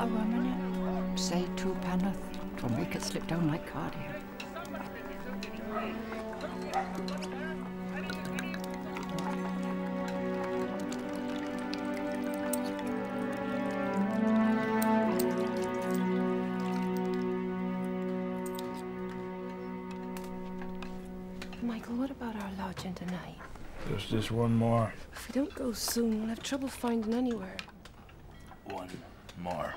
a minute. Say two penneth. 'Twill make it slip down like cardio. Michael, what about our lodging tonight? Just this one more. If we don't go soon, we'll have trouble finding anywhere. One more.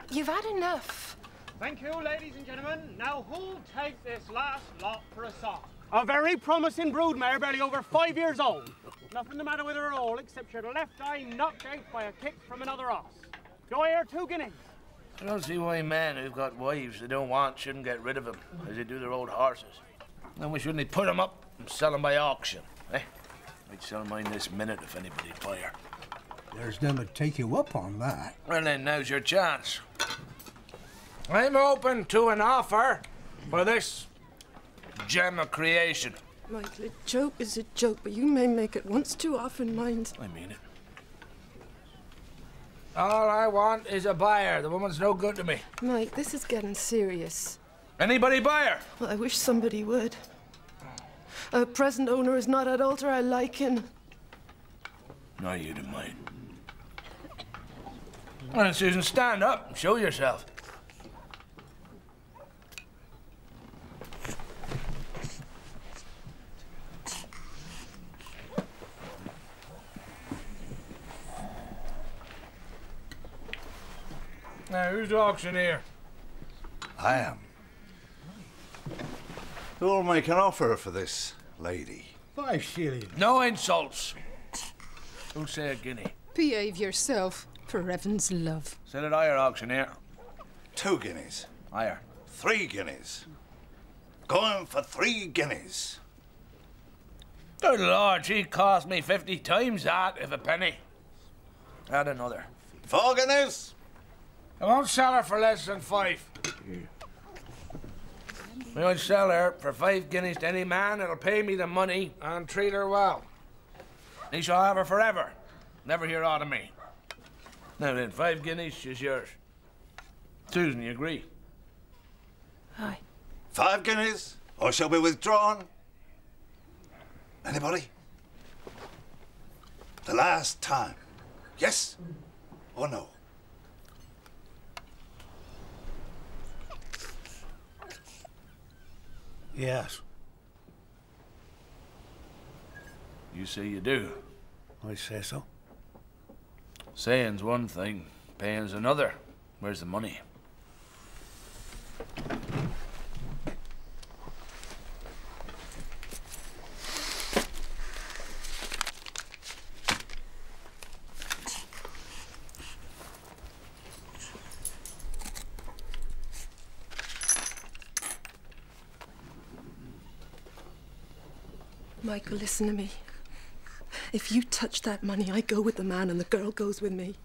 You've had enough. Thank you, ladies and gentlemen. Now, who'll take this last lot for a song? A very promising broodmare, barely over 5 years old. Nothing the matter with her at all, except your left eye knocked out by a kick from another oss. Do I hear 2 guineas? I don't see why men who've got wives they don't want shouldn't get rid of them, as they do their old horses. Then we shouldn't put them up and sell them by auction, eh? I'd sell mine this minute if anybody'd buy her. There's them that take you up on that. Well, then, now's your chance. I'm open to an offer for this gem of creation. Michael, a joke is a joke, but you may make it once too often, mind. I mean it. All I want is a buyer. The woman's no good to me. Mike, this is getting serious. Anybody buy her? Well, I wish somebody would. Our present owner is not at altar I liken. No, you don't mind. Well, then, Susan, stand up and show yourself. Now, who's the auctioneer? I am. Who'll make an offer for this lady? 5 shillings. No insults. Who'll say a guinea? Behave yourself, for heaven's love. Set it higher, auctioneer. 2 guineas. Higher. 3 guineas. Going for 3 guineas. Good Lord, she cost me 50 times that, if a penny. Add another. 4 guineas. I won't sell her for less than 5. I won't sell her for 5 guineas to any man that'll pay me the money and treat her well. He shall have her forever. Never hear aught of me. Now then, 5 guineas, she's yours. Susan, you agree? Aye. 5 guineas, or shall be withdrawn. Anybody? The last time. Yes or no? Yes. You say you do. I say so. Saying's one thing, paying's another. Where's the money? Michael, listen to me. If you touch that money, I go with the man and the girl goes with me.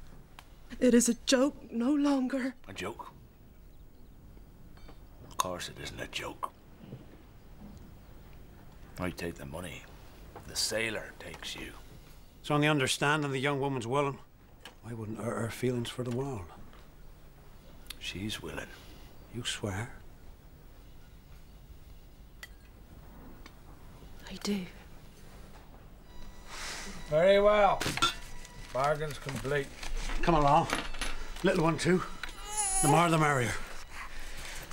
It is a joke no longer. A joke? Of course it isn't a joke. I take the money. The sailor takes you. It's on the understanding the young woman's willing. I wouldn't hurt her feelings for the world. She's willing. You swear? I do. Very well. Bargain's complete. Come along. Little one, too. The more the merrier.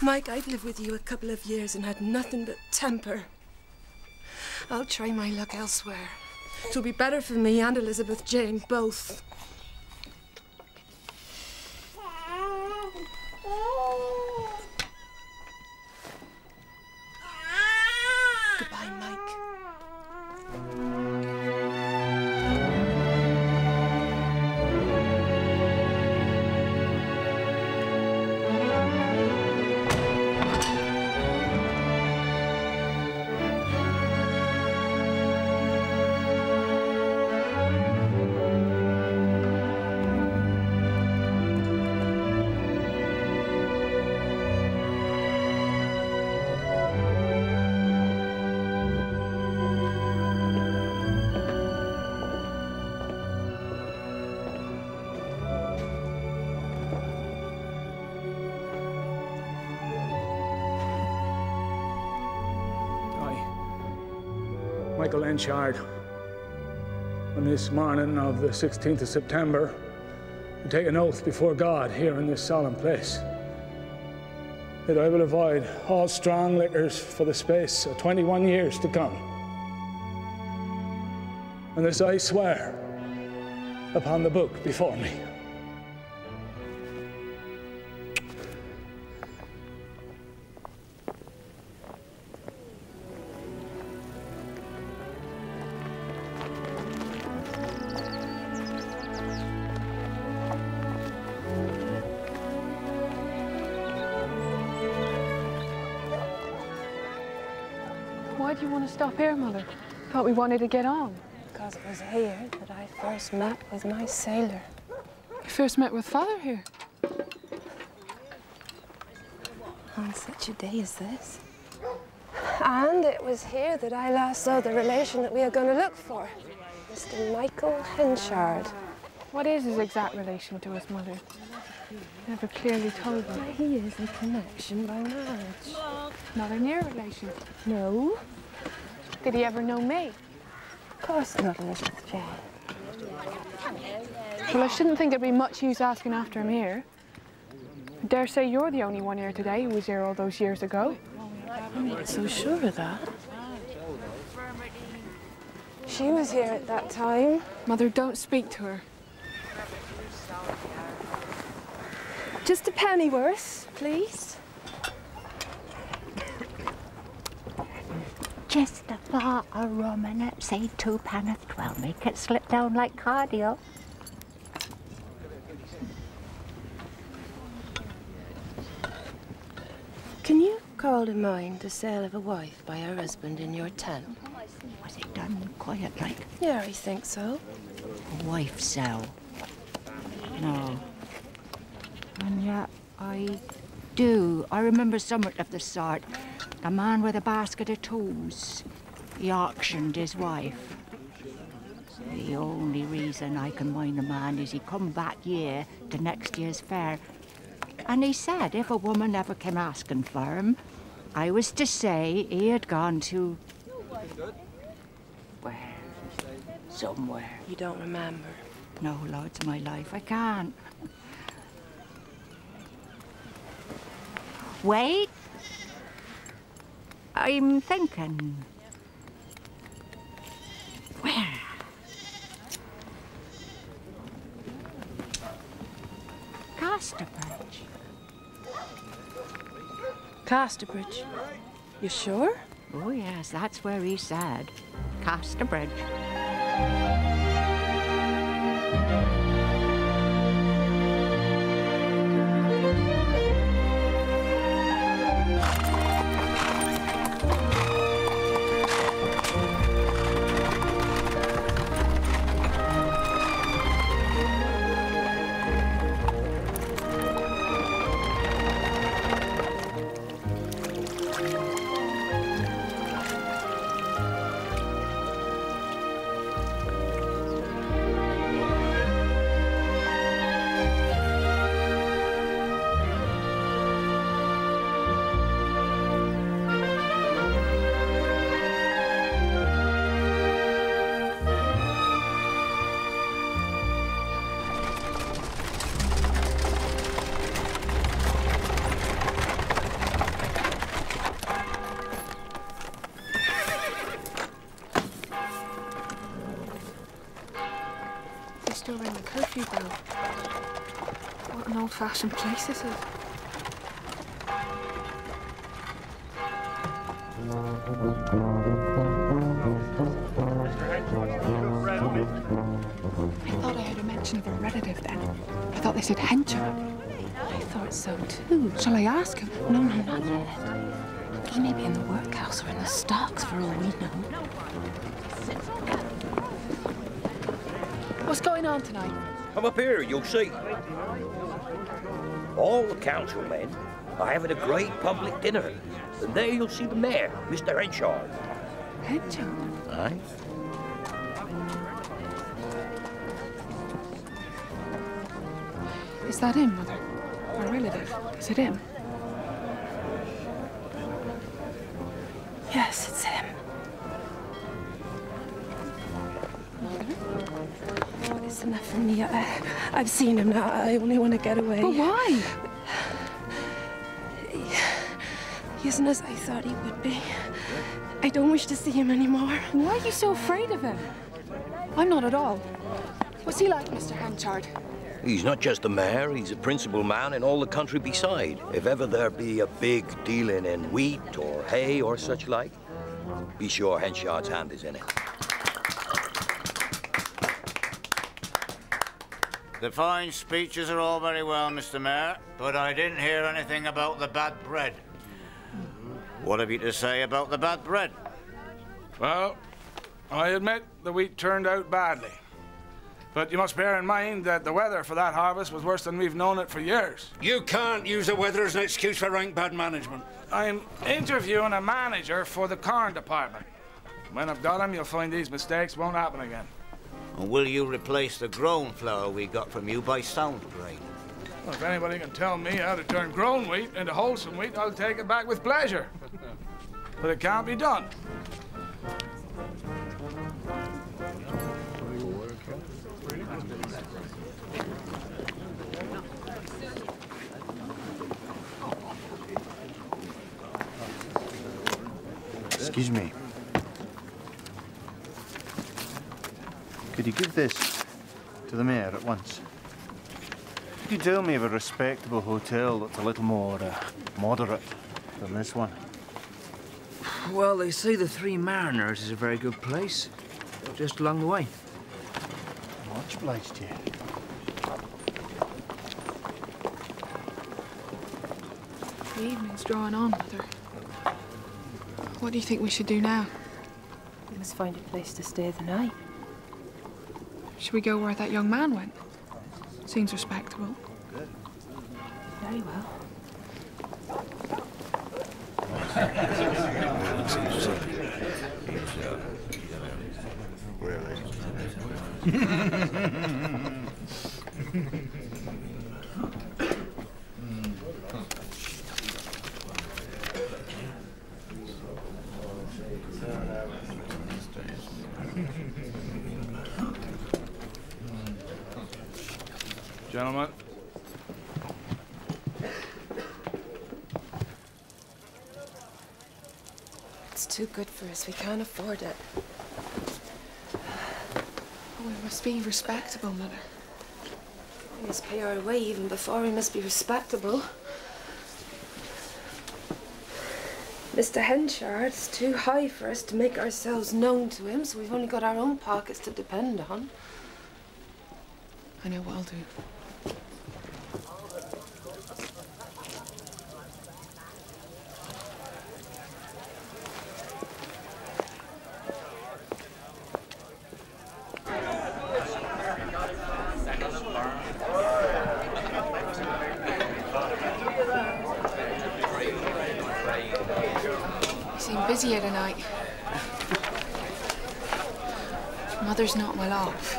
Mike, I've lived with you a couple of years and had nothing but temper. I'll try my luck elsewhere. It'll be better for me and Elizabeth Jane, both. Goodbye, Mike. Michael Henchard. On this morning of the 16th of September, I take an oath before God here in this solemn place that I will avoid all strong liquors for the space of 21 years to come. And this I swear upon the book before me. Why do you want to stop here, Mother? Thought we wanted to get on. Because it was here that I first met with my sailor. You first met with Father here? On such a day as this. And it was here that I last saw the relation that we are going to look for. Mr. Michael Henchard. What is his exact relation to us, Mother? Never clearly told me. He is a connection by marriage. Not a near relation. No. Did he ever know me? Of course not, Elizabeth Jane. Well, I shouldn't think it'd be much use asking after him here. I dare say you're the only one here today who was here all those years ago. I'm not so sure of that. She was here at that time. Mother, don't speak to her. Just a pennyworth, please. Just a bar of rum and it, say 2 penn'orth, 12, make it slip down like cardio. Can you call to mind the sale of a wife by her husband in your tent? Was it done quiet like? Yeah, I think so. A wife sale? No. And yet I do. I remember somewhat of the sort. The man with a basket of tools. He auctioned his wife. The only reason I can mind the man is he come back year to next year's fair. And he said if a woman ever came asking for him, I was to say he had gone to... where? Somewhere. You don't remember? No, Lord's my life, I can't. Wait. I'm thinking. Where? Kastърбридж. Kastърбридж. You sure? Oh, yes, that's where he said. Kastърбридж. Still ring the curfew bell. What an old-fashioned place this is. I thought I heard a mention of a relative then. I thought they said Henchard. I thought so too. Shall I ask him? No, not yet. He may be in the workhouse or in the stocks for all we know. What's going on tonight? Come up here, you'll see. All the councilmen are having a great public dinner. And there you'll see the mayor, Mr. Henchard. Henchard? Aye. Is that him, Mother? My relative? Is it him? Yes, it's him. It's enough for me. I've seen him now. I only want to get away. But why? He isn't as I thought he would be. I don't wish to see him anymore. Why are you so afraid of him? I'm not at all. What's he like, Mr. Hенchard? He's not just the mayor, he's a principal man in all the country beside. If ever there be a big dealing in wheat or hay or such like, be sure Henchard's hand is in it. The fine speeches are all very well, Mr. Mayor, but I didn't hear anything about the bad bread. What have you to say about the bad bread? Well, I admit the wheat turned out badly. But you must bear in mind that the weather for that harvest was worse than we've known it for years. You can't use the weather as an excuse for rank bad management. I'm interviewing a manager for the corn department. When I've got him, you'll find these mistakes won't happen again. And will you replace the grown flour we got from you by sound grain? Well, if anybody can tell me how to turn grown wheat into wholesome wheat, I'll take it back with pleasure. But it can't be done. Excuse me. Could you give this to the mayor at once? Could you tell me of a respectable hotel that's a little more moderate than this one? Well, they say the Three Mariners is a very good place, just along the way. Much obliged to you. The evening's drawing on, Mother. What do you think we should do now? We must find a place to stay the night. Should we go where that young man went? Seems respectable. Very well. Gentlemen. It's too good for us. We can't afford it. Oh, we must be respectable, Mother. We must pay our way even before we must be respectable. Mr. Henchard's too high for us to make ourselves known to him, so we've only got our own pockets to depend on. I know what I'll do. You seem busy here tonight. Mother's not well off.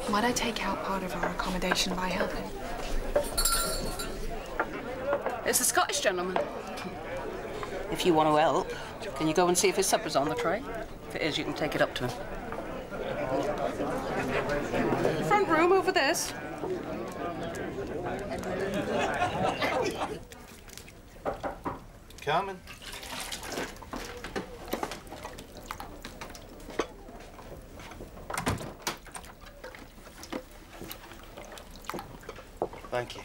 Might I take out part of our accommodation by helping? It's a Scottish gentleman. If you want to help, can you go and see if his supper's on the tray? If it is, you can take it up to him. Front room over this. Coming. Thank you.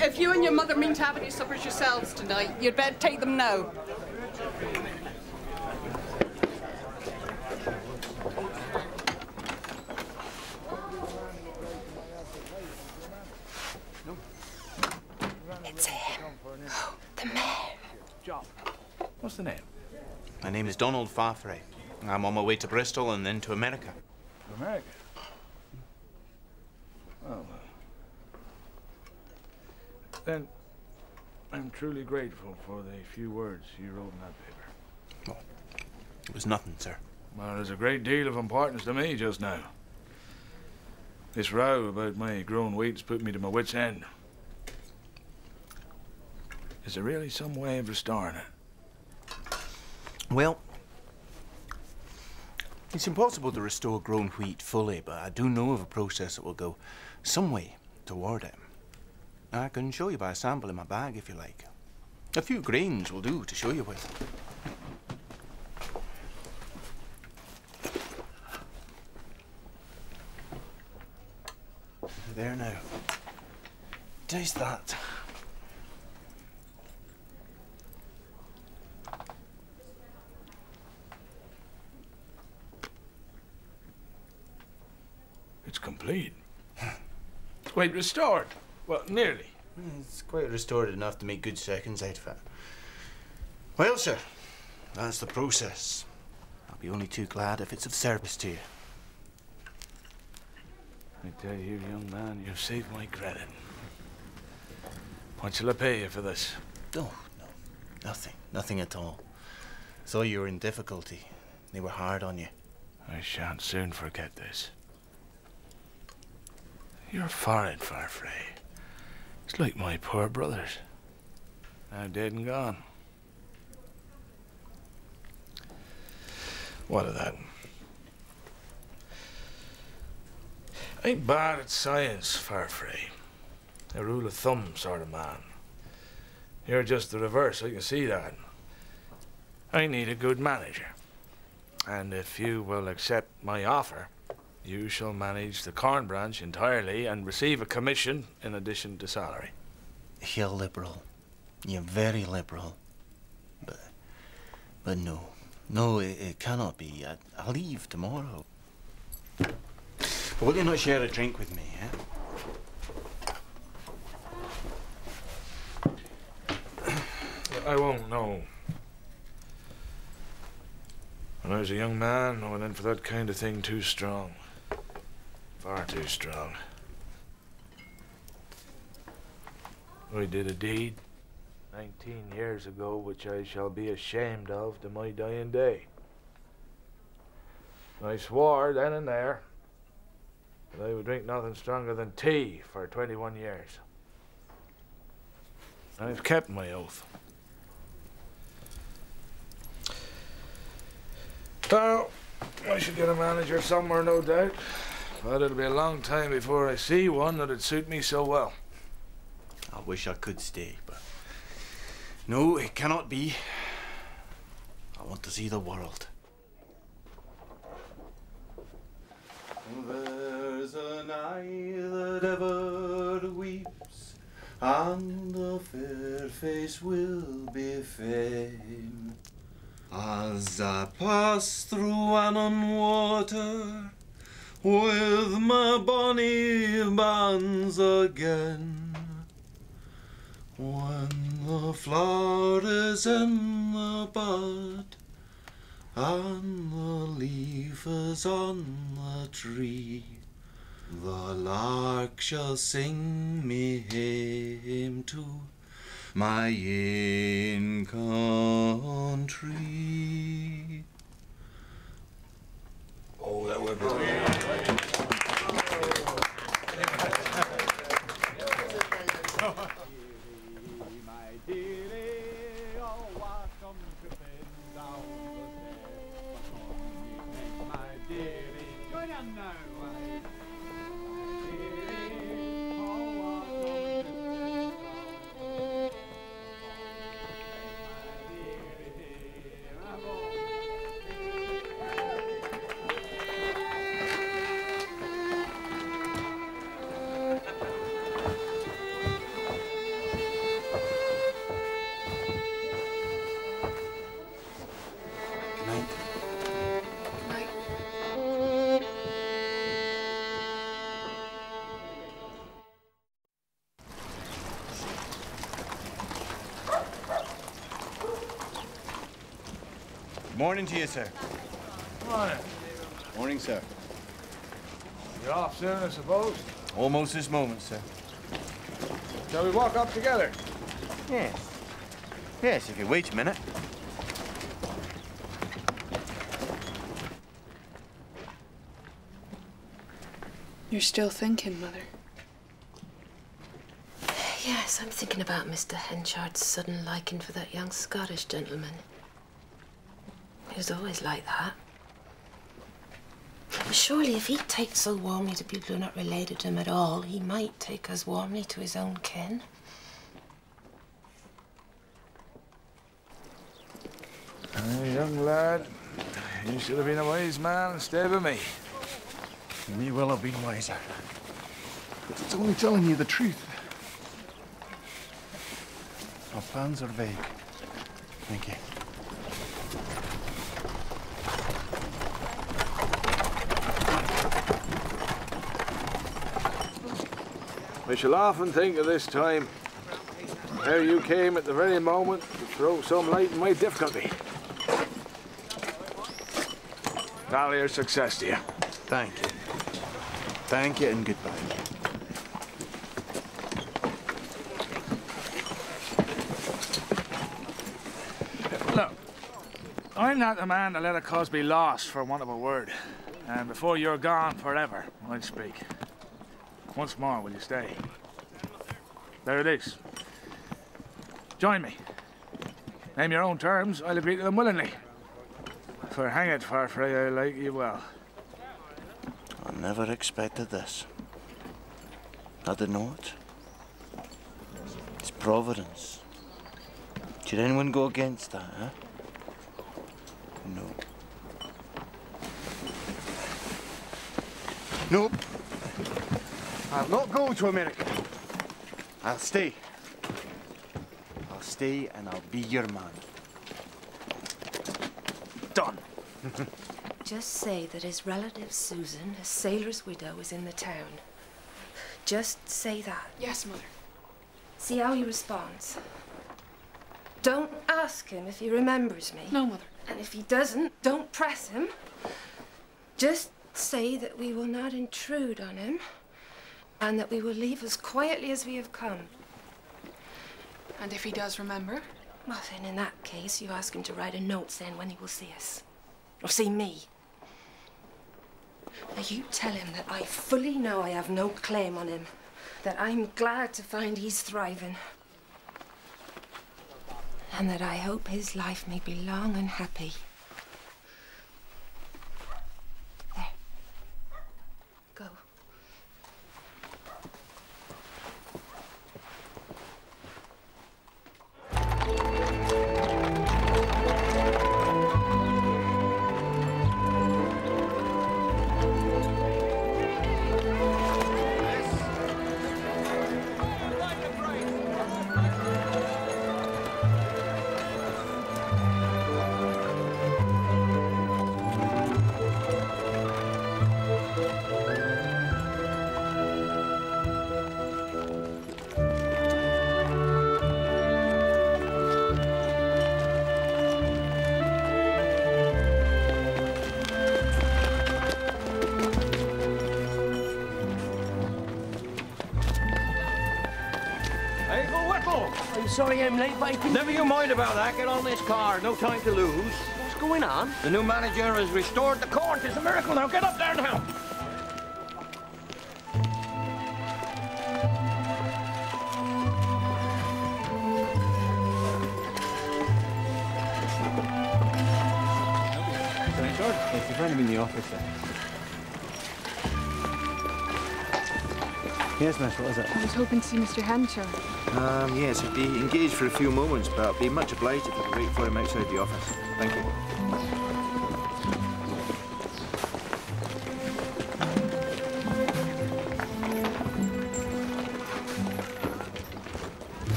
If you and your mother mean to have any suppers yourselves tonight, you'd better take them now. What's the name? My name is Donald Farfrae. I'm on my way to Bristol and then to America. America? Well, then I'm truly grateful for the few words you wrote in that paper. Oh, it was nothing, sir. Well, there's a great deal of importance to me just now. This row about my grown wheat's put me to my wit's end. Is there really some way of restoring it? Well, it's impossible to restore grown wheat fully, but I do know of a process that will go some way toward it. I can show you by a sample in my bag if you like. A few grains will do to show you with. There now. Taste that. It's complete. It's quite restored. Well, nearly. It's quite restored enough to make good seconds out of it. Well, sir, that's the process. I'll be only too glad if it's of service to you. I tell you, young man, you've saved my credit. What shall I pay you for this? Oh, no. Nothing. Nothing at all. Saw you were in difficulty. They were hard on you. I shan't soon forget this. You're foreign, Farfrae. It's like my poor brothers. Now dead and gone. What of that? I ain't bad at science, Farfrae. A rule of thumb sort of man. You're just the reverse, I can see that. I need a good manager. And if you will accept my offer, you shall manage the corn branch entirely and receive a commission in addition to salary. You're liberal. You're very liberal. But no. No, it cannot be. I'll leave tomorrow. Will you not share a drink with me, I won't, no. When I was a young man, I went in for that kind of thing too strong. Far too strong. I did a deed 19 years ago which I shall be ashamed of to my dying day. I swore then and there that I would drink nothing stronger than tea for 21 years. I've kept my oath. Well, I should get a manager somewhere, no doubt. But it'll be a long time before I see one that'd suit me so well. I wish I could stay, but no, it cannot be. I want to see the world. There's an eye that ever weeps, and the fair face will be fain. As I pass through Annan water, with my bonny bands again, when the flower is in the bud and the leaf is on the tree, the lark shall sing me hame to my ain country. Oh, that would be brilliant. Morning to you, sir. Morning. Morning, sir. You're off soon, I suppose? Almost this moment, sir. Shall we walk up together? Yes. Yes, if you wait a minute. You're still thinking, Mother? Yes, I'm thinking about Mr. Henchard's sudden liking for that young Scottish gentleman. He was always like that. But surely if he takes so warmly to people who are not related to him at all, he might take as warmly to his own kin. Young lad, you should have been a wise man and stayed with me. You will have been wiser. But it's only telling you the truth. Our plans are vague. Thank you. I shall often think of this time, how you came at the very moment to throw some light in my difficulty. All your success to you. Thank you. Thank you and goodbye. Look, I'm not the man to let a cause be lost for want of a word. And before you're gone forever, I'll speak. Once more, will you stay? There it is. Join me. Name your own terms, I'll agree to them willingly. For hang it, Farfrey, I like you well. I never expected this. I didn't know it. It's Providence. Should anyone go against that, huh? No. Nope. I'll not go to America. I'll stay. I'll stay and I'll be your man. Done. Just say that his relative Susan, a sailor's widow, is in the town. Just say that. Yes, Mother. See how he responds. Don't ask him if he remembers me. No, Mother. And if he doesn't, don't press him. Just say that we will not intrude on him and that we will leave as quietly as we have come. And if he does remember? Well, then in that case, you ask him to write a note saying when he will see us. Or see me. Now, you tell him that I fully know I have no claim on him. That I'm glad to find he's thriving. And that I hope his life may be long and happy. There. Go. Sorry I'm late, Mikey. Never you mind about that. Get on this car. No time to lose. What's going on? The new manager has restored the court. It's a miracle now. Get up there now. Yes, you've him in the office there. Yes, miss, what is it? I was hoping to see Mr. Henchard. Yes, he'd be engaged for a few moments, but I'd be much obliged if you could wait for him outside the office. Thank you.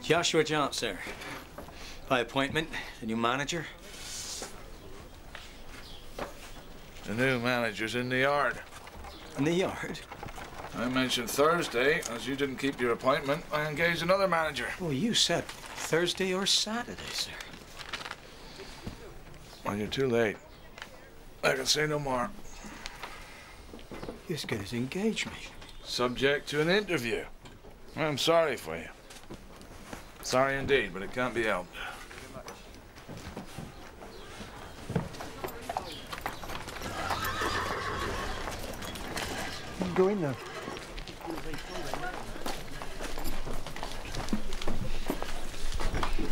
Joshua John, sir. By appointment, the new manager. The new manager's in the yard. In the yard? I mentioned Thursday. As you didn't keep your appointment, I engaged another manager. Oh, you said Thursday or Saturday, sir. Well, you're too late. I can say no more. This guy's engaged me. Subject to an interview. I'm sorry for you. Sorry indeed, but it can't be helped. Go in now.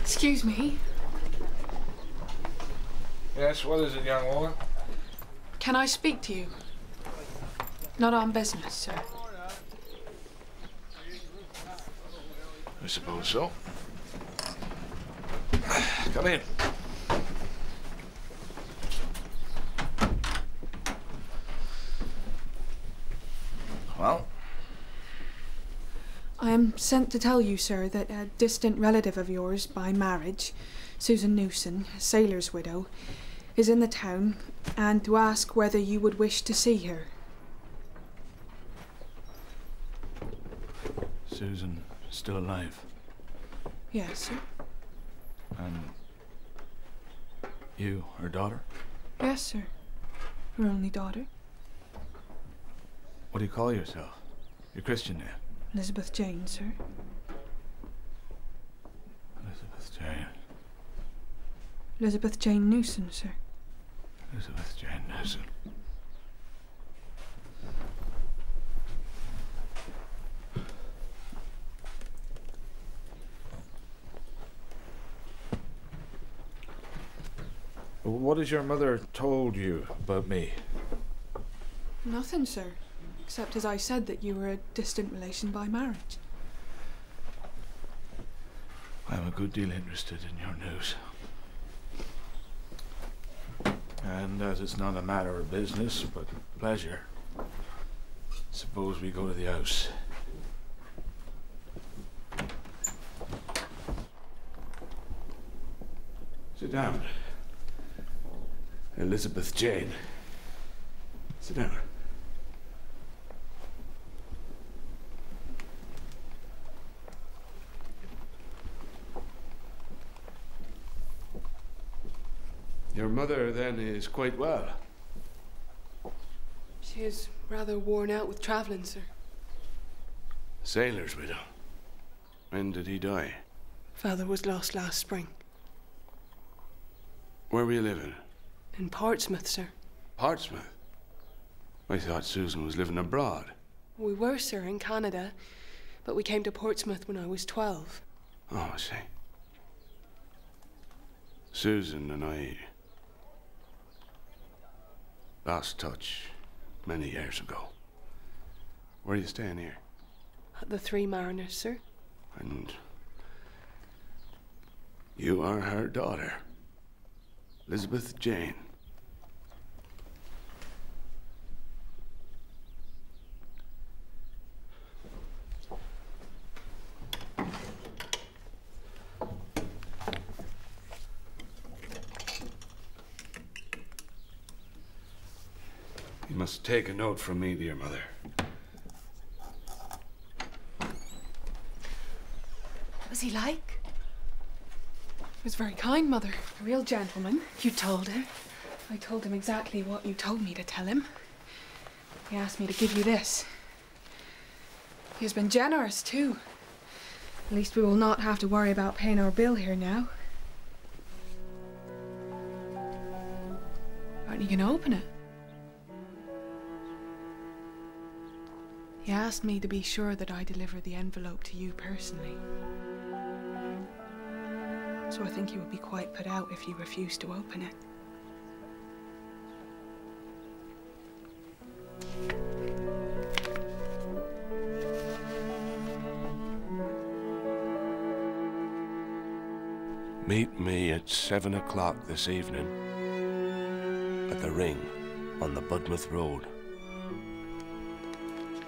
Excuse me. Yes, what is it, young woman? Can I speak to you? Not on business, sir. I suppose so. Come in. Well? I am sent to tell you, sir, that a distant relative of yours by marriage, Susan Newson, a sailor's widow, is in the town, and to ask whether you would wish to see her. Susan still alive? Yes, sir. And you, her daughter? Yes, sir. Her only daughter. What do you call yourself? Your Christian name? Elizabeth Jane, sir. Elizabeth Jane. Elizabeth Jane Newson, sir. Elizabeth Jane Newson. What has your mother told you about me? Nothing, sir. Except, as I said, that you were a distant relation by marriage. I'm a good deal interested in your news. And as it's not a matter of business, but pleasure, suppose we go to the house. Sit down. Elizabeth Jane. Sit down. Your mother, then, is quite well? She is rather worn out with travelling, sir. Sailor's widow. When did he die? Father was lost last spring. Where were you living? In Portsmouth, sir. Portsmouth? I thought Susan was living abroad. We were, sir, in Canada, but we came to Portsmouth when I was 12. Oh, I see. Susan and I lost touch many years ago. Where are you staying here? At the Three Mariners, sir. And you are her daughter, Elizabeth Jane. You must take a note from me, dear mother. What was he like? He was very kind, Mother. A real gentleman. You told him? I told him exactly what you told me to tell him. He asked me to give you this. He has been generous, too. At least we will not have to worry about paying our bill here now. Aren't you going to open it? He asked me to be sure that I deliver the envelope to you personally. So I think he would be quite put out if you refused to open it. Meet me at 7 o'clock this evening at the Ring on the Budmouth Road.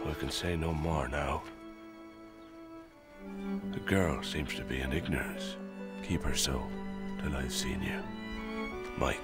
I can say no more now. The girl seems to be in ignorance. Keep her so till I've seen you. Mike.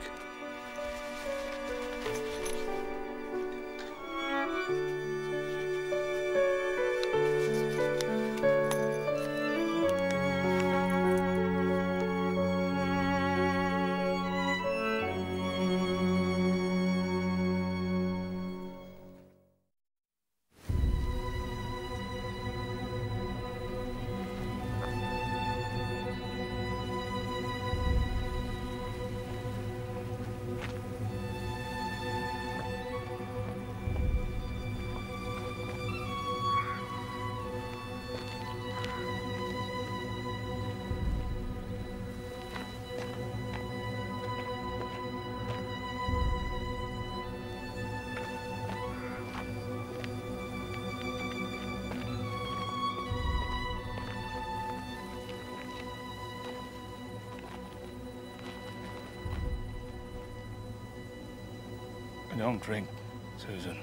don't drink, Susan.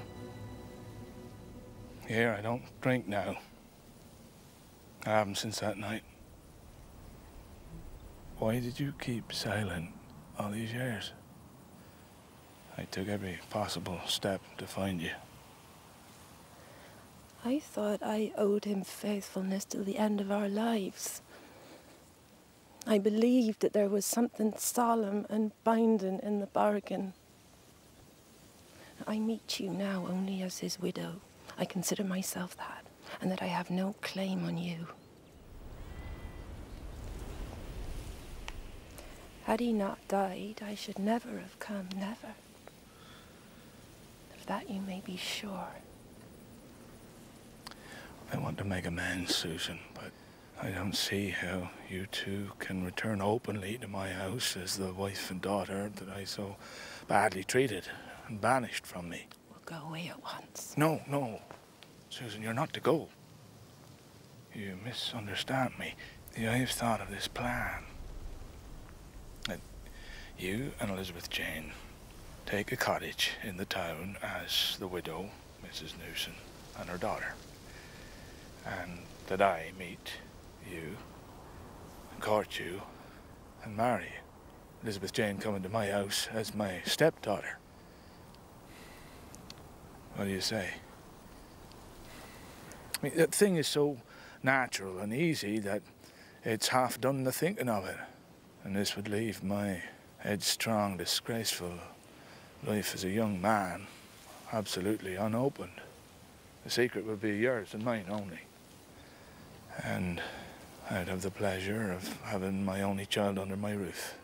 Here, I don't drink now. I haven't since that night. Why did you keep silent all these years? I took every possible step to find you. I thought I owed him faithfulness till the end of our lives. I believed that there was something solemn and binding in the bargain. I meet you now only as his widow. I consider myself that, and that I have no claim on you. Had he not died, I should never have come, never. Of that you may be sure. I want to make amends, Susan, but I don't see how you two can return openly to my house as the wife and daughter that I so badly treated and banished from me. We'll go away at once. No, no. Susan, you're not to go. You misunderstand me. I've thought of this plan. That you and Elizabeth Jane take a cottage in the town as the widow, Mrs. Newson, and her daughter. And that I meet you, and court you, and marry you. Elizabeth Jane coming to my house as my stepdaughter. What do you say? I mean, that thing is so natural and easy that it's half done the thinking of it. And this would leave my headstrong, disgraceful life as a young man absolutely unopened. The secret would be yours and mine only. And I'd have the pleasure of having my only child under my roof,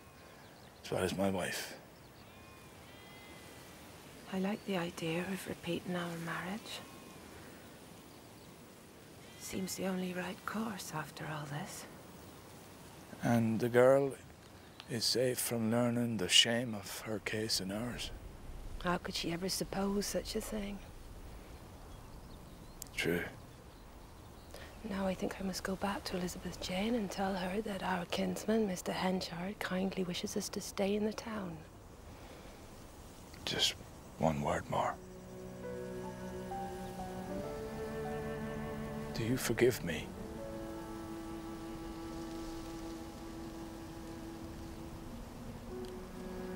as well as my wife. I like the idea of repeating our marriage. Seems the only right course after all this. And the girl is safe from learning the shame of her case and ours. How could she ever suppose such a thing? True. Now I think I must go back to Elizabeth Jane and tell her that our kinsman, Mr. Henchard, kindly wishes us to stay in the town. Just one word more. Do you forgive me?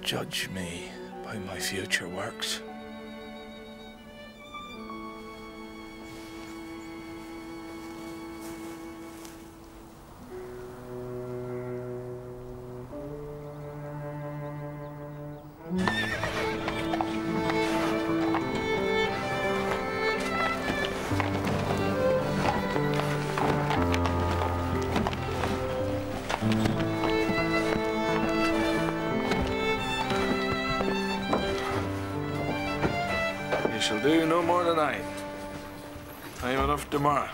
Judge me by my future works. Shall do no more tonight. Time enough tomorrow.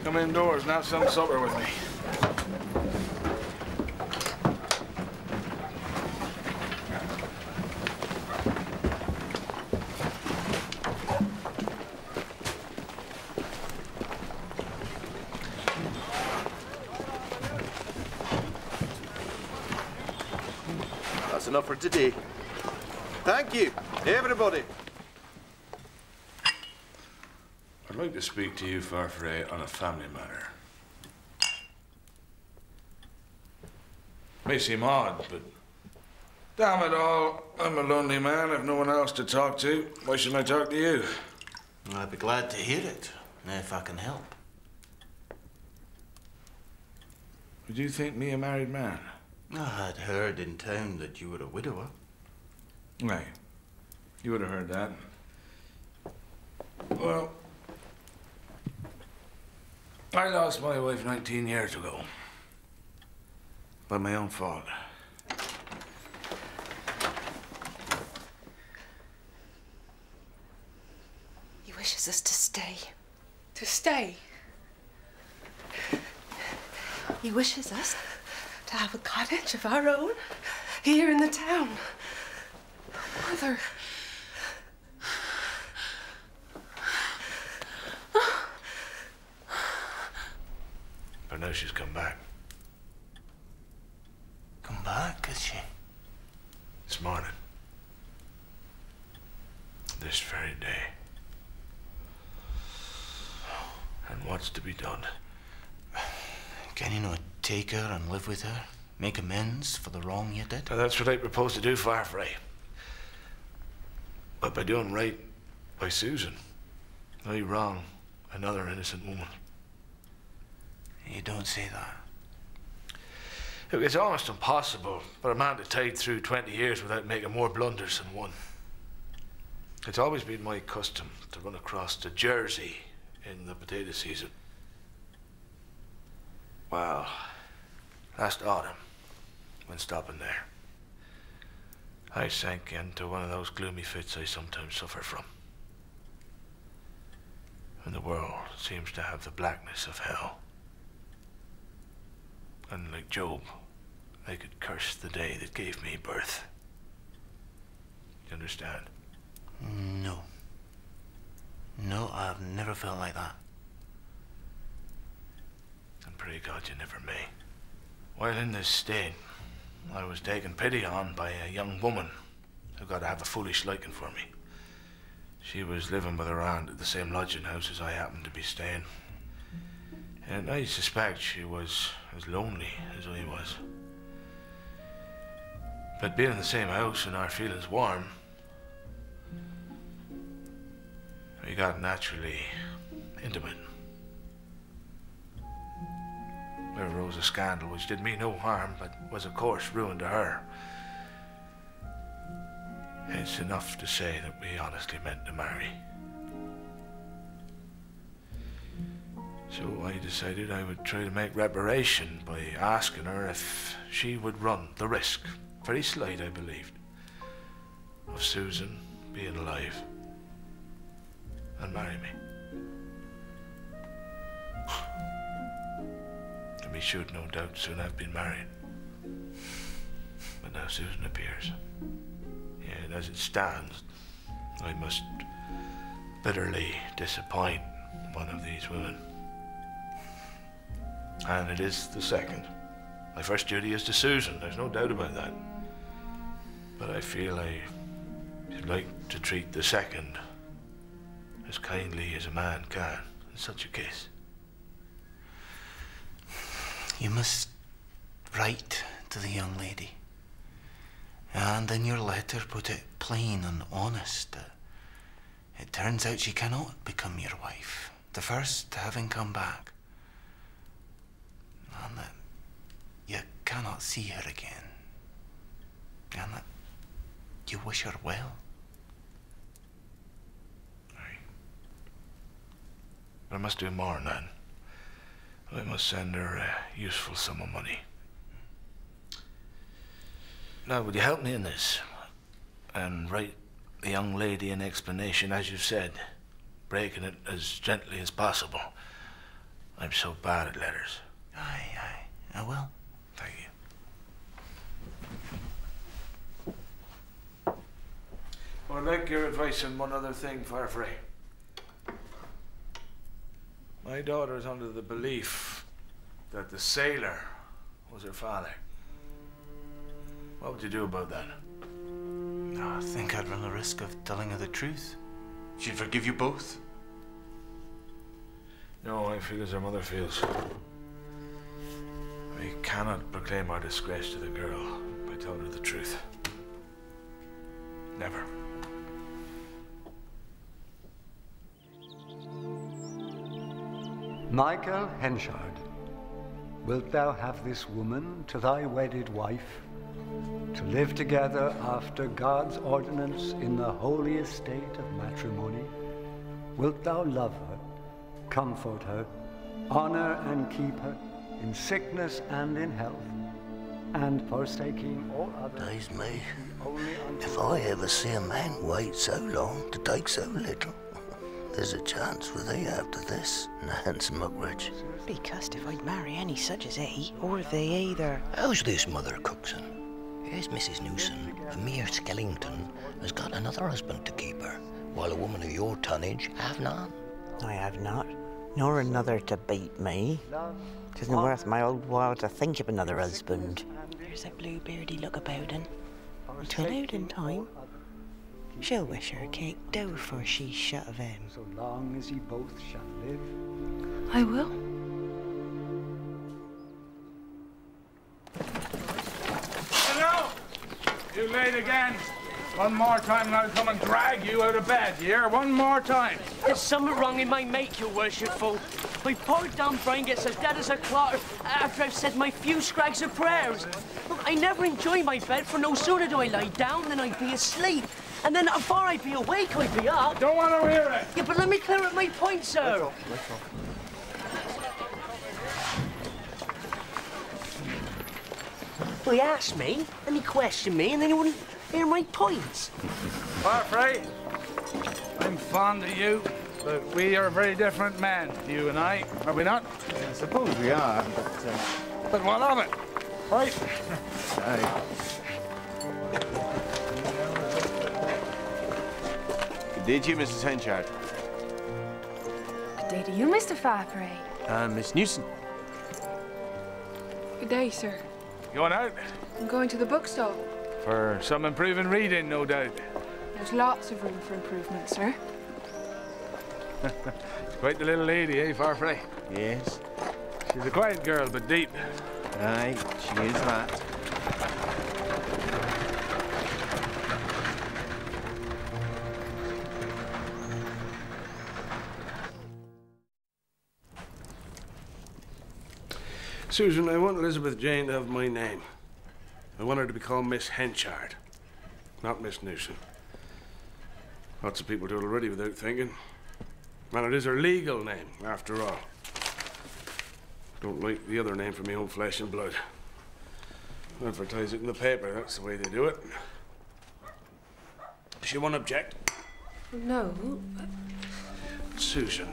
Come indoors and have some supper with me. That's enough for today. Thank you, everybody. I'd like to speak to you, Farfrae, on a family matter. May seem odd, but damn it all, I'm a lonely man. I've no one else to talk to. Why shouldn't I talk to you? I'd be glad to hear it, if I can help. Would you think me a married man? I had heard in town that you were a widower. Right. You would have heard that. Well, I lost my wife 19 years ago. By my own fault. He wishes us to stay. To stay? He wishes us to have a cottage of our own here in the town. Mother. But now she's come back. Come back, is she? This morning. this very day. And what's to be done? Can you not take her and live with her? Make amends for the wrong you did? Now, that's what I propose to do, Firefly. But by doing right by Susan, I wrong another innocent woman. You don't say that. Look, it's almost impossible for a man to tide through 20 years without making more blunders than one. It's always been my custom to run across to Jersey in the potato season. Well, last autumn, when stopping there, I sank into one of those gloomy fits I sometimes suffer from. When the world seems to have the blackness of hell. And like Job, I could curse the day that gave me birth. You understand? No. No, I've never felt like that. And pray God you never may. While in this state, I was taken pity on by a young woman who got to have a foolish liking for me. She was living with her aunt at the same lodging house as I happened to be staying. And I suspect she was as lonely as I was. But being in the same house and our feelings warm, we got naturally intimate. There arose a scandal which did me no harm, but was of course ruin to her. It's enough to say that we honestly meant to marry. So I decided I would try to make reparation by asking her if she would run the risk, very slight I believed, of Susan being alive and marry me. And we should no doubt soon have been married. But now Susan appears. And as it stands, I must bitterly disappoint one of these women. And it is the second. My first duty is to Susan, there's no doubt about that. But I feel I should like to treat the second as kindly as a man can in such a case. You must write to the young lady. And in your letter put it plain and honest. It turns out she cannot become your wife, the first having come back. And that you cannot see her again. And that you wish her well. I must do more than that. I must send her a useful sum of money. Now, would you help me in this? And write the young lady an explanation, as you've said, breaking it as gently as possible. I'm so bad at letters. Aye, I will. Thank you. Well, I'd like your advice on one other thing, Firefly. My daughter is under the belief that the sailor was her father. What would you do about that? No, I think I'd run the risk of telling her the truth. She'd forgive you both. No, I feel as her mother feels. We cannot proclaim our disgrace to the girl by telling her the truth. Never. Michael Henchard, wilt thou have this woman to thy wedded wife, to live together after God's ordinance in the holy estate of matrimony? Wilt thou love her, comfort her, honor and keep her in sickness and in health, and forsaking all others? Days me, if I ever see a man wait so long to take so little, there's a chance for thee after this, Nance Mugridge. Be cussed if I'd marry any such as he, or they either. How's this, Mother Cookson? Here's Mrs. Newson, a mere skellington, has got another husband to keep her, while a woman of your tonnage have none. I have not, nor another to beat me. 'Tisn't worth my old while to think of another husband. There's a bluebeardy look about him. 'Twill out in time. She'll wish her cake dough before she's shut of him. So long as ye both shall live. I will. Hello! You late again. One more time and I'll come and drag you out of bed, you hear? One more time. There's something wrong in my make, your worshipful. My poor damn brain gets as dead as a clotter after I've said my few scrags of prayers. Look, I never enjoy my bed, for no sooner do I lie down than I'd be asleep. And then before I'd be awake, I'd be up. Don't want to hear it. Yeah, but let me clear up my point, sir. Well, he asked me, and he questioned me, and then he wouldn't hear my points. Farfrey, I'm fond of you, but we are very different men, you and I, are we not? I suppose we are, but... But what of it? Right? Aye. Good day to you, Mrs. Henchard. Good day to you, Mr. Farfrey. And Miss Newson. Good day, sir. Going out? I'm going to the bookstall. For some improving reading, no doubt. There's lots of room for improvement, sir. She's quite the little lady, eh, Farfrey? Yes. She's a quiet girl, but deep. Aye, she is that. Susan, I want Elizabeth Jane to have my name. I want her to be called Miss Henchard, not Miss Newson. Lots of people do it already without thinking. And it is her legal name, after all. Don't like the other name for my own flesh and blood. Advertise it in the paper, that's the way they do it. She won't object. No. Susan,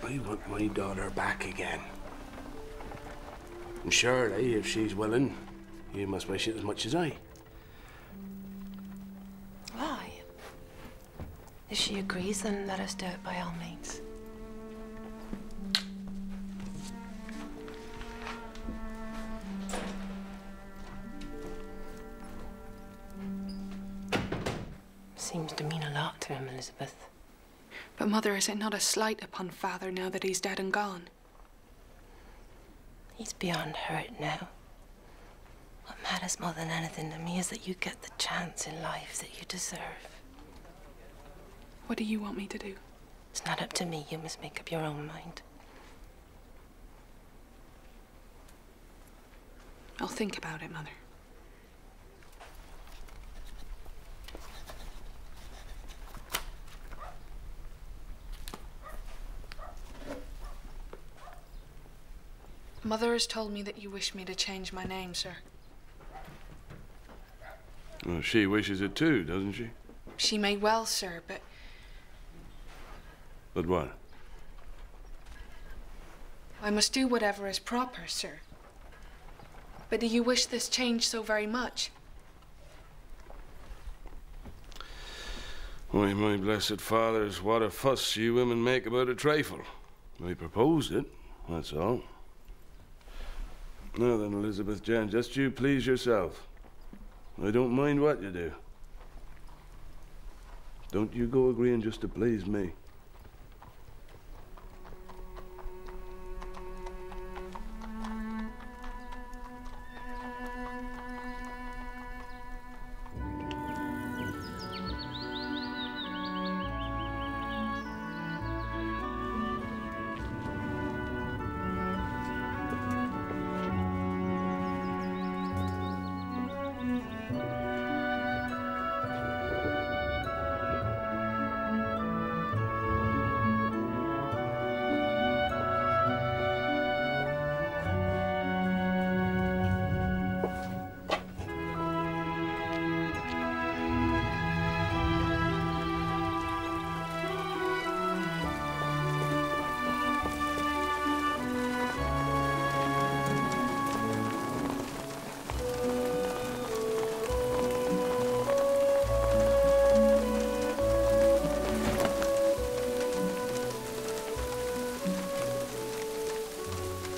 I want my daughter back again. And surely, if she's willing, you must wish it as much as I. Why? If she agrees, then let us do it by all means. Seems to mean a lot to him, Elizabeth. But, Mother, is it not a slight upon Father now that he's dead and gone? He's beyond hurt now. What matters more than anything to me is that you get the chance in life that you deserve. What do you want me to do? It's not up to me. You must make up your own mind. I'll think about it, Mother. Mother has told me that you wish me to change my name, sir. Well, she wishes it too, doesn't she? She may well, sir, but... But what? I must do whatever is proper, sir. But do you wish this change so very much? Why, my blessed fathers, what a fuss you women make about a trifle. I proposed it, that's all. Now then, Elizabeth Jane, just you please yourself. I don't mind what you do. Don't you go agreeing just to please me.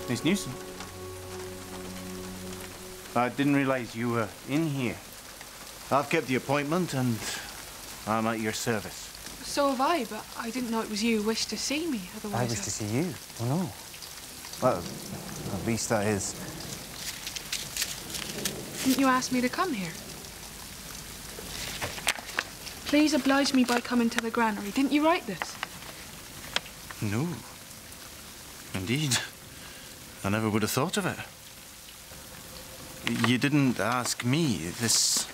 Miss Newson. I didn't realize you were in here. I've kept the appointment and I'm at your service. So have I, but I didn't know it was you who wished to see me. Otherwise, I wish to see you. Oh, no. Well, at least that is. Didn't you ask me to come here? Please oblige me by coming to the granary. Didn't you write this? No. Indeed. I never would have thought of it. You didn't ask me. This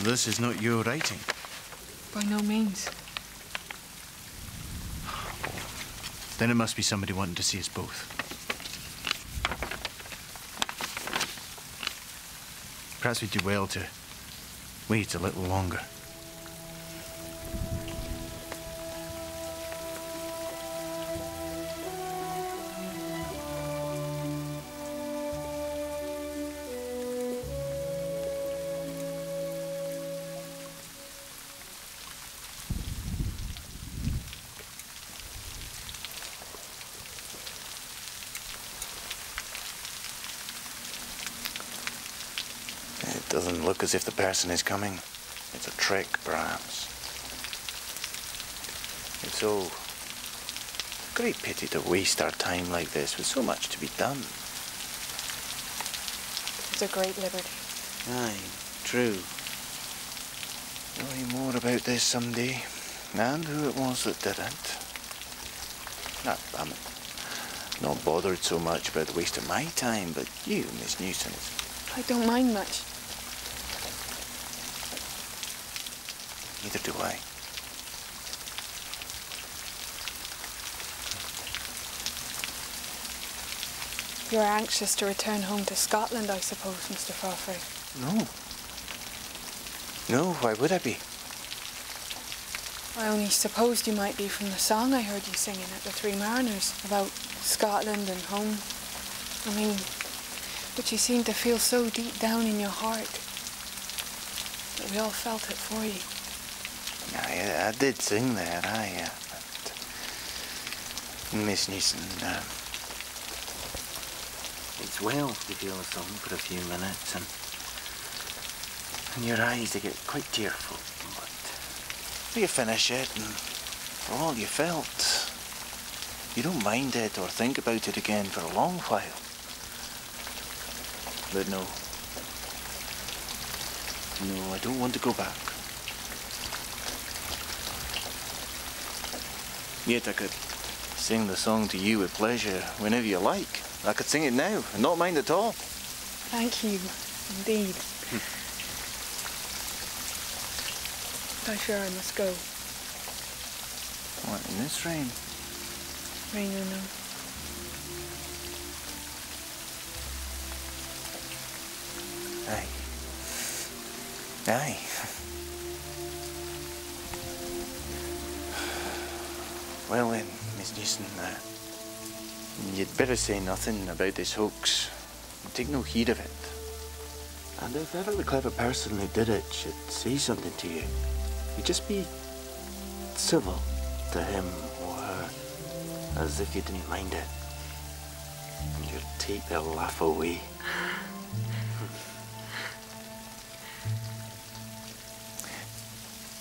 is not your writing. By no means. Then it must be somebody wanting to see us both. Perhaps we'd do well to wait a little longer. It doesn't look as if the person is coming. It's a trick, perhaps. It's a great pity to waste our time like this with so much to be done. It's a great liberty. Aye, true. We'll hear more about this someday, and who it was that did it. I'm not bothered so much about the waste of my time, but you, Miss Newson, I don't mind much. neither do I. You're anxious to return home to Scotland, I suppose, Mr. Fawfray. No. No, why would I be? I only supposed you might be from the song I heard you singing at the Three Mariners about Scotland and home. I mean, but you seem to feel so deep down in your heart that we all felt it for you. I did sing that, but Miss Newson, it's well to feel a song for a few minutes, and your eyes, they get quite tearful. But you finish it, and for all you felt, you don't mind it or think about it again for a long while. But no, I don't want to go back. Yet I could sing the song to you with pleasure whenever you like. I could sing it now and not mind at all. Thank you, indeed. But I fear I must go. What, in this rain? Rain or no. Aye. Aye. Well then, Miss Newson, you'd better say nothing about this hoax. Take no heed of it. And if ever the clever person who did it should say something to you, you'd just be civil to him or her, as if you didn't mind it. And you'd take their laugh away.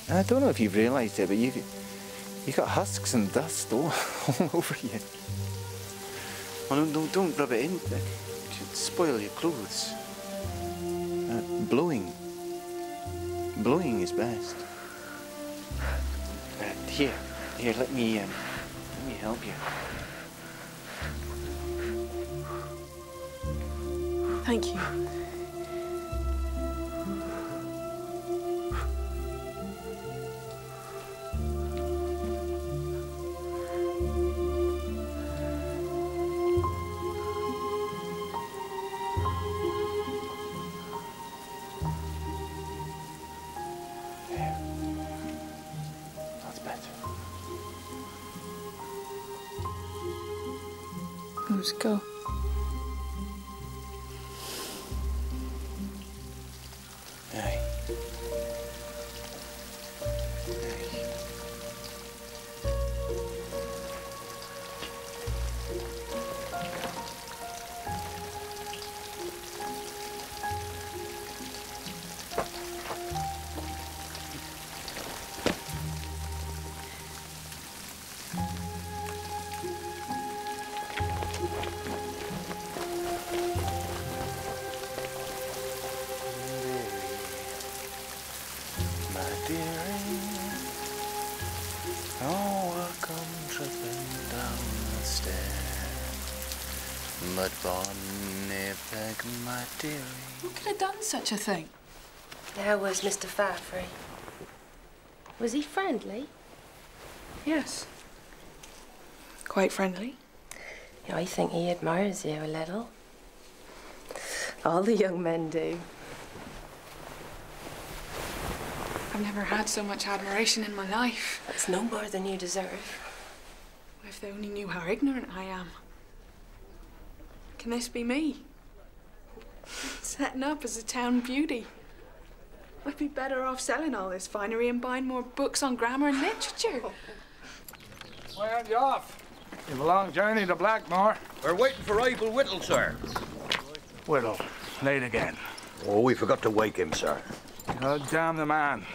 I don't know if you've realised it, but you've got husks and dust all over you. Oh, no, don't rub it in. It should spoil your clothes. Blowing is best. Here, let me help you. Thank you. Let's go. Aye. dearie. Oh, I come tripping down the stair. But bonny beg, my dearie. Who could have done such a thing? How was Mr. Farfrey? Was he friendly? Yes. Quite friendly. I think he admires you a little. All the young men do. I've never had so much admiration in my life. It's no more than you deserve. If they only knew how ignorant I am. Can this be me? Setting up as a town beauty. I'd be better off selling all this finery and buying more books on grammar and literature. Why aren't you off? You've a long journey to Blackmore. We're waiting for Abel Whittle, sir. Whittle, late again. Oh, we forgot to wake him, sir. God damn the man.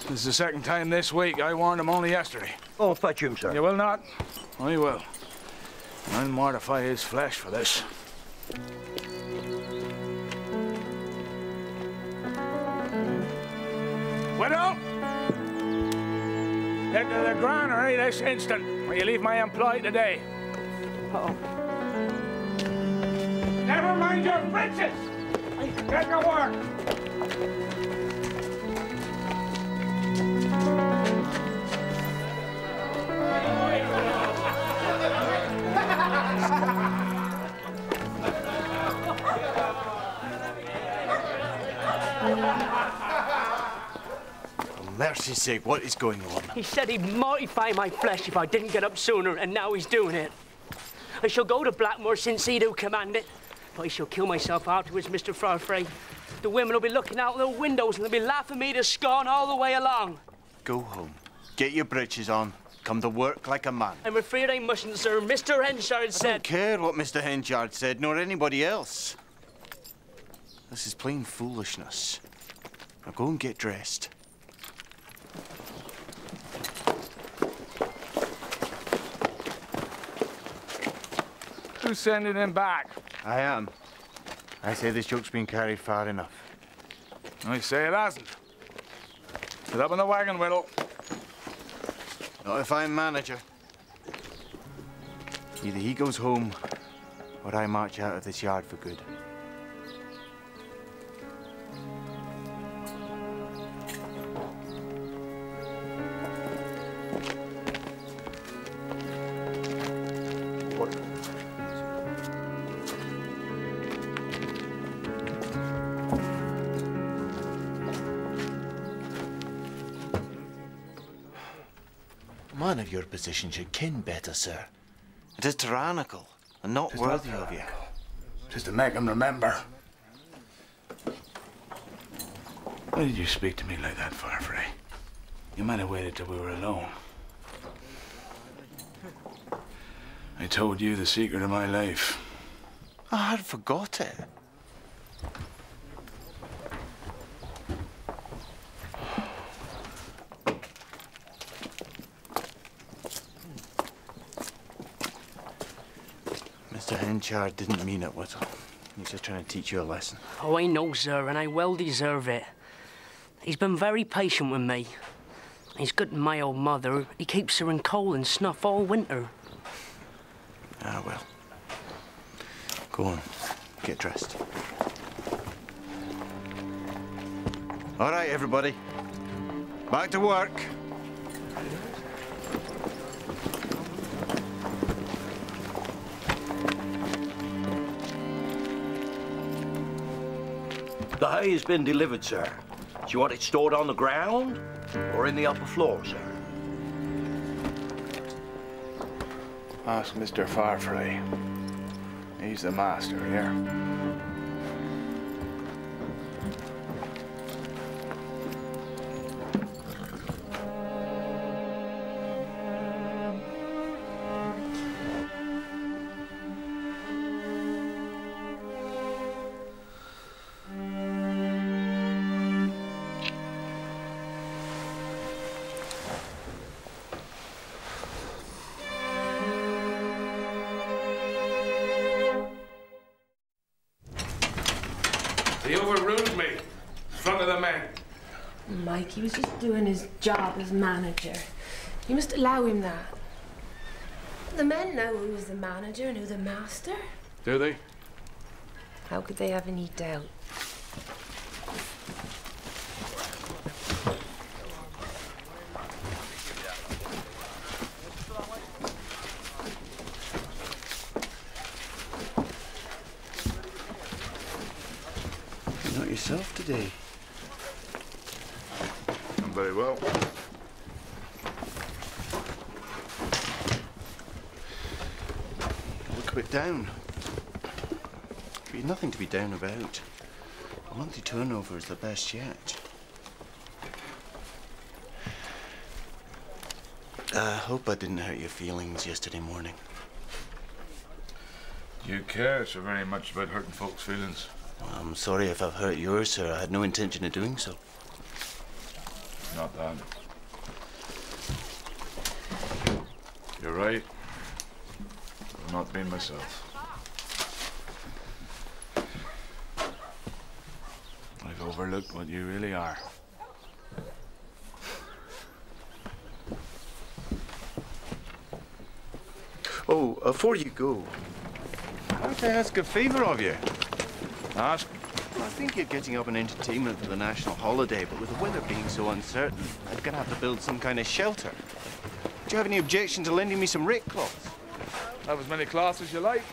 This is the second time this week. I warned him only yesterday. Oh, fetch him, sir. You will not? I will. I'll mortify his flesh for this. Whittle! Get to the granary this instant, or you leave my employ today. Uh-oh. Never mind your breeches! Get to work! For mercy's sake, what is going on? He said he'd mortify my flesh if I didn't get up sooner, and now he's doing it. I shall go to Blackmore since he do command it, but I shall kill myself afterwards, Mr. Farfrey. The women will be looking out their windows and they'll be laughing me to scorn all the way along. Go home. Get your breeches on. Come to work like a man. I'm afraid I mustn't, sir. Mr. Henshaw said... I don't care what Mr. Henchard said, nor anybody else. This is plain foolishness. Now go and get dressed. Who's sending him back? I am. I say this joke's been carried far enough. I say it hasn't. Get up in the wagon, Whittle. Not if I'm manager. Either he goes home, or I march out of this yard for good. A man of your position should ken better, sir. It is tyrannical and not worthy of you. Just to make him remember. Why did you speak to me like that, Farfrey? You might have waited till we were alone. I told you the secret of my life. I had forgot it. Mr. Henchard didn't mean it, Whittle. He's just trying to teach you a lesson. Oh, I know, sir, and I well deserve it. He's been very patient with me. He's good to my old mother. He keeps her in coal and snuff all winter. Ah, well. Go on. Get dressed. All right, everybody. Back to work. The hay has been delivered, sir. Do you want it stored on the ground or in the upper floor, sir? Ask Mr. Farfrey. He's the master here. Mike. He was just doing his job as manager. You must allow him that. The men know who's the manager and who the master. Do they? How could they have any doubt? You're not yourself today. I'm very well. Look a bit down. Be nothing to be down about. A monthly turnover is the best yet. I hope I didn't hurt your feelings yesterday morning. You care so very much about hurting folks' feelings. Well, I'm sorry if I've hurt yours, sir. I had no intention of doing so. Not that. You're right. I've not been myself. I've overlooked what you really are. Oh, before you go, might I ask a favour of you? Ask? I think you're getting up an entertainment for the national holiday, but with the weather being so uncertain, I'm gonna have to build some kind of shelter. Do you have any objection to lending me some rake cloths? Have as many cloths as you like.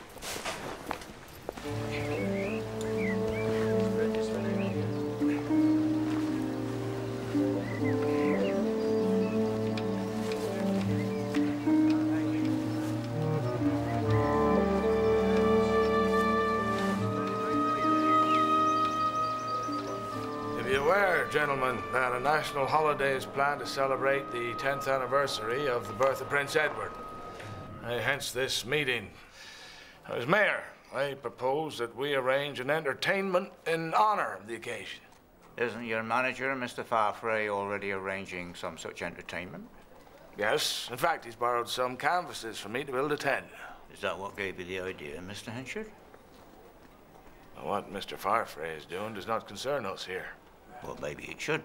Gentlemen, that a national holiday is planned to celebrate the 10th anniversary of the birth of Prince Edward. Hence this meeting. As mayor, I propose that we arrange an entertainment in honor of the occasion. Isn't your manager, Mr. Farfrae, already arranging some such entertainment? Yes. In fact, he's borrowed some canvases from me to build a tent. Is that what gave you the idea, Mr. Henshaw? What Mr. Farfrae is doing does not concern us here. Well, maybe it should.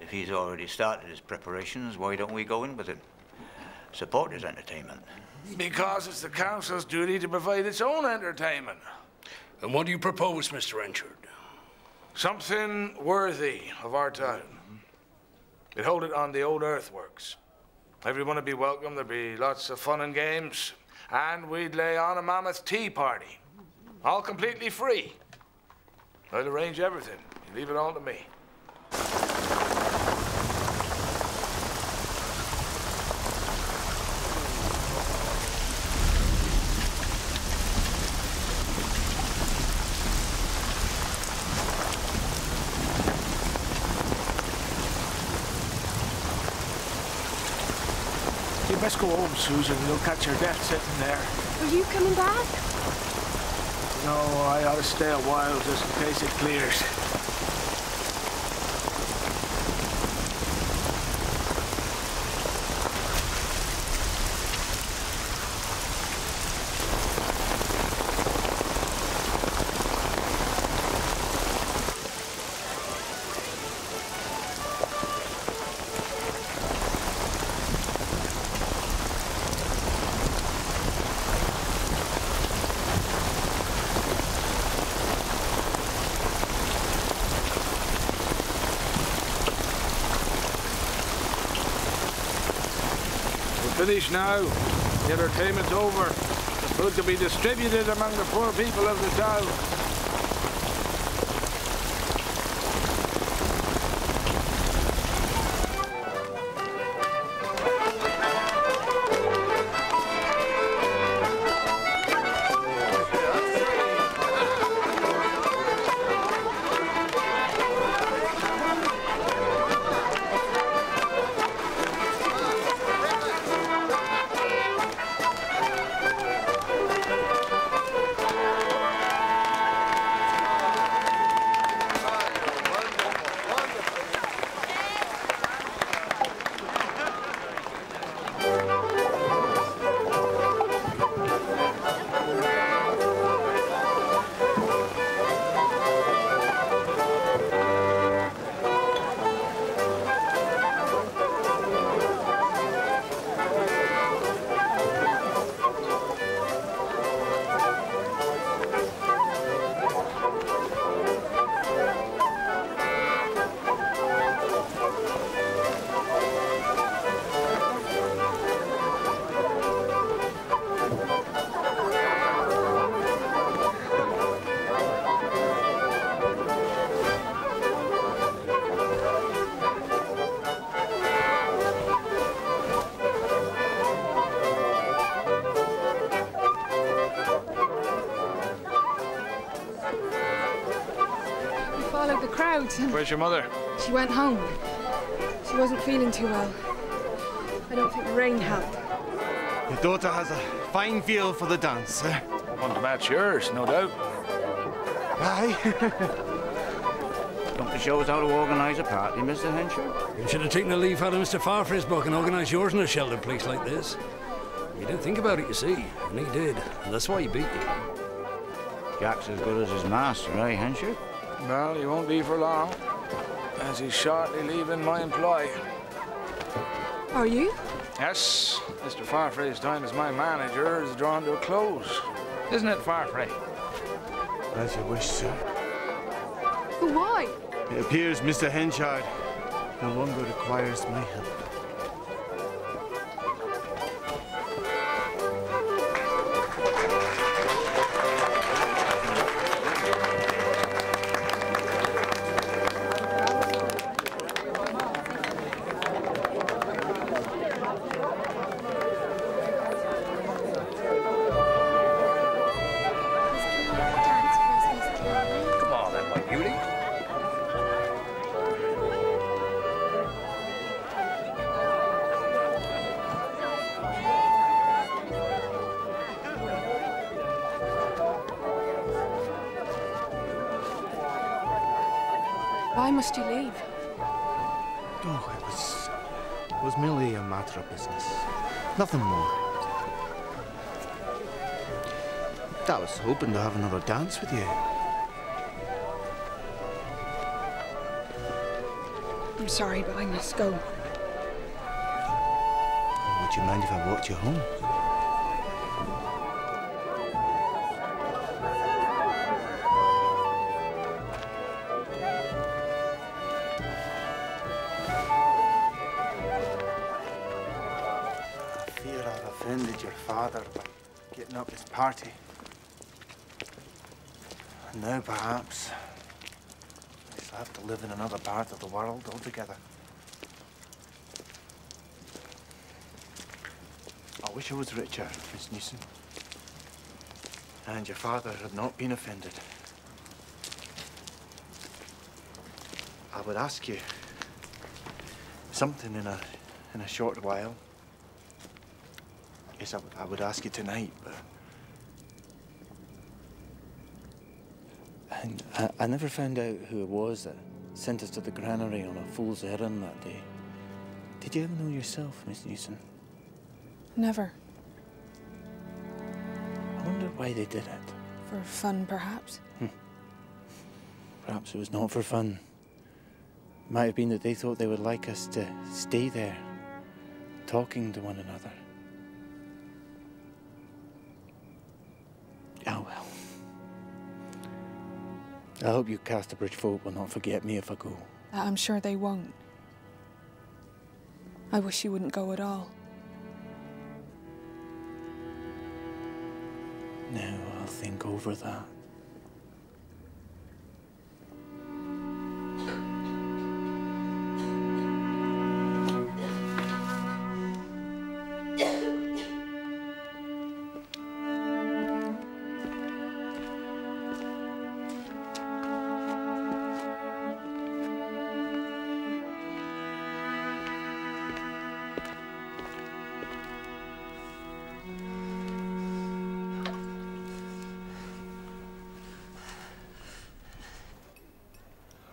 If he's already started his preparations, why don't we go in with him? Support his entertainment. Because it's the council's duty to provide its own entertainment. And what do you propose, Mr. Henshaw? Something worthy of our time. We'd hold it on the old earthworks. Everyone would be welcome, there'd be lots of fun and games, and we'd lay on a mammoth tea party. All completely free. I'll arrange everything. You leave it all to me. You best go home, Susan. You'll catch your death sitting there. Are you coming back? No, I ought to stay a while just in case it clears. Finished now. The entertainment's over. The food can be distributed among the poor people of the town. out and... Where's your mother? She went home. She wasn't feeling too well. I don't think the rain helped. Your daughter has a fine feel for the dance, eh? One to match yours, no doubt. Aye. Don't show us how to organise a party, Mr. Henshaw. You should have taken a leaf out of Mr. Farfrae's book and organised yours in a sheltered place like this. You didn't think about it, you see, and he did, and that's why he beat you. Jack's as good as his master, eh, Henshaw? Well, he won't be for long, as he's shortly leaving my employ. Are you? Yes, Mr. Farfrae's time as my manager is drawn to a close. Isn't it, Farfrae? As you wish, sir. But why? It appears Mr. Henchard no longer requires my help. Why must you leave? Oh, it was merely a matter of business. Nothing more. I was hoping to have another dance with you. I'm sorry, but I must go. Would you mind if I walked you home? Your father by getting up his party. And now, perhaps, I shall have to live in another part of the world altogether. I wish I was richer, Miss Newson. And your father had not been offended. I would ask you something in a short while. Yes, I would ask you tonight, but... And I never found out who it was that sent us to the granary on a fool's errand that day. Did you ever know yourself, Miss Newson? Never. I wonder why they did it. For fun, perhaps? Perhaps it was not for fun. It might have been that they thought they would like us to stay there, talking to one another. Oh, well. I hope you Castarbridge folk will not forget me if I go. I'm sure they won't. I wish you wouldn't go at all. Now I'll think over that.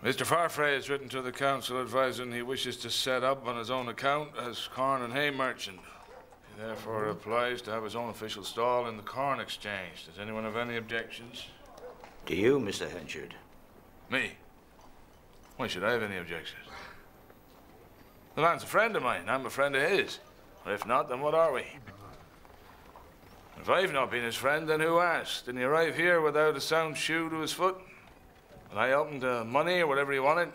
Mr. Farfrae has written to the council advising he wishes to set up on his own account as corn and hay merchant. He therefore applies to have his own official stall in the corn exchange. Does anyone have any objections? Do you, Mr. Henchard? Me? Why should I have any objections? The man's a friend of mine. I'm a friend of his. Or if not, then what are we? If I've not been his friend, then who has? Didn't he arrive here without a sound shoe to his foot? And I helped him to money or whatever he wanted.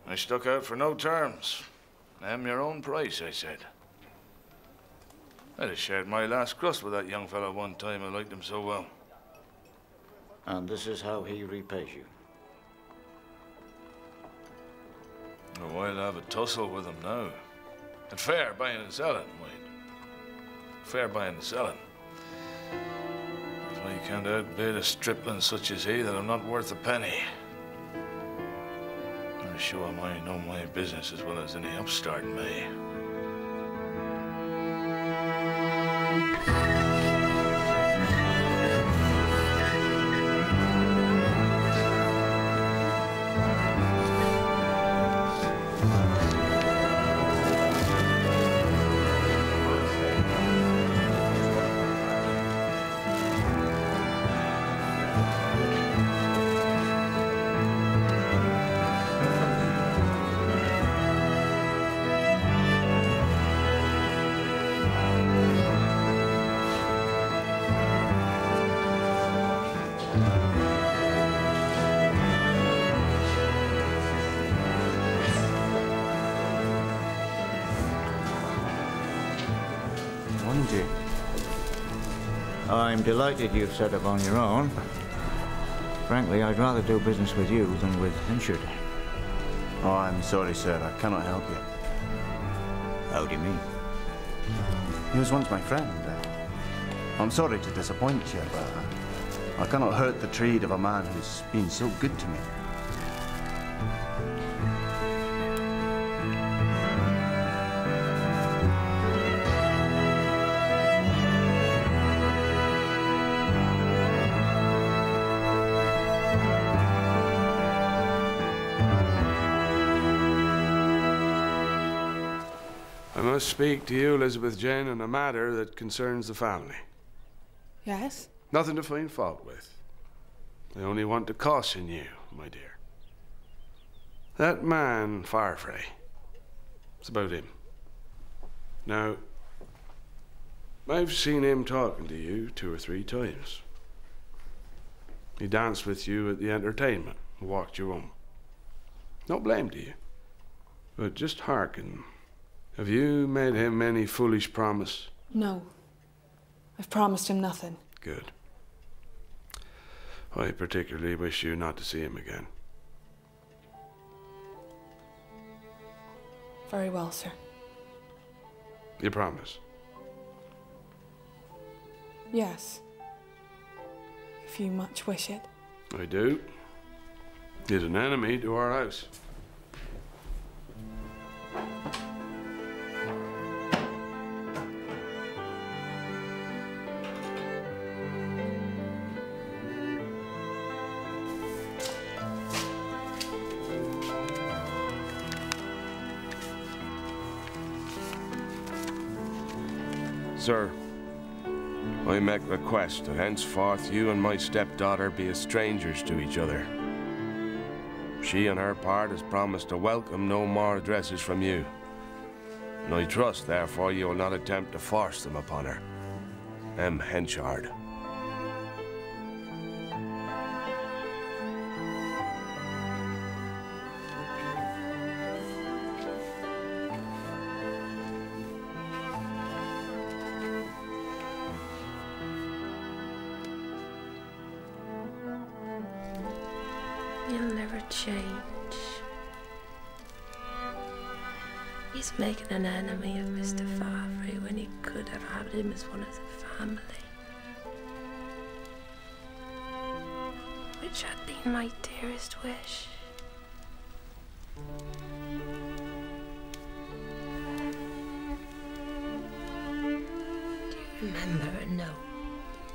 I stuck out for no terms. Name your own price, I said. I'd have shared my last crust with that young fellow one time. I liked him so well. And this is how he repays you? Oh, I'll have a tussle with him now. And fair buying and selling, mind. Fair buying and selling. If I can't outbid a stripling such as he, then I'm not worth a penny. show him I know my business as well as any upstart may. I'm delighted you've set up on your own. Frankly, I'd rather do business with you than with Henshaw. Oh, I'm sorry, sir. I cannot help you. How do you mean? He was once my friend. I'm sorry to disappoint you, but I cannot hurt the trade of a man who's been so good to me. I must speak to you, Elizabeth Jane, on a matter that concerns the family. Yes? Nothing to find fault with. I only want to caution you, my dear. That man, Farfrae, it's about him. Now, I've seen him talking to you 2 or 3 times. He danced with you at the entertainment and walked you home. No blame to you, but just hearken. Have you made him any foolish promise? No. I've promised him nothing. Good. I particularly wish you not to see him again. Very well, sir. You promise? Yes. If you much wish it. I do. He's an enemy to our house. Sir, I make request that henceforth you and my stepdaughter be as strangers to each other. She on her part has promised to welcome no more addresses from you. And I trust, therefore, you will not attempt to force them upon her. M. Hенchard. He'll never change. He's making an enemy of Mr. Farfrae when he could have had him as one of the family. Which had been my dearest wish. Do you remember a note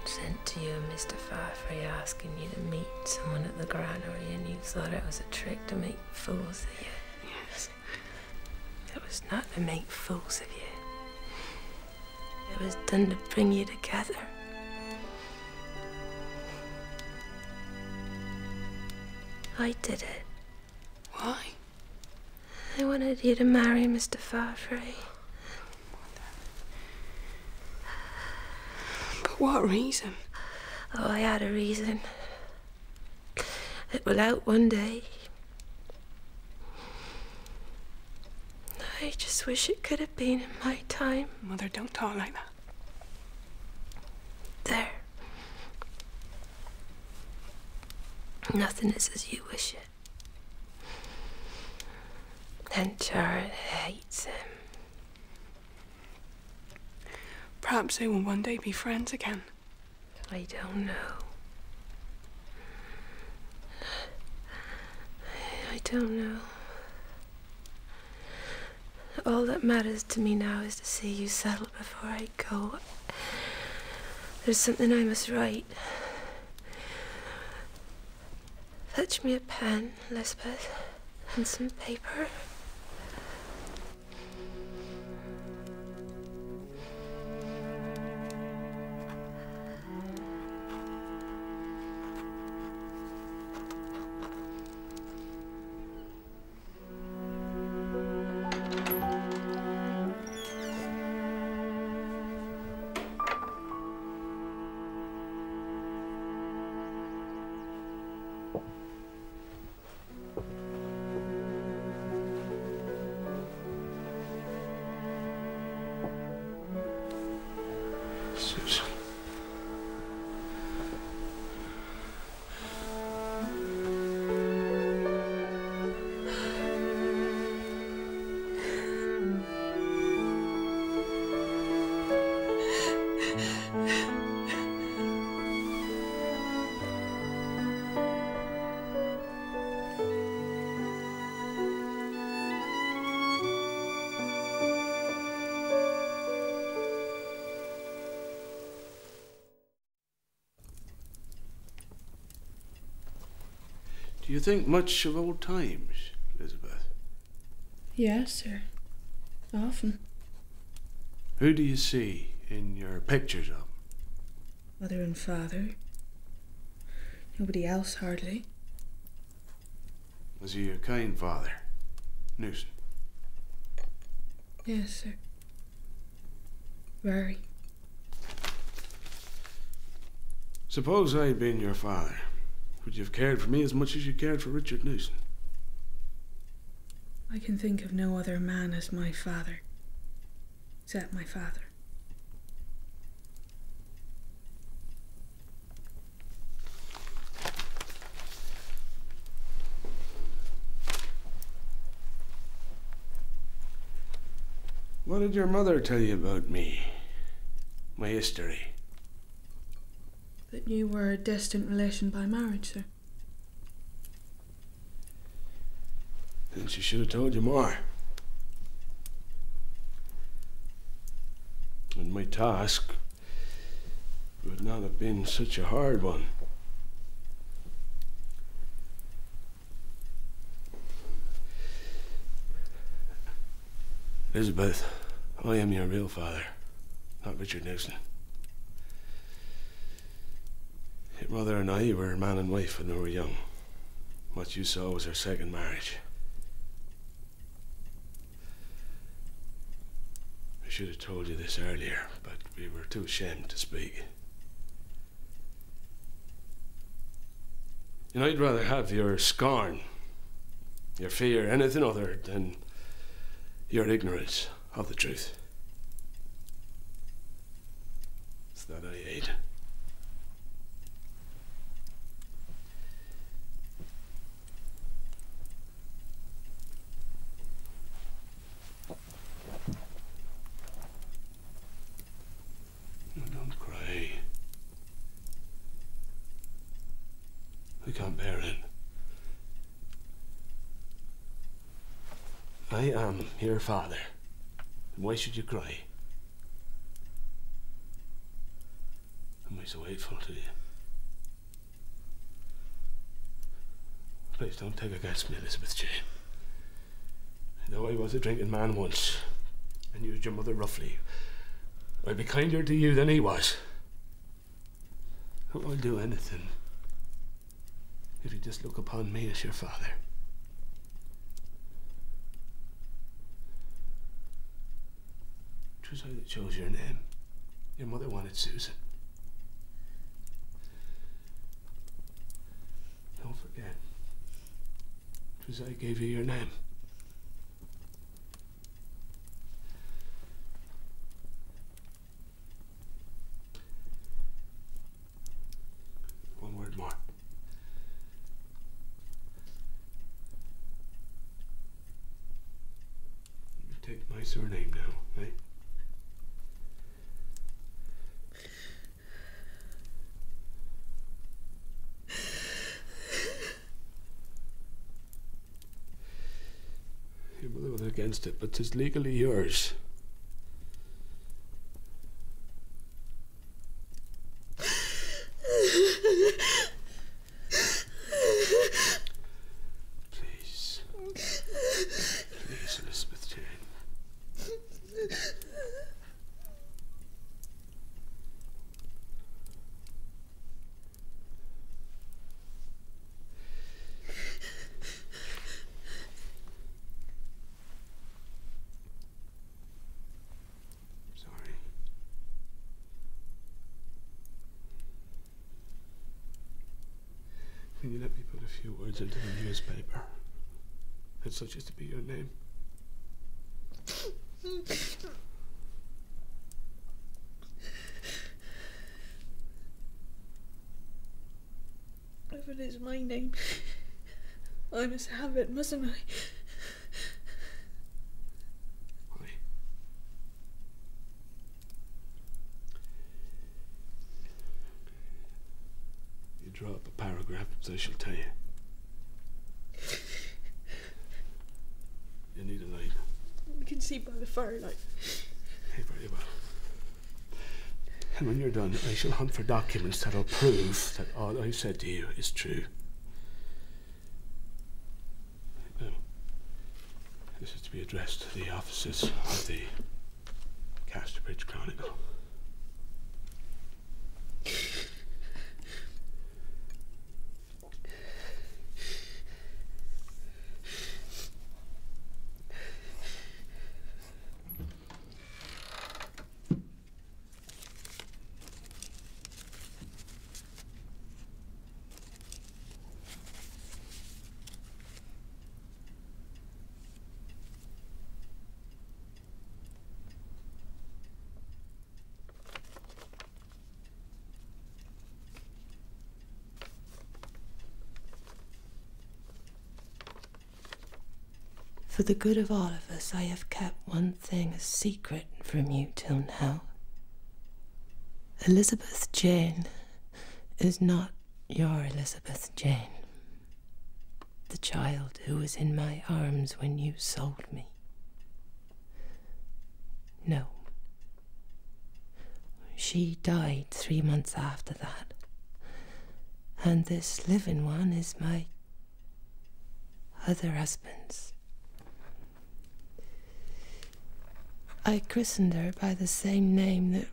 sent to you and Mr. Farfrae asking you to meet someone at the granary and you thought it was a trick to make fools of you? Yes. It was not to make fools of you. It was done to bring you together. I did it. Why? I wanted you to marry Mr. Farfrae. But what reason? Oh, I had a reason. It will out one day. I just wish it could have been in my time. Mother, don't talk like that. There. Nothing is as you wish it. Henchard hates him. Perhaps they will one day be friends again. I don't know. I don't know. All that matters to me now is to see you settled before I go. There's something I must write. Fetch me a pen, Elizabeth, and some paper. Do you think much of old times, Elizabeth? Yes, sir. Often. Who do you see in your pictures of them? Mother and father. Nobody else, hardly. Was he a kind father, Newson? Yes, sir. Very. Suppose I'd been your father. Would you have cared for me as much as you cared for Richard Newson? I can think of no other man as my father, except my father. What did your mother tell you about me? My history? That you were a distant relation by marriage, sir. Then she should have told you more. And my task would not have been such a hard one. Elizabeth, I am your real father, not Richard Newson. Your mother and I were man and wife when we were young. What you saw was our second marriage. I should have told you this earlier, but we were too ashamed to speak. And I'd rather have your scorn, your fear, anything other than your ignorance of the truth. It's that I hate. Don't cry. I can't bear it. I am your father. Why should you cry? Am I so hateful to you? Please don't take against me, Elizabeth Jane. Though I was a drinking man once and used your mother roughly, I'd be kinder to you than he was. I'll do anything if you just look upon me as your father. It was I that chose your name. Your mother wanted Susan. Don't forget. It was I gave you your name. One word more. You take my surname now, right? against it, but 'tis legally yours. Please. Please, Elizabeth Jane. Can you let me put a few words into the newspaper? It's such as to be your name. If it is my name, I must have it, mustn't I? Draw up a paragraph, as I shall tell you. You need a light. We can see by the firelight. Hey, very well. And when you're done, I shall hunt for documents that'll prove that all I said to you is true. Now, this is to be addressed to the offices of the Kastърбридж Chronicle. For the good of all of us, I have kept one thing a secret from you till now. Elizabeth Jane is not your Elizabeth Jane, the child who was in my arms when you sold me. No. She died 3 months after that, and this living one is my other husband's. I christened her by the same name that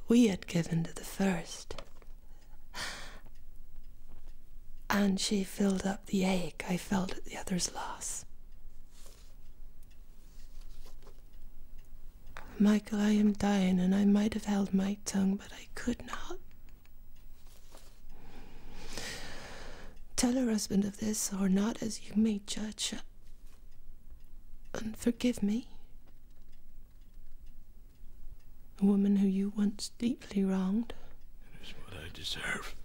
we had given to the first. And she filled up the ache I felt at the other's loss. Michael, I am dying, and I might have held my tongue, but I could not. Tell her husband of this or not, as you may judge, and forgive me. A woman who you once deeply wronged. It is what I deserve.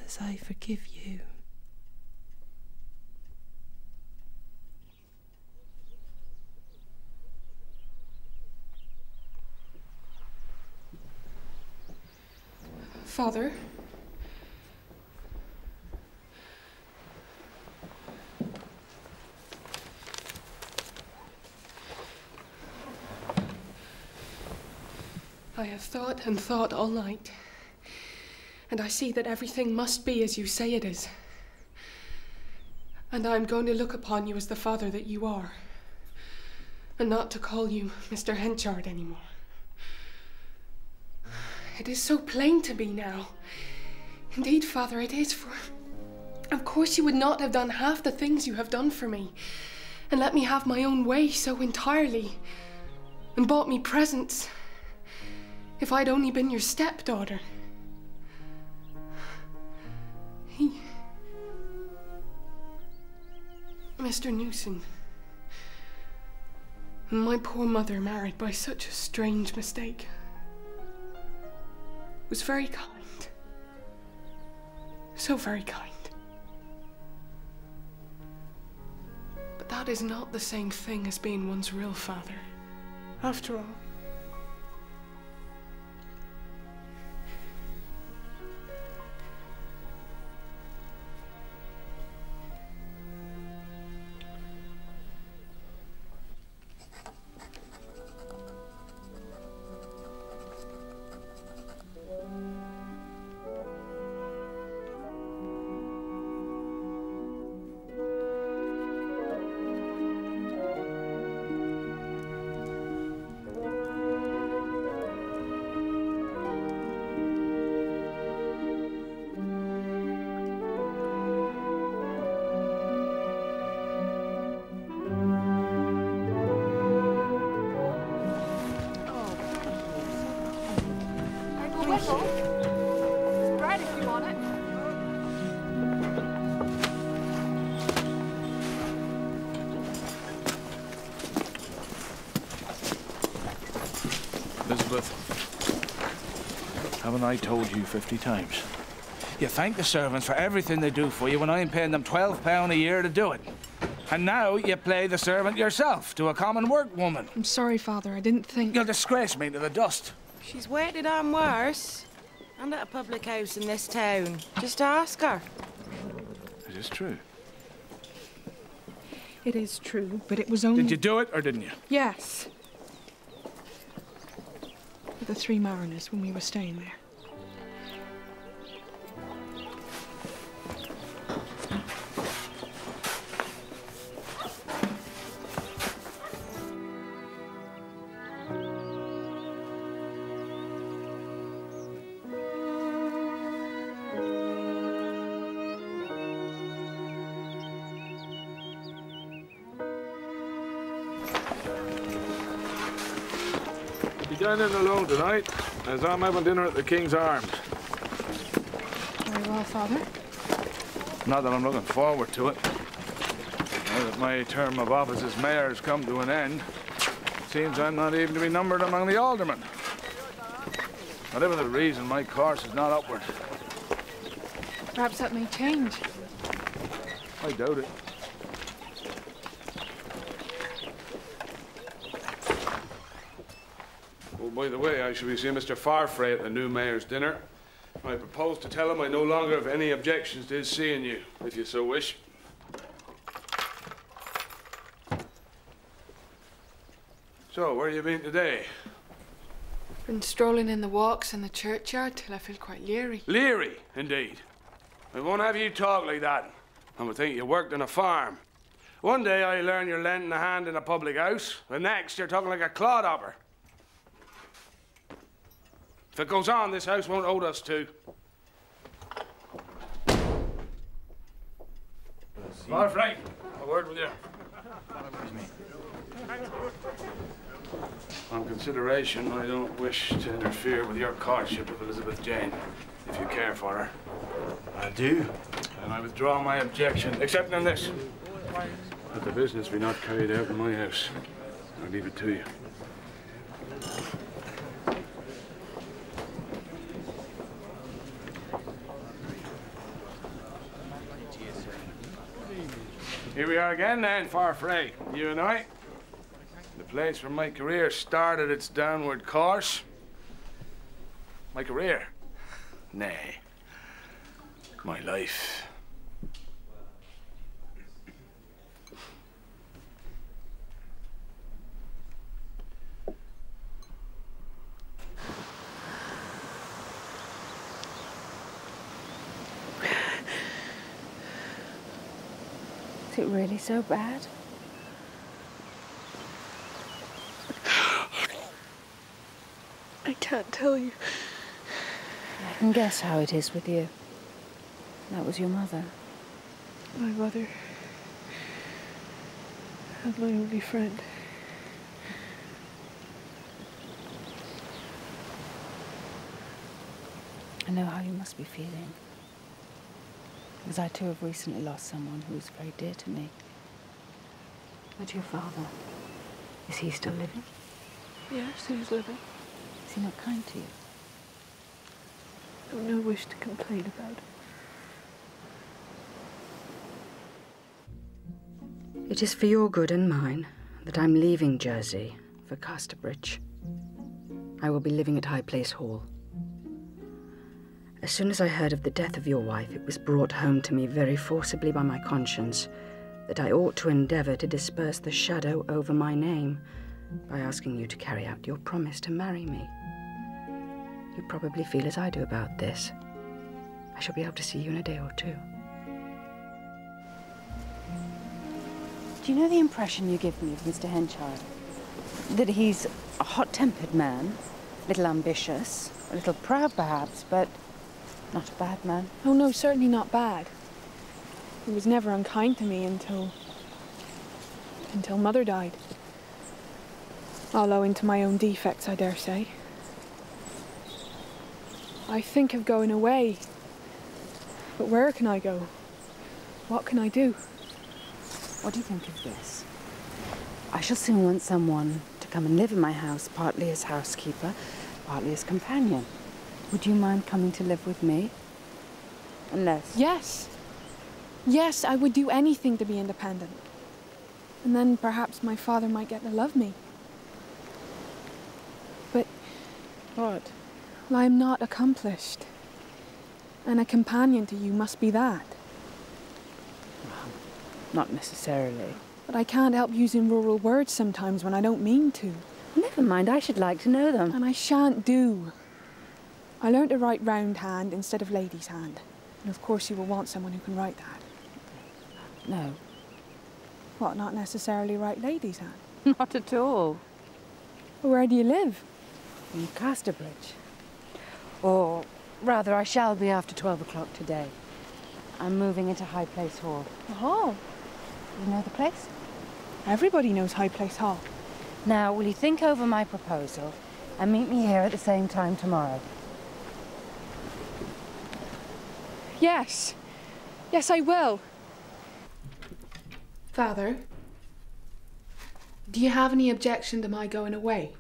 As I forgive you. Father? I have thought and thought all night, and I see that everything must be as you say it is. And I am going to look upon you as the father that you are, and not to call you Mr. Hенchard anymore. It is so plain to me now. Indeed, Father, it is, for of course you would not have done half the things you have done for me, and let me have my own way so entirely, and bought me presents, if I'd only been your stepdaughter. Mr. Newson, and my poor mother, married by such a strange mistake, was very kind. So very kind. But that is not the same thing as being one's real father, after all. Careful. Bread if you want it. Elizabeth, haven't I told you 50 times? You thank the servants for everything they do for you when I'm paying them £12 a year to do it. And now you play the servant yourself to a common workwoman. I'm sorry, Father. I didn't think... You'll disgrace me to the dust. She's waited on worse. And at a public house in this town. Just ask her. Is this true? It is true, but it was only... Did you do it, or didn't you? Yes. With the 3 mariners when we were staying there. Dining alone tonight, as I'm having dinner at the King's Arms. Very well, Father. Not that I'm looking forward to it. Now that my term of office as mayor has come to an end, it seems I'm not even to be numbered among the aldermen. Whatever the reason, my course is not upward. Perhaps that may change. I doubt it. Oh, by the way, I shall be seeing Mr. Farfrae at the new mayor's dinner. I propose to tell him I no longer have any objections to his seeing you, if you so wish. So, where have you been today? Been strolling in the walks in the churchyard till I feel quite leery. Leery, indeed. I won't have you talk like that. I would think you worked on a farm. One day I learn you're lending a hand in a public house. The next, you're talking like a clodhopper. If it goes on, this house won't hold us two. Farfrae, a word with you. On consideration, I don't wish to interfere with your courtship of Elizabeth Jane, if you care for her. I do. And I withdraw my objection, except on this. That the business be not carried out in my house. I leave it to you. Here we are again then, Farfrae, you and I. The place where my career started its downward course. My career? Nay. My life. Is it really so bad? I can't tell you. I can guess how it is with you. That was your mother. My mother and my only friend. I know how you must be feeling. Because I too have recently lost someone who was very dear to me. But your father, is he still living? Yes, he's living. Is he not kind to you? I've no wish to complain about it. It is for your good and mine that I'm leaving Jersey for Kastърбридж. I will be living at High Place Hall. As soon as I heard of the death of your wife, it was brought home to me very forcibly by my conscience that I ought to endeavour to disperse the shadow over my name by asking you to carry out your promise to marry me. You probably feel as I do about this. I shall be able to see you in a day or two. Do you know the impression you give me of Mr. Hенchard? That he's a hot-tempered man, a little ambitious, a little proud perhaps, but not a bad man. Oh no, certainly not bad. He was never unkind to me until Mother died. All owing to my own defects, I dare say. I think of going away. But where can I go? What can I do? What do you think of this? I shall soon want someone to come and live in my house, partly as housekeeper, partly as companion. Would you mind coming to live with me? Unless... Yes. Yes, I would do anything to be independent. And then perhaps my father might get to love me. But... What? Well, I am not accomplished. And a companion to you must be that. Well, not necessarily. But I can't help using rural words sometimes when I don't mean to. Never mind, I should like to know them. And I shan't do. I learned to write round hand instead of lady's hand. And of course you will want someone who can write that. No. What, not necessarily write lady's hand? Not at all. Well, where do you live? In Kastърбридж. Or rather, I shall be after 12 o'clock today. I'm moving into High Place Hall. The hall? You know the place? Everybody knows High Place Hall. Now, will you think over my proposal and meet me here at the same time tomorrow? Yes. Yes, I will. Father, do you have any objection to my going away?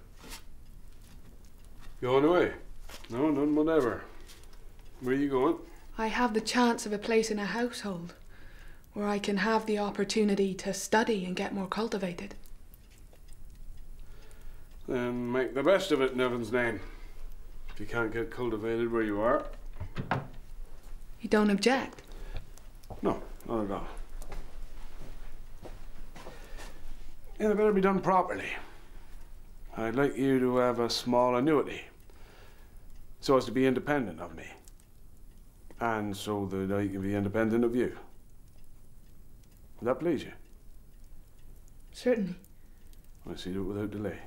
Going away? No, none whatever. Where are you going? I have the chance of a place in a household where I can have the opportunity to study and get more cultivated. Then make the best of it in heaven's name. If you can't get cultivated where you are. You don't object? No, not at all. It better be done properly. I'd like you to have a small annuity, so as to be independent of me, and so that I can be independent of you. Would that please you? Certainly. I'll see to it without delay.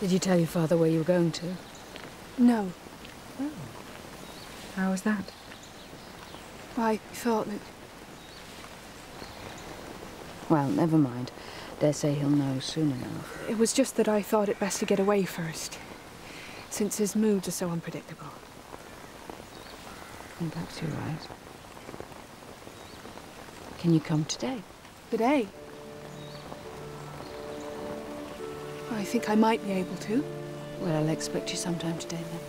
Did you tell your father where you were going to? No. Oh. How was that? I thought that... Well, never mind. Dare say he'll know soon enough. It was just that I thought it best to get away first, since his moods are so unpredictable. And perhaps you're right. Can you come today? Today? I think I might be able to. Well, I'll expect you sometime today then.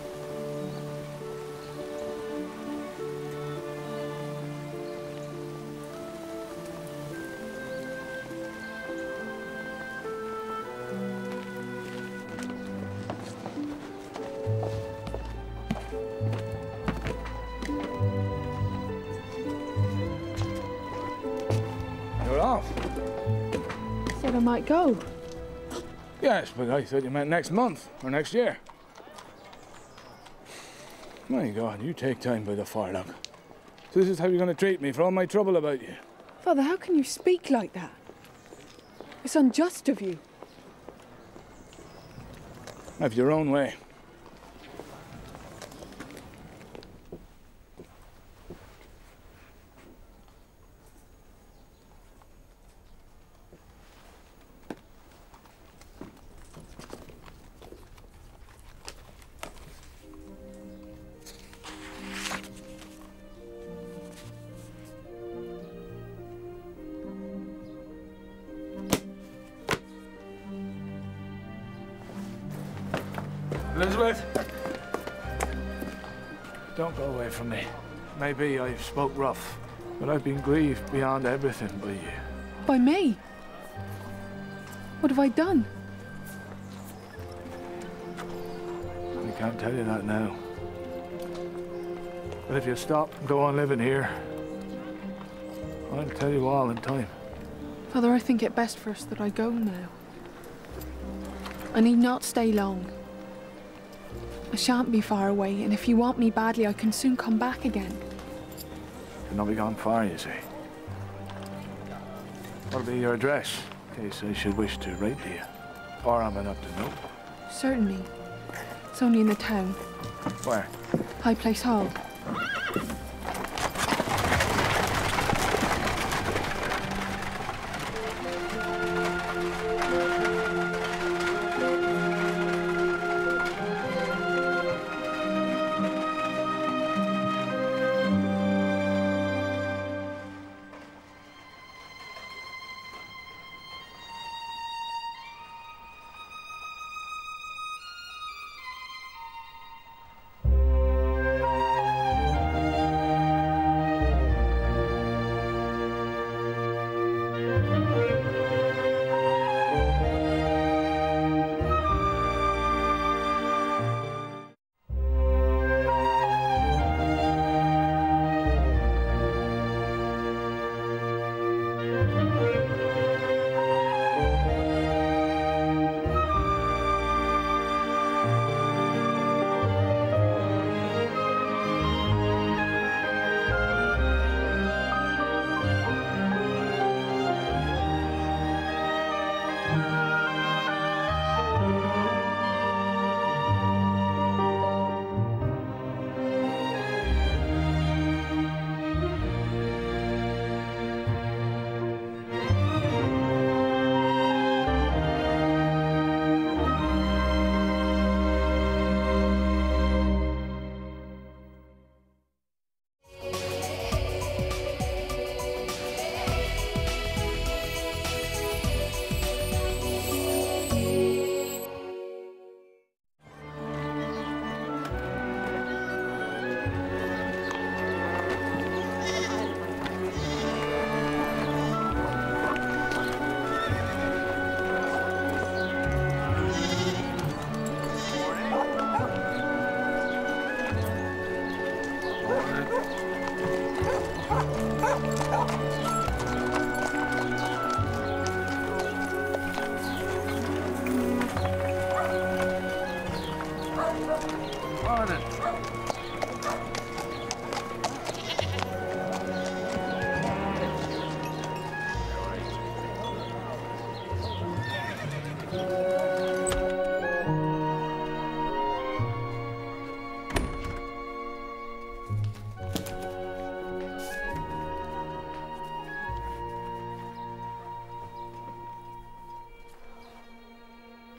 You're off? Said I might go. Yes, but I thought you meant next month or next year. My God, you take time by the forelock. So this is how you're going to treat me for all my trouble about you? Father, how can you speak like that? It's unjust of you. Have your own way. Elizabeth, don't go away from me. Maybe I've spoke rough, but I've been grieved beyond everything by you. By me? What have I done? I can't tell you that now. But if you stop and go on living here, I'll tell you all in time. Father, I think it best first that I go now. I need not stay long. I shan't be far away, and if you want me badly, I can soon come back again. You'll not be gone far, you see. What'll be your address, in case I should wish to write to you? Or am I not to know? Certainly. It's only in the town. Where? High Place Hall.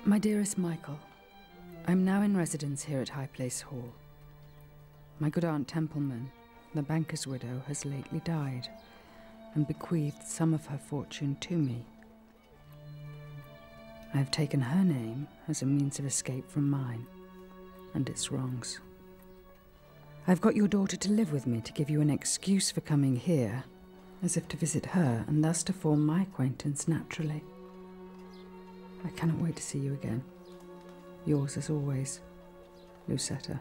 My dearest Michael, I'm now in residence here at High Place Hall. My good Aunt Templeman, the banker's widow, has lately died and bequeathed some of her fortune to me. I have taken her name as a means of escape from mine and its wrongs. I've got your daughter to live with me to give you an excuse for coming here, as if to visit her and thus to form my acquaintance naturally. I cannot wait to see you again. Yours as always, Lucetta.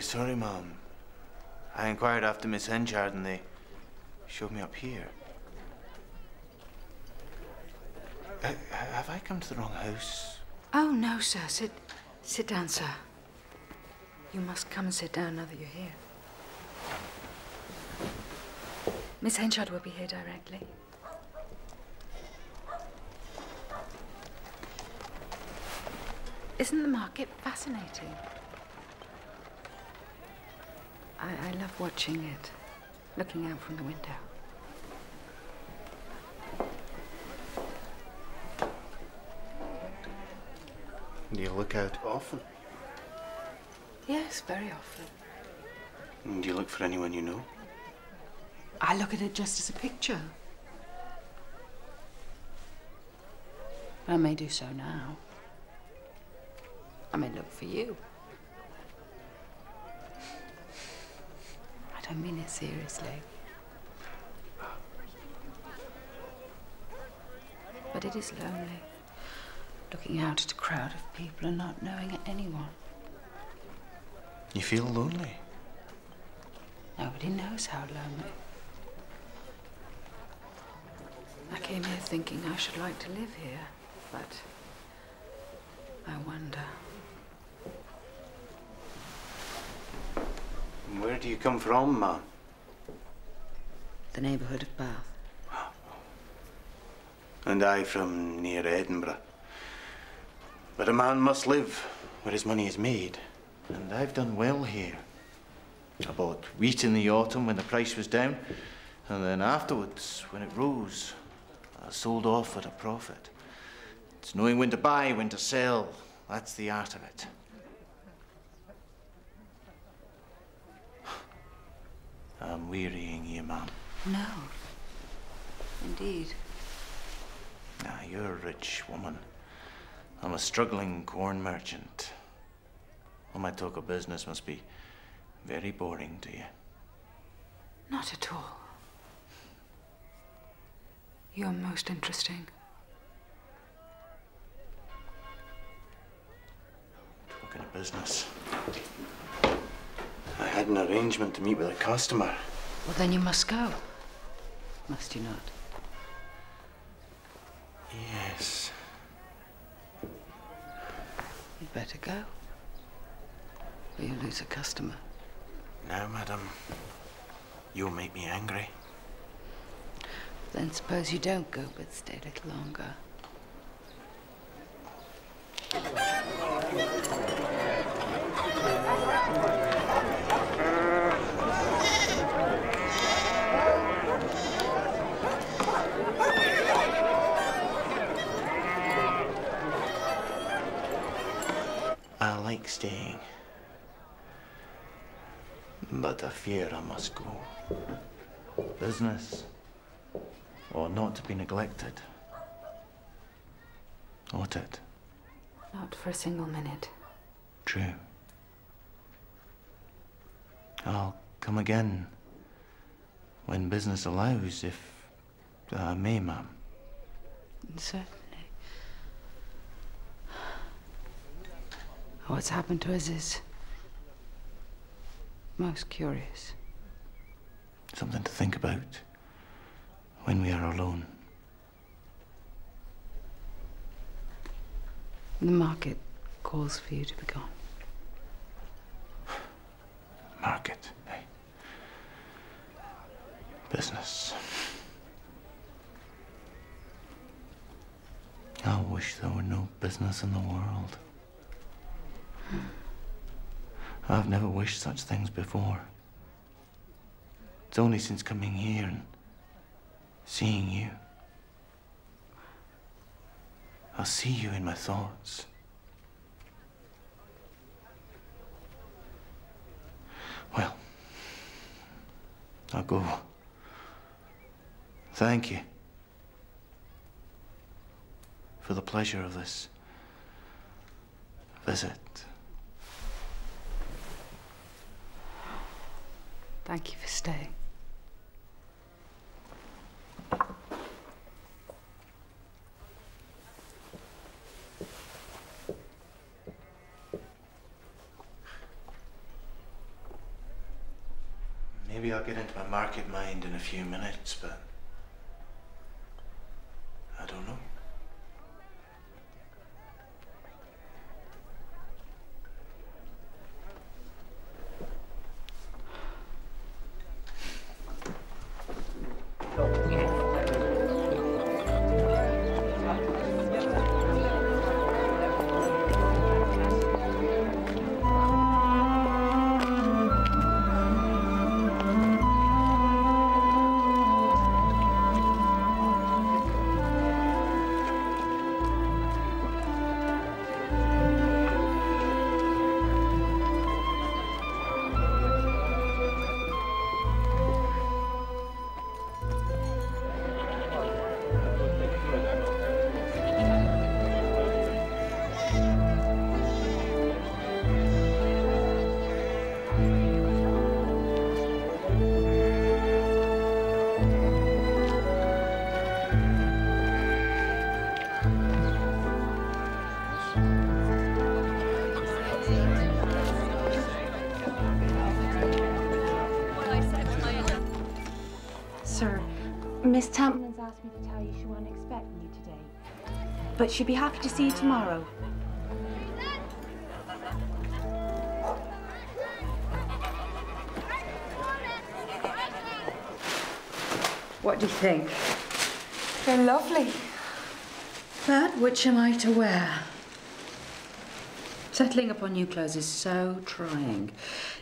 Sorry, Mum. I inquired after Miss Hенchard and they showed me up here. Have I come to the wrong house? Oh, no, sir. Sit down, sir. You must come and sit down now that you're here. Miss Hенchard will be here directly. Isn't the market fascinating? I love watching it, looking out from the window. Do you look out often? Yes, very often. And do you look for anyone you know? I look at it just as a picture. I may do so now. I may look for you. I mean it seriously. But it is lonely, looking out at a crowd of people and not knowing anyone. You feel lonely? Nobody knows how lonely. I came here thinking I should like to live here, but I wonder. Where do you come from, ma'am? The neighbourhood of Bath. And I from near Edinburgh. But a man must live where his money is made. And I've done well here. I bought wheat in the autumn when the price was down, and then afterwards, when it rose, I sold off at a profit. It's knowing when to buy, when to sell. That's the art of it. I'm wearying you, ma'am. No. Indeed. Now, you're a rich woman. I'm a struggling corn merchant. All my talk of business must be very boring to you. Not at all. You're most interesting. Talking of business, I had an arrangement to meet with a customer. Well, then you must go. Must you not? Yes. You'd better go. Or you'll lose a customer. Now, madam, you'll make me angry. Then suppose you don't go, but stay a little longer. I like staying, but I fear I must go. Business ought not to be neglected, ought it? Not for a single minute. True. I'll come again when business allows, if I may, ma'am. Certainly. What's happened to us is most curious. Something to think about when we are alone. The market calls for you to be gone. Market, eh? Business. I wish there were no business in the world. I've never wished such things before. It's only since coming here and seeing you. I'll see you in my thoughts. Well, I'll go. Thank you for the pleasure of this visit. Thank you for staying. Maybe I'll get into my market mind in a few minutes, but I don't know. Miss Tampman's asked me to tell you she wasn't expecting you today, but she'd be happy to see you tomorrow. What do you think? They're lovely. But which am I to wear? Settling upon new clothes is so trying.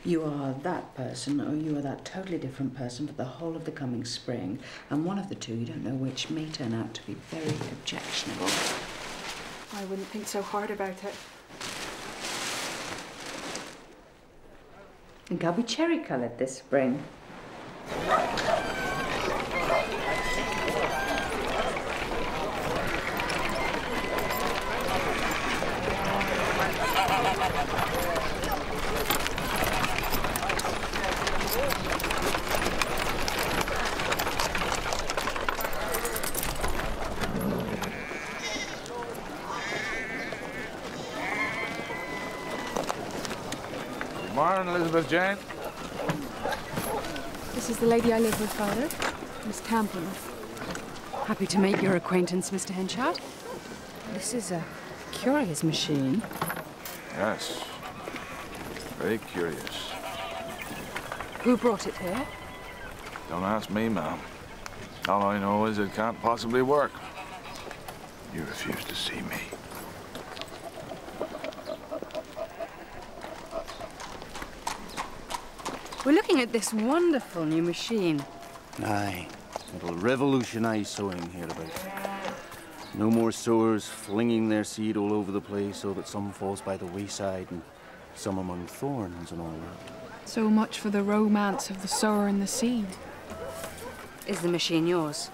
You are that person or you are that totally different person for the whole of the coming spring. And one of the two, you don't know which, may turn out to be very objectionable. I wouldn't think so hard about it. I think I'll be cherry-coloured this spring. Morning, Elizabeth Jane. This is the lady I live with, Father, Miss Tampman. Happy to make your acquaintance, Mr. Henshaw. This is a curious machine. Yes. Very curious. Who brought it here? Don't ask me, ma'am. All I know is it can't possibly work. You refuse to see me. We're looking at this wonderful new machine. Aye, it'll revolutionize sowing hereabouts. No more sowers flinging their seed all over the place so that some falls by the wayside and some among thorns and all that. So much for the romance of the sower and the seed. Is the machine yours?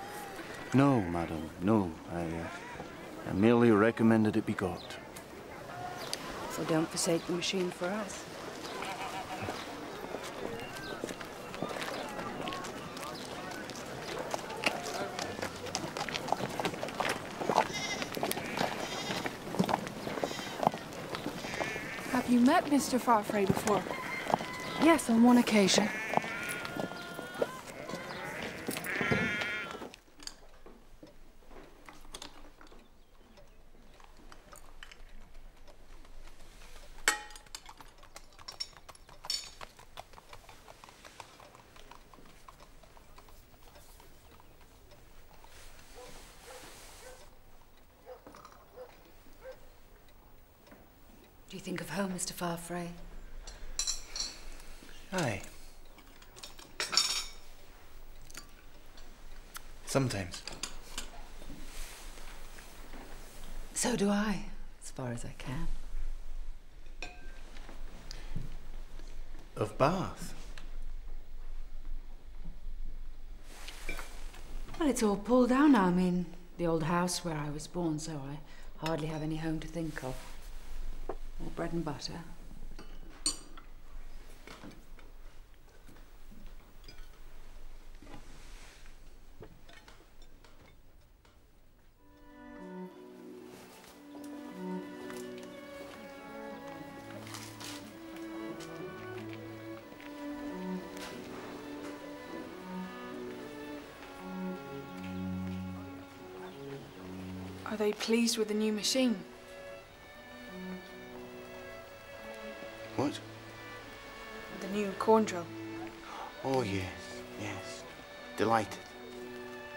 No, madam, no. I merely recommended it be got. So don't forsake the machine for us. Have you met Mr. Farfrae before? Yes, on one occasion. Do you think of home, Mr. Farfrae? Aye. Sometimes. So do I, as far as I can. Of Bath? Well, it's all pulled down now. I mean, the old house where I was born, so I hardly have any home to think of. All bread and butter. Are they pleased with the new machine? What? The new corn drill? Oh, yes, yes. Delighted.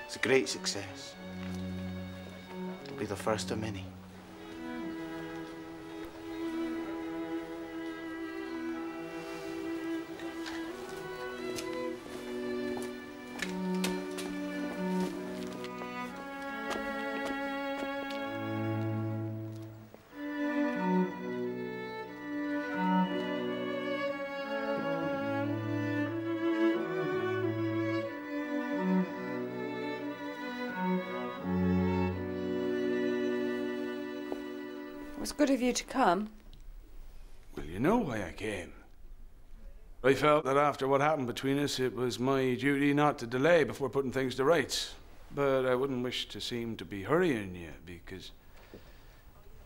It's a great success. It'll be the first of many. It was good of you to come. Well, you know why I came. I felt that after what happened between us, it was my duty not to delay before putting things to rights. But I wouldn't wish to seem to be hurrying you, because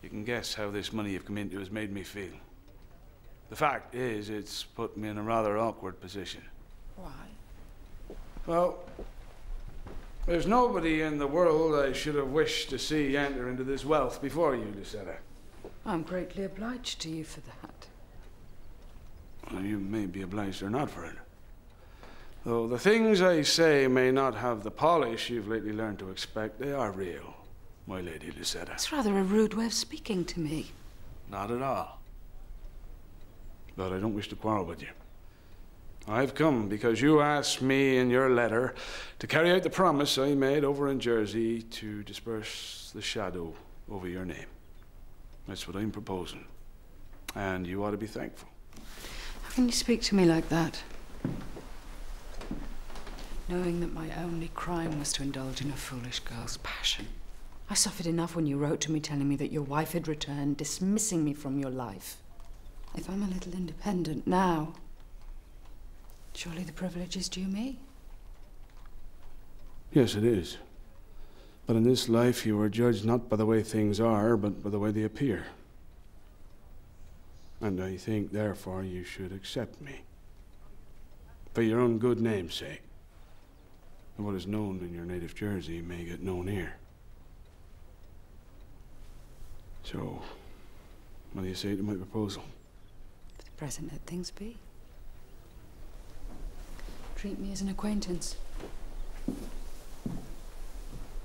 you can guess how this money you've come into has made me feel. The fact is, it's put me in a rather awkward position. Why? Well, There's nobody in the world I should have wished to see enter into this wealth before you, Lucetta. I'm greatly obliged to you for that. Well, you may be obliged or not for it. Though the things I say may not have the polish you've lately learned to expect, they are real, my lady Lucetta. It's rather a rude way of speaking to me. Not at all. But I don't wish to quarrel with you. I've come because you asked me in your letter to carry out the promise I made over in Jersey to disperse the shadow over your name. That's what I'm proposing. And you ought to be thankful. How can you speak to me like that? Knowing that my only crime was to indulge in a foolish girl's passion. I suffered enough when you wrote to me telling me that your wife had returned, dismissing me from your life. If I'm a little independent now, surely the privilege is due me. Yes, it is. But in this life you are judged not by the way things are, but by the way they appear. And I think, therefore, you should accept me. For your own good name's sake. And what is known in your native Jersey may get known here. So, what do you say to my proposal? For the present, let things be. Treat me as an acquaintance.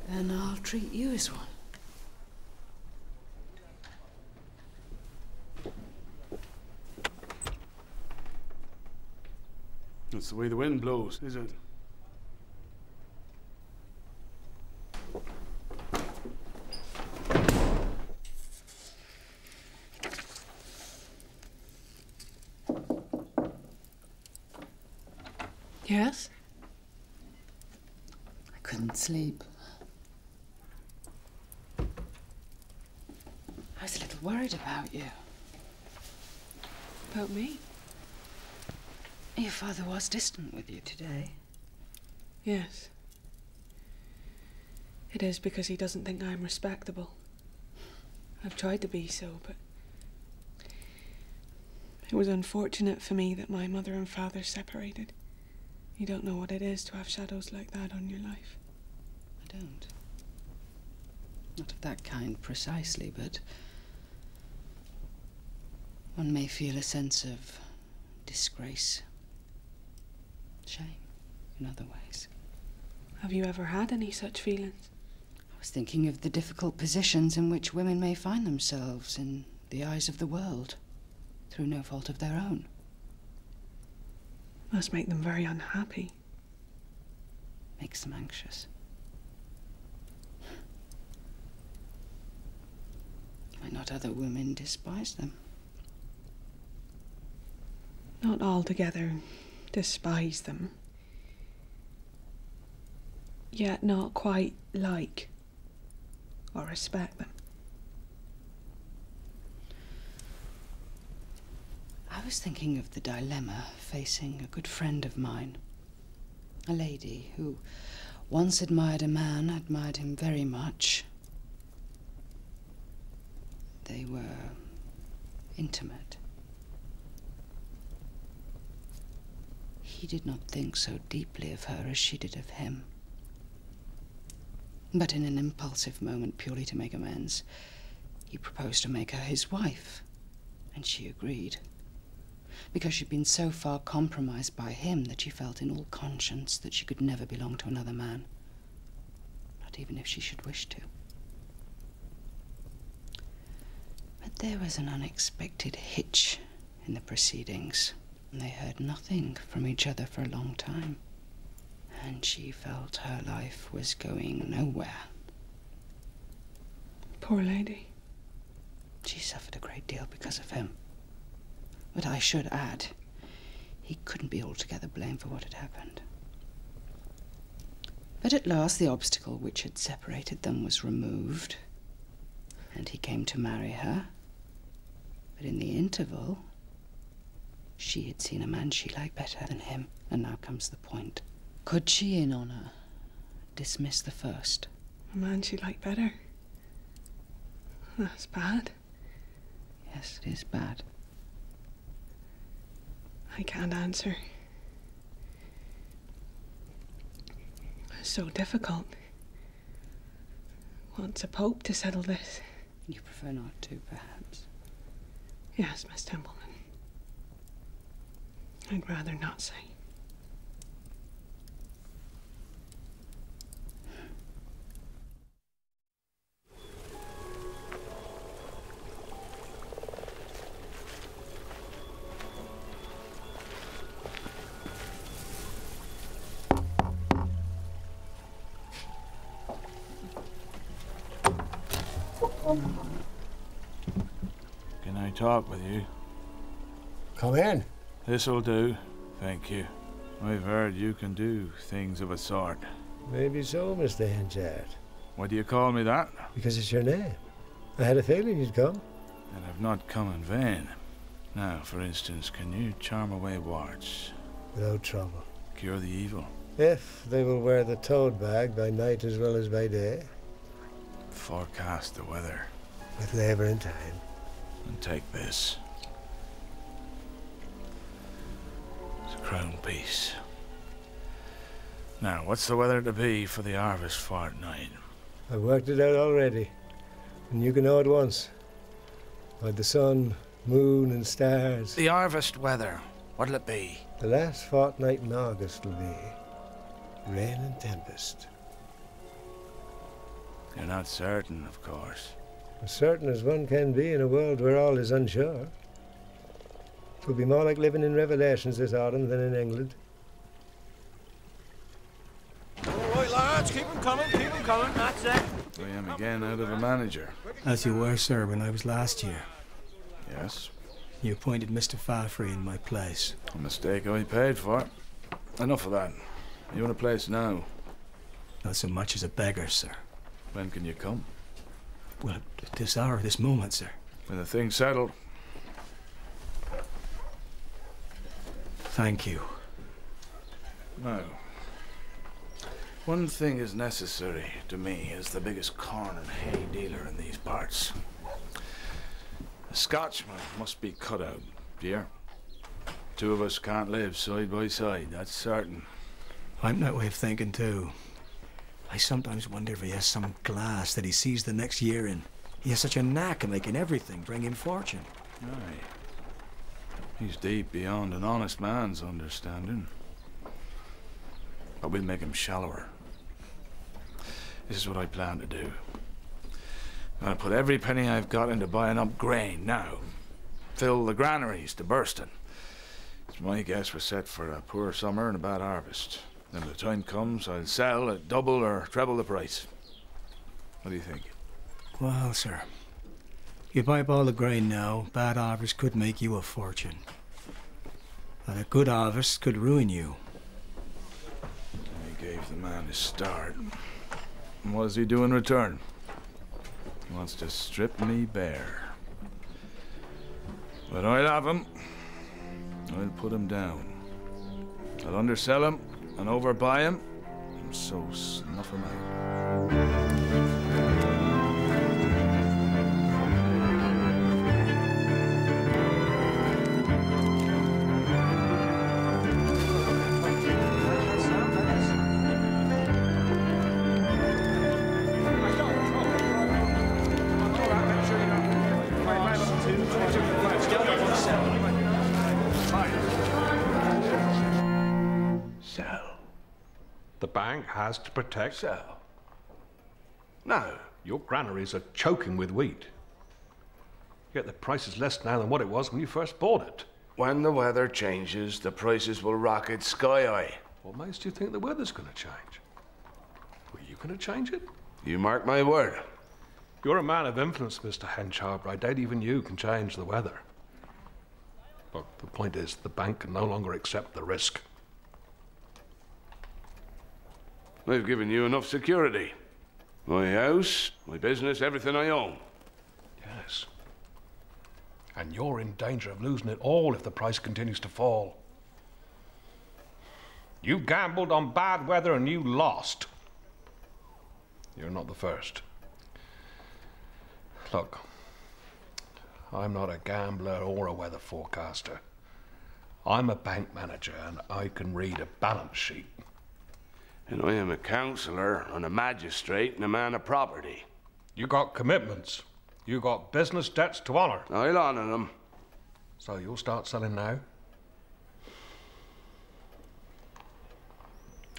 And I'll treat you as one. That's the way the wind blows, is it? Yes? I couldn't sleep. I was a little worried about you. About me? Your father was distant with you today. Yes. It is because he doesn't think I'm respectable. I've tried to be so, but it was unfortunate for me that my mother and father separated. You don't know what it is to have shadows like that on your life. I don't. Not of that kind precisely, but one may feel a sense of disgrace, shame in other ways. Have you ever had any such feelings? I was thinking of the difficult positions in which women may find themselves in the eyes of the world, through no fault of their own. Must make them very unhappy. Makes them anxious. Might not other women despise them? Not altogether despise them. Yet not quite like or respect them. I was thinking of the dilemma facing a good friend of mine. A lady who once admired a man, admired him very much. They were intimate. He did not think so deeply of her as she did of him. But in an impulsive moment, purely to make amends, he proposed to make her his wife, and she agreed. Because she'd been so far compromised by him that she felt in all conscience that she could never belong to another man. Not even if she should wish to. But there was an unexpected hitch in the proceedings, and they heard nothing from each other for a long time. And she felt her life was going nowhere. Poor lady. She suffered a great deal because of him. But I should add, he couldn't be altogether blamed for what had happened. But at last the obstacle which had separated them was removed, and he came to marry her. But in the interval, she had seen a man she liked better than him, and now comes the point. Could she, in honour, dismiss the first? A man she liked better? That's bad. Yes, it is bad. I can't answer. so difficult. Wants a pope to settle this. You prefer not to, perhaps? Yes, Miss Templeman. I'd rather not say. Can I talk with you? Come in. This'll do, thank you. I've heard you can do things of a sort. Maybe so, Mr. Henshaw. Why do you call me that? Because it's your name. I had a feeling you'd come. And I've not come in vain. Now, for instance, can you charm away warts? Without trouble. Cure the evil? If they will wear the toad bag by night as well as by day. Forecast the weather. With labour and time. And take this. It's a crown piece. Now, what's the weather to be for the harvest fortnight? I've worked it out already. And you can know at once. By the sun, moon and stars. The harvest weather. What'll it be? The last fortnight in August will be rain and tempest. You're not certain, of course. As certain as one can be in a world where all is unsure. It will be more like living in Revelations this autumn than in England. All right, lads, keep them coming, that's it. I am again out of a manager. As you were, sir, when I was last here. Yes? You appointed Mr. Farfrey in my place. A mistake I paid for. Enough of that. You in a place now? Not so much as a beggar, sir. When can you come? Well, at this hour, this moment, sir. When the thing's settled. Thank you. Now, one thing is necessary to me as the biggest corn and hay dealer in these parts. A Scotchman must be cut out, dear. Two of us can't live side by side, that's certain. I'm that way of thinking, too. I sometimes wonder if he has some glass that he sees the next year in. He has such a knack of making everything bring in fortune. Aye. He's deep beyond an honest man's understanding. But we'll make him shallower. This is what I plan to do. I'm gonna put every penny I've got into buying up grain now. Fill the granaries to bursting. It's my guess we're set for a poor summer and a bad harvest. Then when the time comes, I'll sell at double or treble the price. What do you think? Well, sir, you buy up all the grain now, bad harvest could make you a fortune. But a good harvest could ruin you. I gave the man his start. And what does he do in return? He wants to strip me bare. But I'll have him. I'll put him down. I'll undersell him and overbuy him, and so snuff him out. The bank has to protect. Sell? No, your granaries are choking with wheat. Yet the price is less now than what it was when you first bought it. When the weather changes, the prices will rocket sky high. What makes you think the weather's going to change? Were you going to change it? You mark my word. You're a man of influence, Mr. Henshaw. I doubt even you can change the weather. But the point is, the bank can no longer accept the risk. I've given you enough security. My house, my business, everything I own. Yes. And you're in danger of losing it all if the price continues to fall. You gambled on bad weather and you lost. You're not the first. Look, I'm not a gambler or a weather forecaster. I'm a bank manager and I can read a balance sheet. And I am a councillor and a magistrate and a man of property. You got commitments. You got business debts to honour. I'll honour them. So you'll start selling now?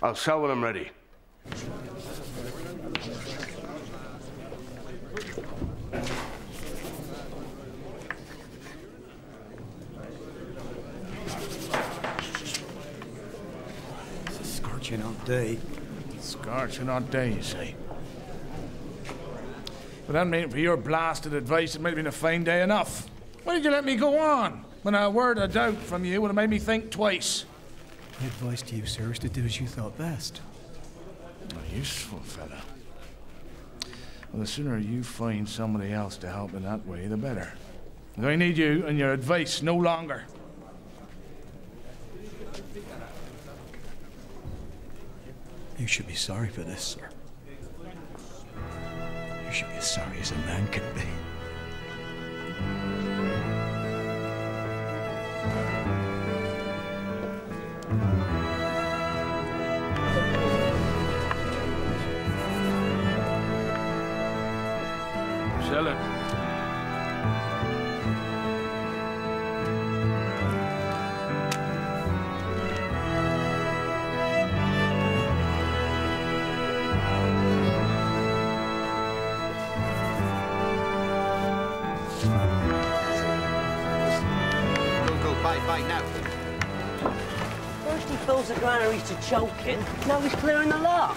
I'll sell when I'm ready. It's a scorching hot day. Scorching hot day, you say? But that meant for your blasted advice, it might have been a fine day enough. Why did you let me go on? When a word of doubt from you would have made me think twice. My advice to you, sir, is to do as you thought best. A useful fella. Well, the sooner you find somebody else to help in that way, the better. I need you and your advice no longer. You should be sorry for this, sir. You should be as sorry as a man can be. Sell it. Bye now. First he fills the granaries to choking, now he's clearing the lot.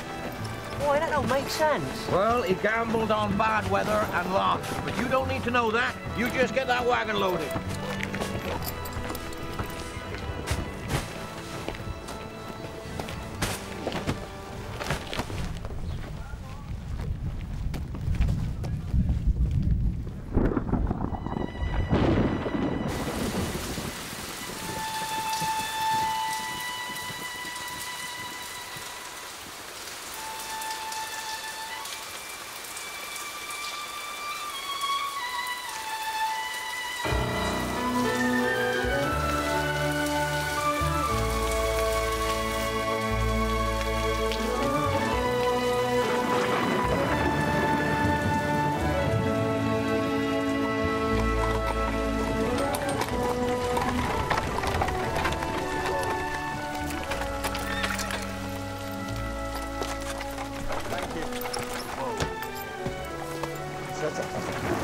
Why, that don't make sense. Well, he gambled on bad weather and lost. But you don't need to know that. You just get that wagon loaded.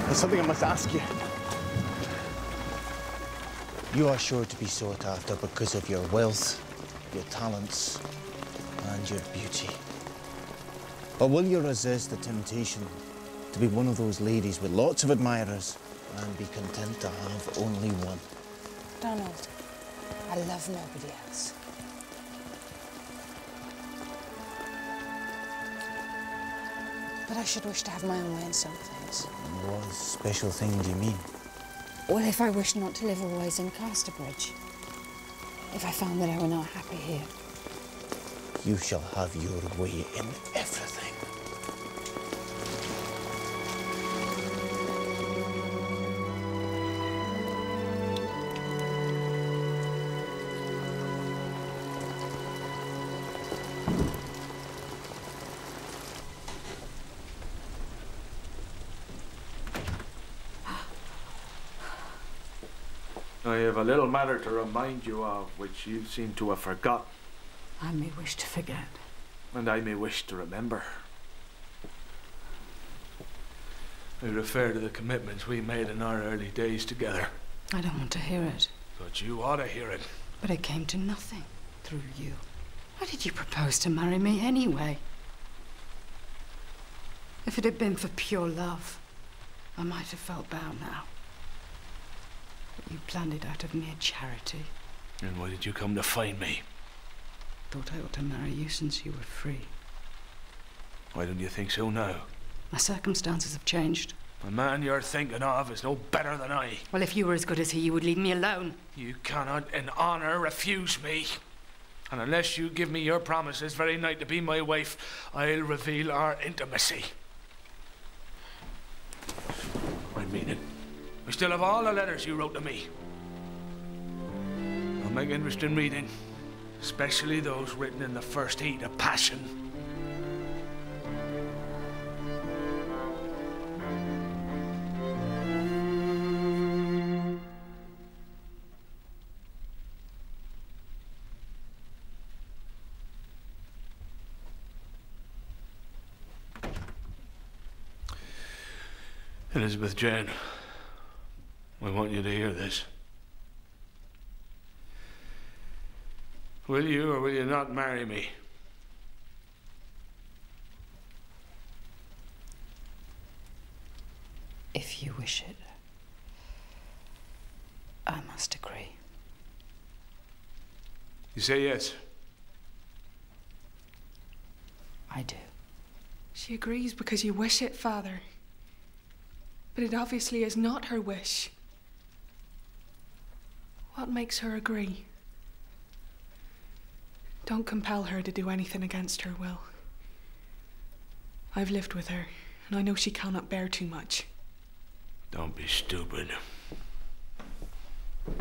There's something I must ask you. You are sure to be sought after because of your wealth, your talents, and your beauty. Or will you resist the temptation to be one of those ladies with lots of admirers and be content to have only one? Donald, I love nobody else. But I should wish to have my own way in some things. What special thing do you mean? Well, if I wished not to live always in Kastărbridge, if I found that I were not happy here. You shall have your way in everything. I have a little matter to remind you of, which you seem to have forgotten. I may wish to forget. And I may wish to remember. I refer to the commitments we made in our early days together. I don't want to hear it. But you ought to hear it. But it came to nothing through you. Why did you propose to marry me anyway? If it had been for pure love, I might have felt bound now. But you planned it out of mere charity. And why did you come to find me? Thought I ought to marry you since you were free. Why don't you think so now? My circumstances have changed. The man you're thinking of is no better than I. Well, if you were as good as he, you would leave me alone. You cannot, in honour, refuse me. And unless you give me your promise this very night to be my wife, I'll reveal our intimacy. I mean it. I still have all the letters you wrote to me. I'll make interest in reading. especially those written in the first heat of passion. Elizabeth Jane, I want you to hear this. Will you or will you not marry me? If you wish it, I must agree. You say yes? I do. She agrees because you wish it, Father. But it obviously is not her wish. What makes her agree? Don't compel her to do anything against her will. I've lived with her, and I know she cannot bear too much. Don't be stupid.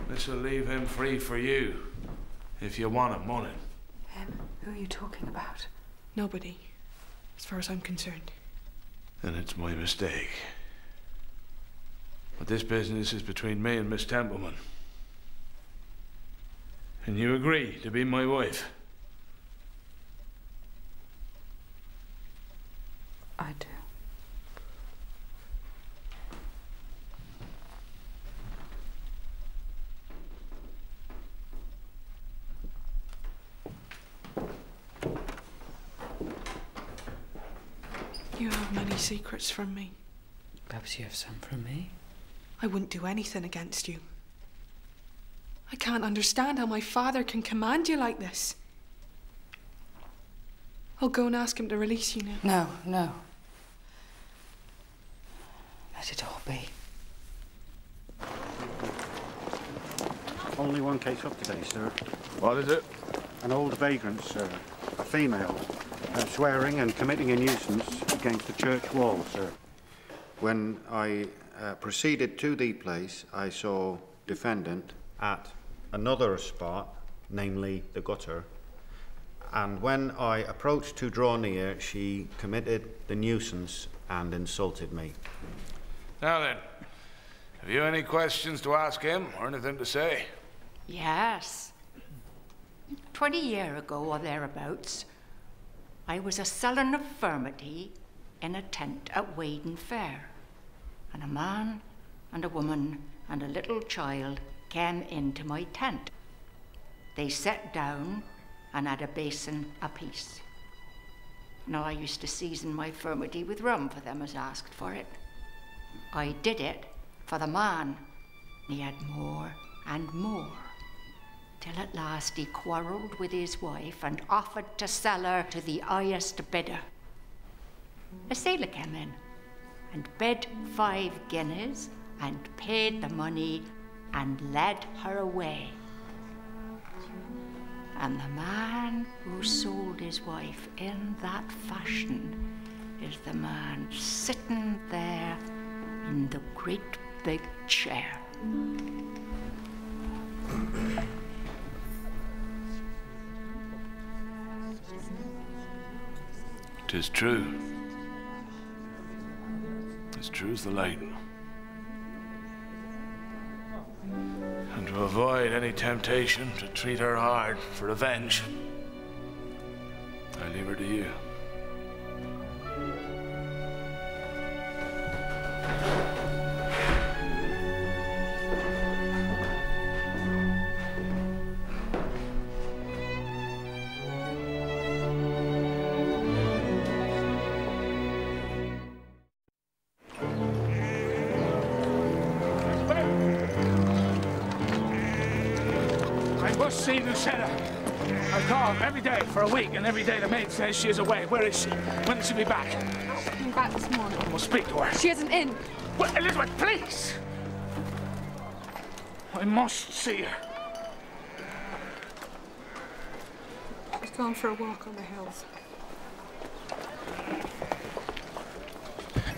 This'll leave him free for you, if you want him, won't it? Him? Who are you talking about? Nobody, as far as I'm concerned. Then it's my mistake. But this business is between me and Miss Templeman. And you agree to be my wife? I do. You have many secrets from me. Perhaps you have some from me? I wouldn't do anything against you. I can't understand how my father can command you like this. I'll go and ask him to release you now. No, no. Let it all be. Only one case up today, sir. What is it? An old vagrant, sir. A female. Swearing and committing a nuisance against the church wall, sir. When I proceeded to the place, I saw defendant at another spot, namely the gutter. And when I approached to draw near, she committed the nuisance and insulted me. Now then, have you any questions to ask him or anything to say? Yes. 20 years ago or thereabouts, I was a selling of furmity in a tent at Weydon Fair, and a man and a woman and a little child came into my tent. They sat down and had a basin apiece. Now, I used to season my furmity with rum for them as asked for it. I did it for the man. He had more and more, till at last he quarrelled with his wife and offered to sell her to the highest bidder. A sailor came in and bid 5 guineas and paid the money and led her away. And the man who sold his wife in that fashion is the man sitting there in the great big chair. 'Tis true. As true as the light. And to avoid any temptation to treat her hard for revenge, I leave her to you. See Lucetta. I call her every day for a week, and every day the maid says she is away. Where is she? When will she be back? I'm back this morning. We'll speak to her. She isn't in. Well, Elizabeth, please! I must see her. She's gone for a walk on the hills.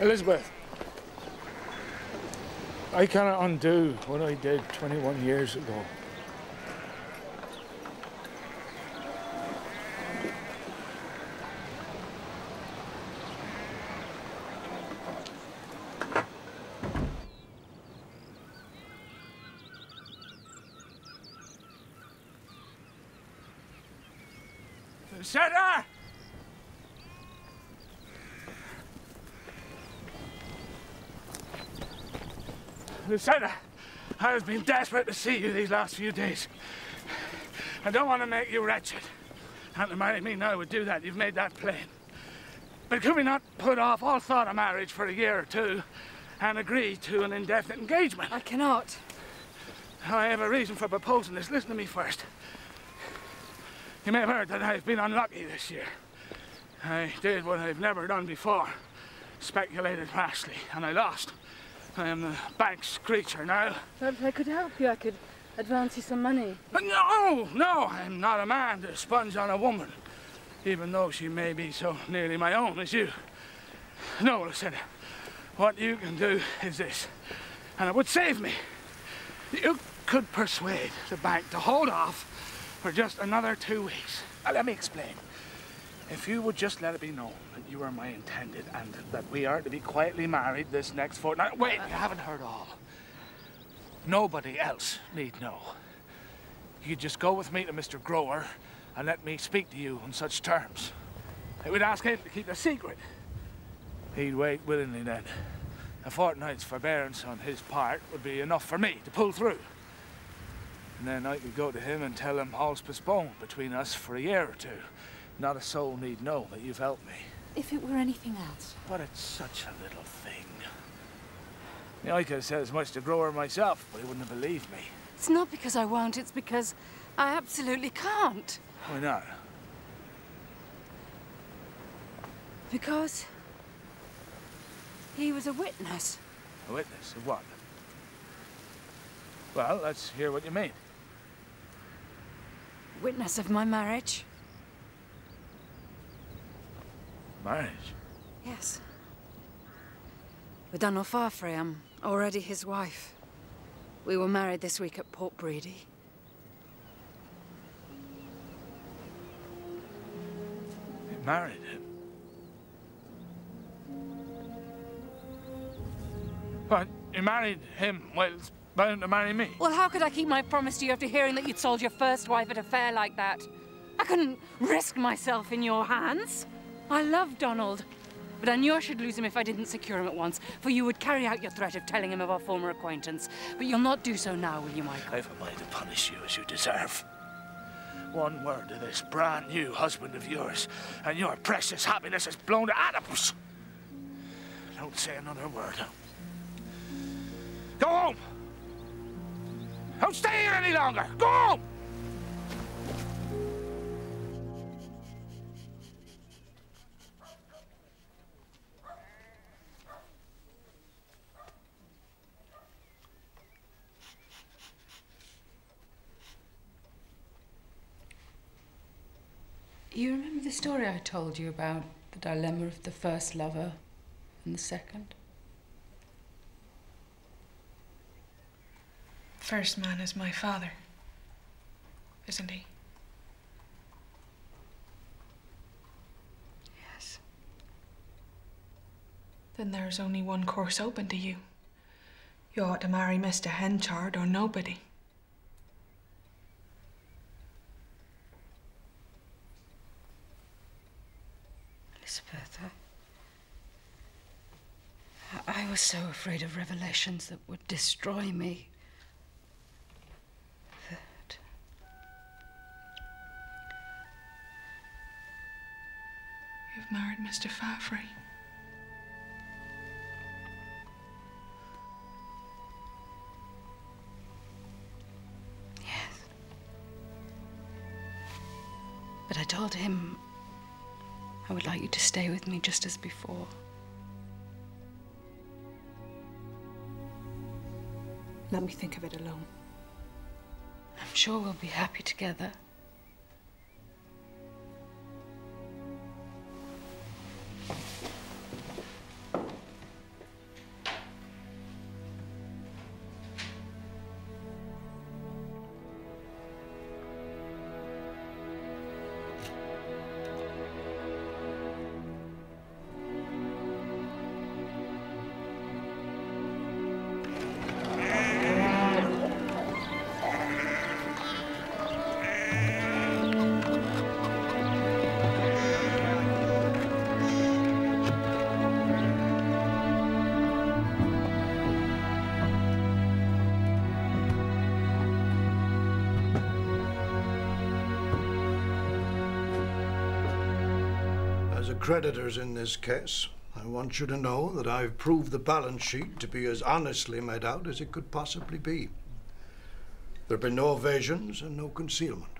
Elizabeth, I cannot undo what I did 21 years ago. Lucetta! Lucetta, I have been desperate to see you these last few days. I don't want to make you wretched. And to marry me now would do that. You've made that plain. But could we not put off all thought of marriage for a year or two and agree to an indefinite engagement? I cannot. I have a reason for proposing this. Listen to me first. You may have heard that I've been unlucky this year. I did what I've never done before. Speculated rashly, and I lost. I am the bank's creature now. Perhaps I could help you. I could advance you some money. But no, I'm not a man to sponge on a woman, even though she may be so nearly my own as you. No, listen, what you can do is this, and it would save me. You could persuade the bank to hold off for just another 2 weeks. Now, let me explain. If you would just let it be known that you are my intended and that we are to be quietly married this next fortnight. Wait, you haven't heard all. Nobody else need know. You could just go with me to Mr. Grower and let me speak to you on such terms. I would ask him to keep a secret. He'd wait willingly then. A fortnight's forbearance on his part would be enough for me to pull through. And then I could go to him and tell him all's postponed between us for a year or two. Not a soul need know that you've helped me. If it were anything else. But it's such a little thing. I could have said as much to Grower myself, but he wouldn't have believed me. It's not because I won't, it's because I absolutely can't. Why not? Because he was a witness. A witness of what? Well, let's hear what you mean. Witness of my marriage. Marriage? Yes. With Donald Farfrey, I'm already his wife. We were married this week at Port Bredy. You married him? But you married him while he's bound to marry me? Well, how could I keep my promise to you after hearing that you'd sold your first wife at a fair like that? I couldn't risk myself in your hands. I love Donald, but I knew I should lose him if I didn't secure him at once, for you would carry out your threat of telling him of our former acquaintance. But you'll not do so now, will you, Michael? I've a mind to punish you as you deserve. One word to this brand new husband of yours, and your precious happiness is blown to atoms. Don't say another word. Go home! Don't stay here any longer! Go home! You remember the story I told you about the dilemma of the first lover and the second? First man is my father, isn't he? Yes. Then there's only one course open to you. You ought to marry Mr. Henchard or nobody. Elizabeth, I was so afraid of revelations that would destroy me. That... You've married Mr. Farfrey. Yes. But I told him I would like you to stay with me just as before. Let me think of it alone. I'm sure we'll be happy together. As a creditor's in this case, I want you to know that I've proved the balance sheet to be as honestly made out as it could possibly be. There have been no evasions and no concealment.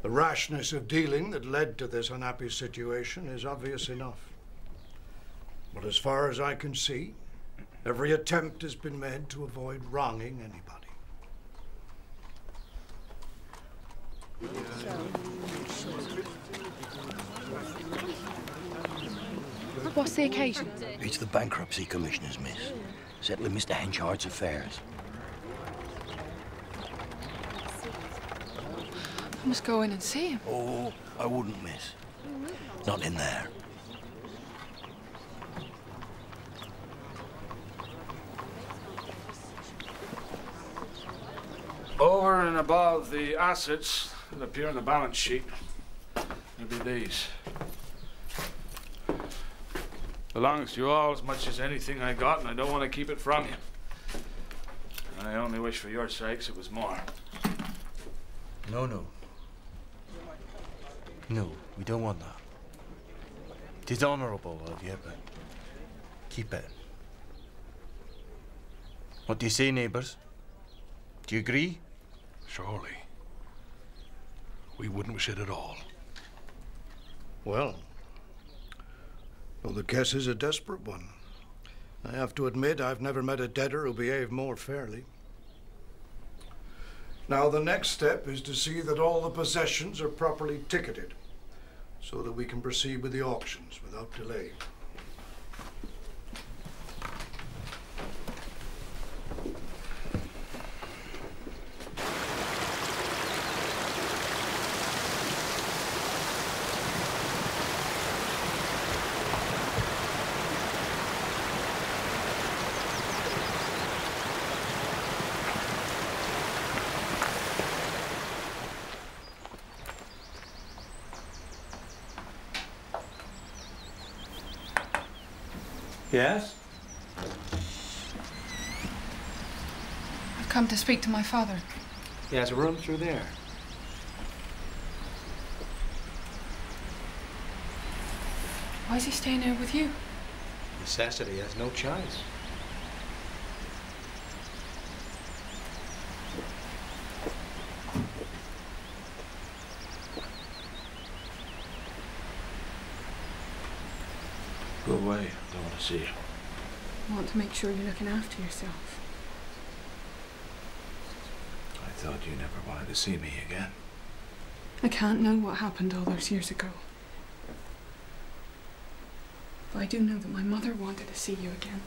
The rashness of dealing that led to this unhappy situation is obvious enough. But as far as I can see, every attempt has been made to avoid wronging anybody. What's the occasion? It's the bankruptcy commissioners, miss. Settling Mr. Henchard's affairs. I must go in and see him. Oh, I wouldn't, miss. Not in there. Over and above the assets that appear on the balance sheet, there'll be these. Belongs to you all as much as anything I got, and I don't want to keep it from you. I only wish for your sakes it was more. No. No, we don't want that. It is honourable of you, but keep it. What do you say, neighbours? Do you agree? Surely. We wouldn't wish it at all. Well, the case is a desperate one. I have to admit I've never met a debtor who behaved more fairly. Now, the next step is to see that all the possessions are properly ticketed so that we can proceed with the auctions without delay. Yes? I've come to speak to my father. He has a room through there. Why is he staying here with you? Necessity has no choice. Go away. I don't want to see you. I want to make sure you're looking after yourself. I thought you never wanted to see me again. I can't know what happened all those years ago. But I do know that my mother wanted to see you again.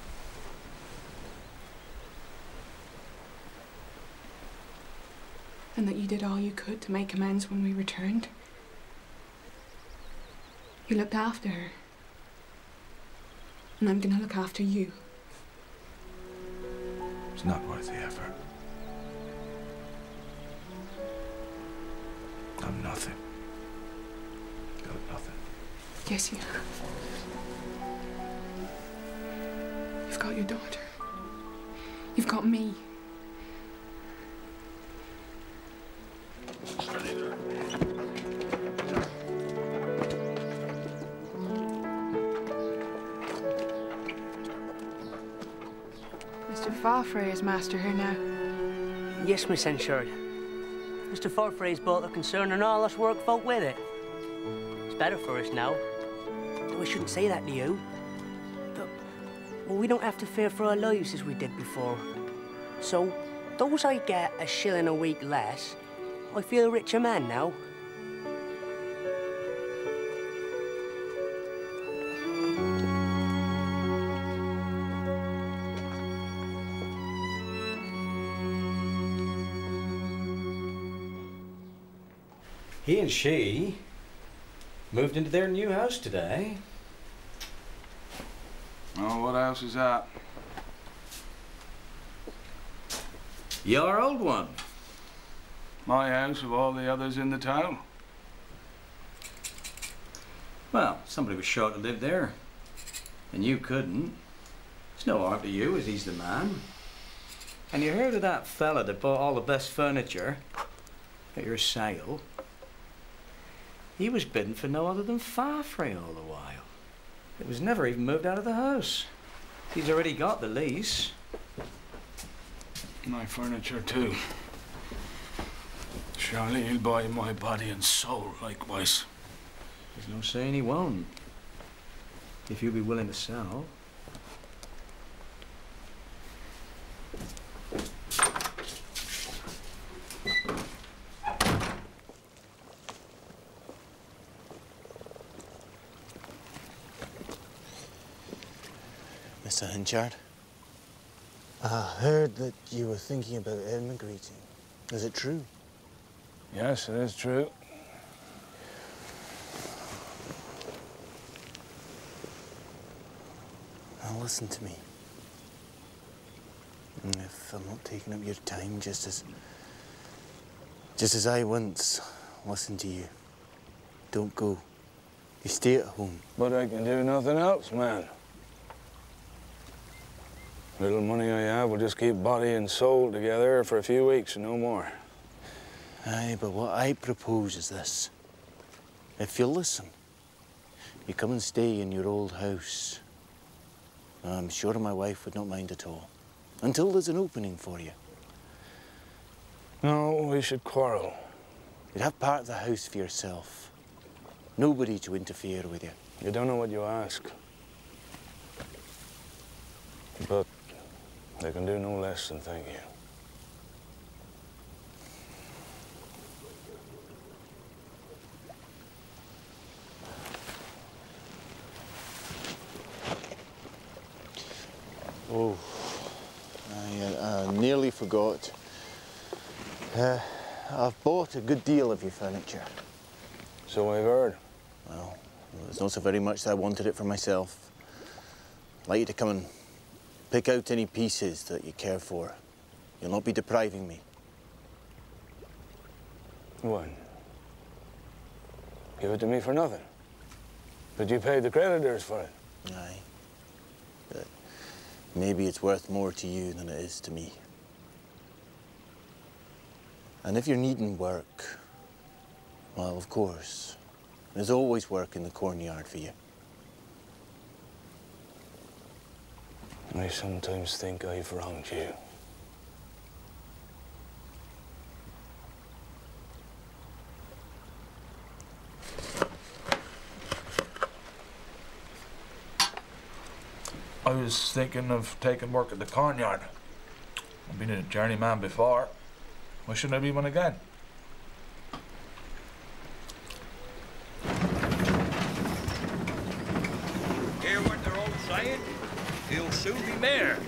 And that you did all you could to make amends when we returned. You looked after her. And I'm gonna look after you. It's not worth the effort. I'm nothing. Got nothing. Yes, you have. You've got your daughter. You've got me. Mr. Farfrae is master here now. Yes, Miss Henchard. Mr. Farfrae's bought the concern and all us work folk with it. It's better for us now. Though I shouldn't say that to you. But, well, we don't have to fear for our lives as we did before. So, though I get a shilling a week less, I feel a richer man now. He and she moved into their new house today. Oh, what house is that? Your old one. My house of all the others in the town. Well, somebody was sure to live there. And you couldn't. It's no harm to you, as he's the man. And you heard of that fella that bought all the best furniture at your sale? He was bidding for no other than Farfrey all the while. It was never even moved out of the house. He's already got the lease. My furniture too. Surely he'll buy my body and soul likewise. There's no saying he won't. If you'll be willing to sell. Mr. Henshaw, I heard that you were thinking about emigrating. Is it true? Yes, it is true. Now listen to me. If I'm not taking up your time, just as I once listened to you, don't go. You stay at home. But I can do nothing else, man. Little money I have will just keep body and soul together for a few weeks and no more. Aye, but what I propose is this. If you'll listen, you come and stay in your old house. I'm sure my wife would not mind at all. Until there's an opening for you. No, we should quarrel. You'd have part of the house for yourself. Nobody to interfere with you. You don't know what you ask. But I can do no less than thank you. Oh, I nearly forgot. I've bought a good deal of your furniture. So I've heard. Well, it's not so very much that I wanted it for myself. I'd like you to come and pick out any pieces that you care for. You'll not be depriving me. What? Give it to me for nothing? But you paid the creditors for it. Aye. But maybe it's worth more to you than it is to me. And if you're needing work, well, of course, there's always work in the cornyard for you. I sometimes think I've wronged you. I was thinking of taking work at the cornyard. I've been a journeyman before. Why shouldn't I be one again? Hear what they're all saying? He'll soon be mayor.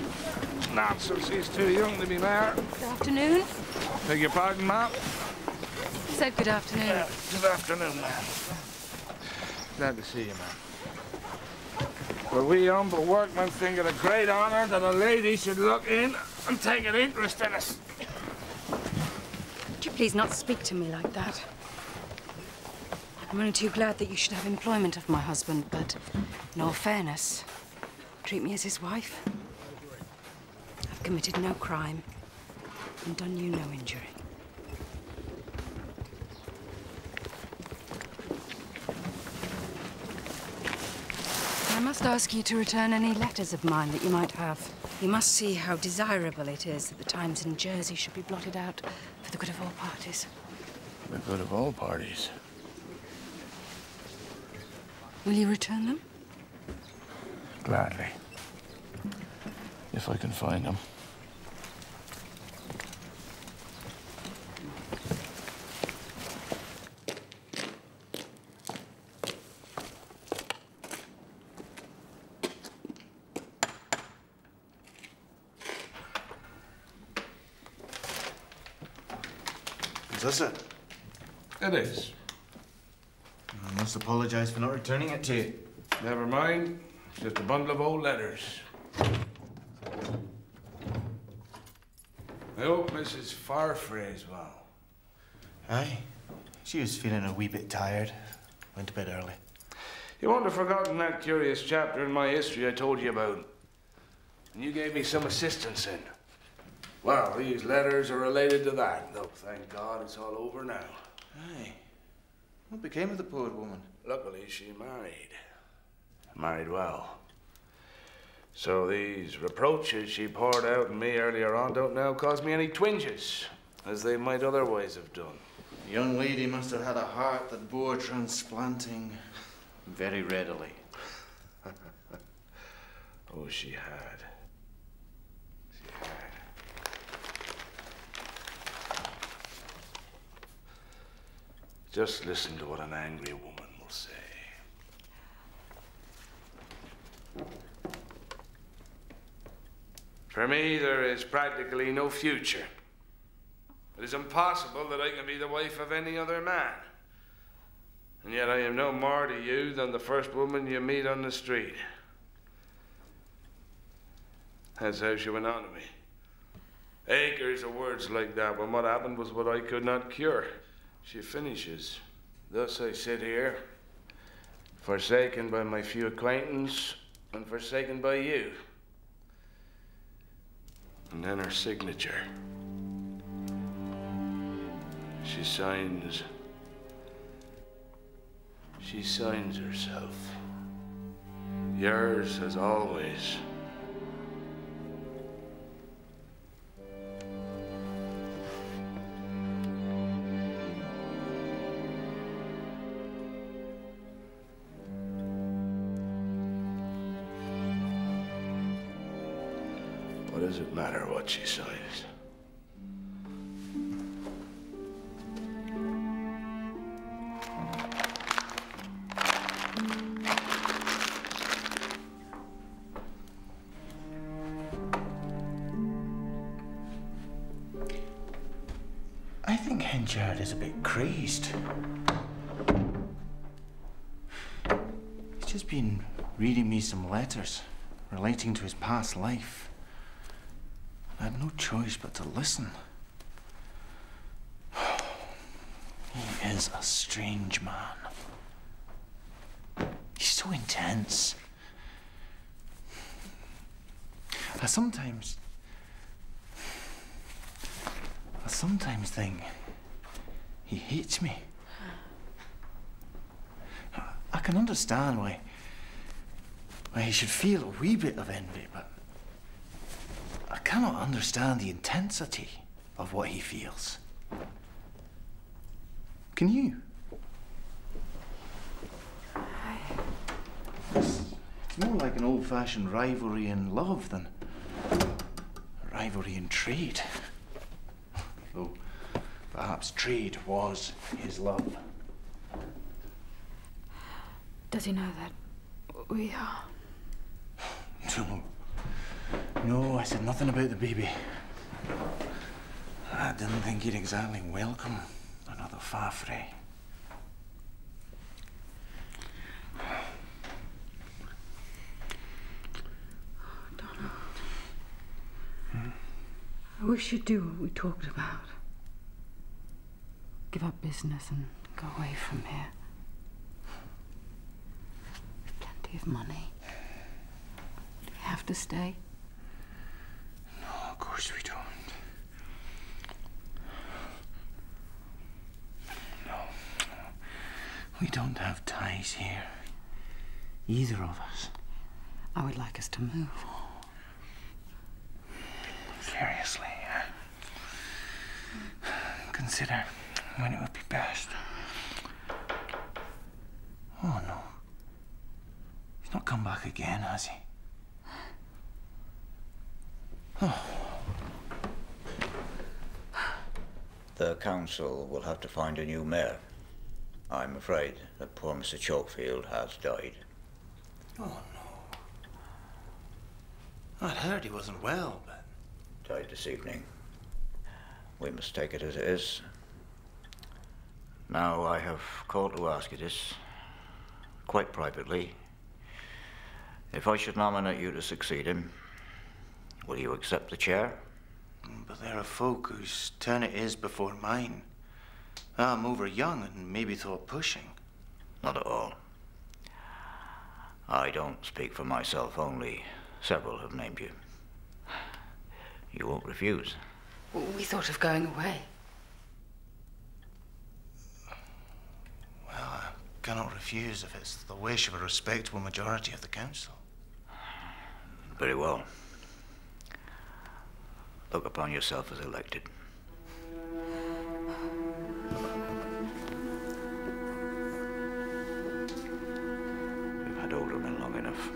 It's nonsense. He's too young to be mayor. Good afternoon. Beg your pardon, ma'am? Said good afternoon. Good afternoon, ma'am. Glad to see you, ma'am. But we humble workmen think it a great honour that a lady should look in and take an interest in us. Would you please not speak to me like that? I'm only too glad that you should have employment of my husband, but in all fairness, treat me as his wife. I've committed no crime and done you no injury. I must ask you to return any letters of mine that you might have. You must see how desirable it is that the Times in Jersey should be blotted out for the good of all parties. The good of all parties. Will you return them? Gladly. If I can find them. Is this it? It is. I must apologize for not returning it to you. Never mind. It's just a bundle of old letters. I hope Mrs. Farfrey is well. Aye. She was feeling a wee bit tired. Went to bed early. You won't have forgotten that curious chapter in my history I told you about. And you gave me some assistance in. Well, these letters are related to that, though thank God it's all over now. Aye. What became of the poor woman? Luckily, she married. Married well. So these reproaches she poured out on me earlier on don't now cause me any twinges, as they might otherwise have done. The young lady must have had a heart that bore transplanting very readily. Oh, she had. She had. Just listen to what an angry woman will say. For me, there is practically no future. It is impossible that I can be the wife of any other man. And yet I am no more to you than the first woman you meet on the street. That's how she went on to me. Acres of words like that, when what happened was what I could not cure. She finishes. Thus I sit here, forsaken by my few acquaintance and forsaken by you. And then her signature. She signs herself. Yours as always. What does it matter what she signs? I think Hенchard is a bit crazed. He's just been reading me some letters relating to his past life. I had no choice but to listen. He is a strange man. He's so intense. I sometimes think he hates me. I can understand why he should feel a wee bit of envy, but I cannot understand the intensity of what he feels. Can you? It's more like an old-fashioned rivalry in love than a rivalry in trade. Though perhaps trade was his love. Does he know that we are? No, I said nothing about the baby. I didn't think he'd exactly welcome another Fafre. Donald. I wish you'd do what we talked about. Give up business and go away from here. Plenty of money. Do we have to stay? No, of course we don't. No. We don't have ties here. Either of us. I would like us to move. Seriously, consider when it would be best. Oh, no. He's not come back again, has he? Oh. The council will have to find a new mayor. I'm afraid that poor Mr. Chokefield has died. Oh, no. I'd heard he wasn't well, but... Died this evening. We must take it as it is. Now, I have called to ask you this, quite privately. If I should nominate you to succeed him, will you accept the chair? But there are folk whose turn it is before mine. I'm over young and maybe thought pushing. Not at all. I don't speak for myself only. Several have named you. You won't refuse. We thought of going away. Well, refuse if it's the wish of a respectable majority of the council. Very well. Look upon yourself as elected. We've had aldermen long enough.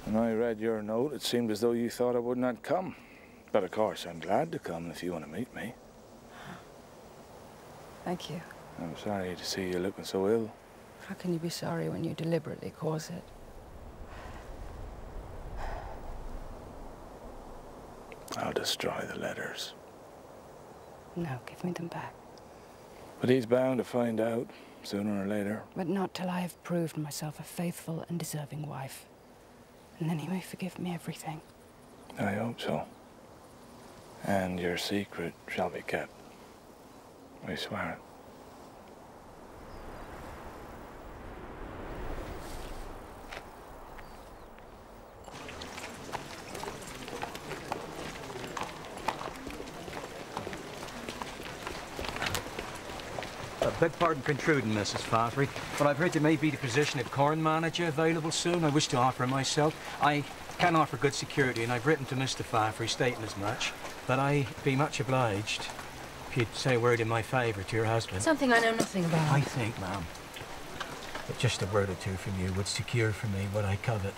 When I read your note, it seemed as though you thought I would not come. But of course, I'm glad to come if you want to meet me. Thank you. I'm sorry to see you looking so ill. How can you be sorry when you deliberately cause it? I'll destroy the letters. No, give me them back. But he's bound to find out, sooner or later. But not till I have proved myself a faithful and deserving wife. And then he may forgive me everything. I hope so. And your secret shall be kept. I swear it. Beg pardon for intruding, Mrs. Faffery, but I've heard there may be the position of corn manager available soon. I wish to offer myself. I can offer good security, and I've written to Mr. Faffery stating as much. But I'd be much obliged if you'd say a word in my favour to your husband. Something I know nothing about. I think, ma'am, that just a word or two from you would secure for me what I covet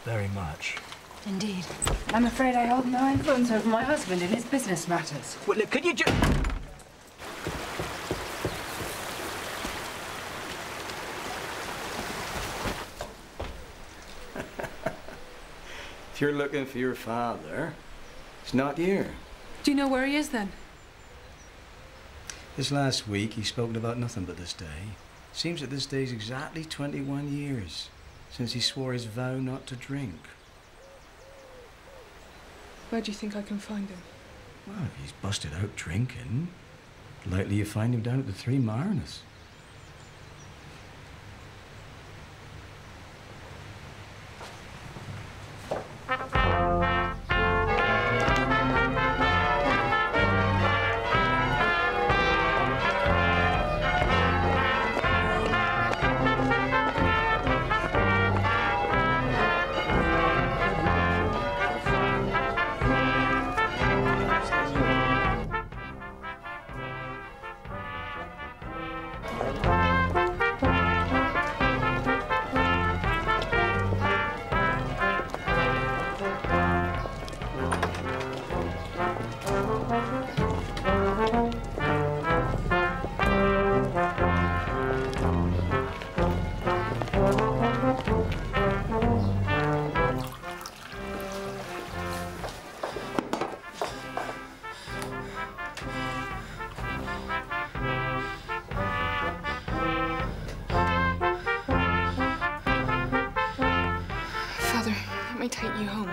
very much. Indeed. I'm afraid I hold no influence over my husband in his business matters. Well, look, could you just... If you're looking for your father, he's not here. Do you know where he is, then? This last week, he's spoken about nothing but this day. Seems that this day's exactly 21 years since he swore his vow not to drink. Where do you think I can find him? Well, if he's busted out drinking, likely you find him down at the Three Mariners. Take you home.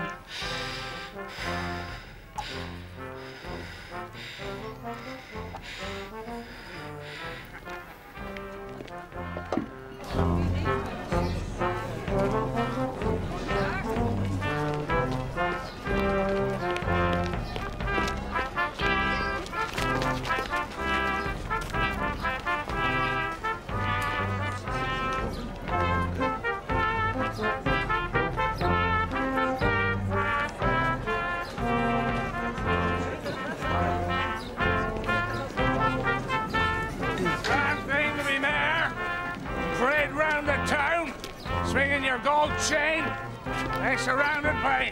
Chain, they're surrounded by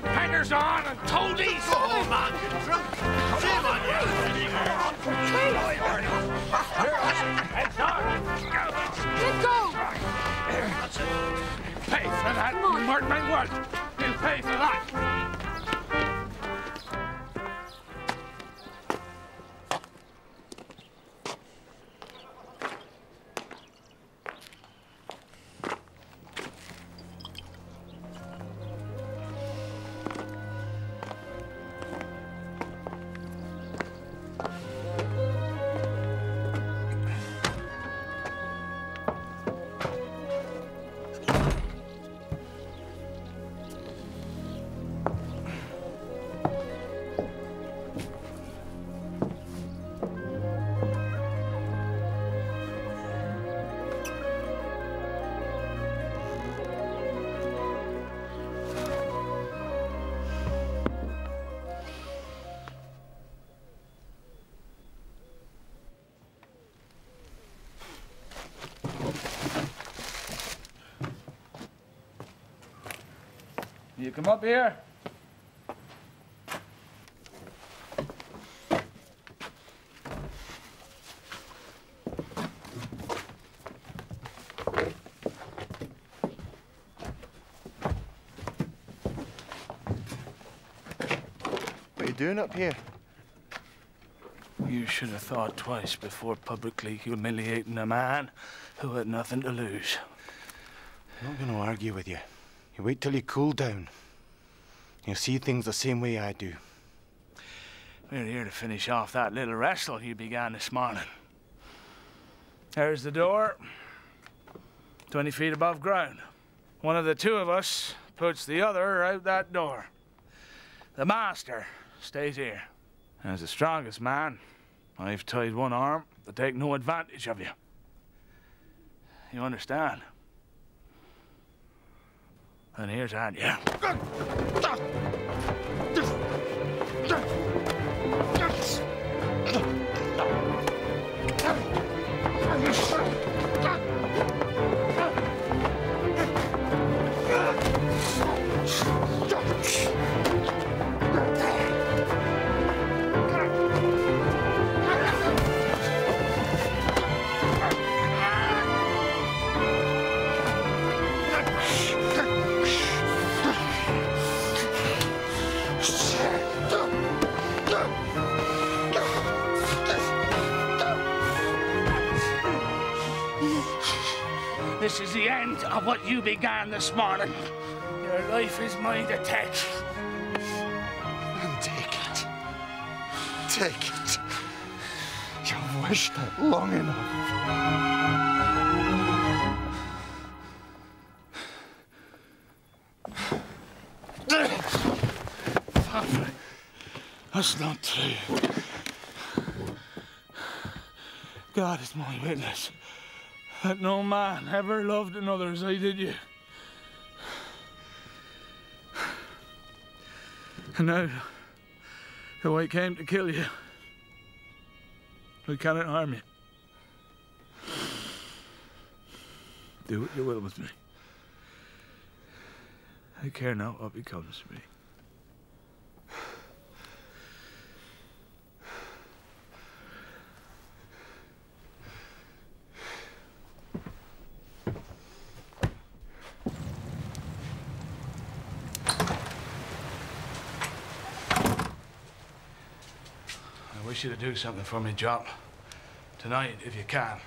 hangers on and toadies. Oh, man, you're drunk. Come on, you. Heads on. Let go. That's it. Pay for that, mark my word. You'll pay for that. you come up here? What are you doing up here? You should have thought twice before publicly humiliating a man who had nothing to lose. I'm not going to argue with you. You wait till you cool down. You'll see things the same way I do. We're here to finish off that little wrestle you began this morning. There's the door, 20 feet above ground. One of the two of us puts the other out that door. The master stays here. As the strongest man, I've tied one arm to take no advantage of you. You understand? And here's at you. This is the end of what you began this morning. Your life is mine to take. And take it. Take it. You've wished it long enough. That's not true. God is my witness that no man ever loved another as I did you. And now, though I came to kill you, I cannot harm you. Do what you will with me. I care not what becomes of me. I wish you to do something for me, Jock. Tonight, if you can.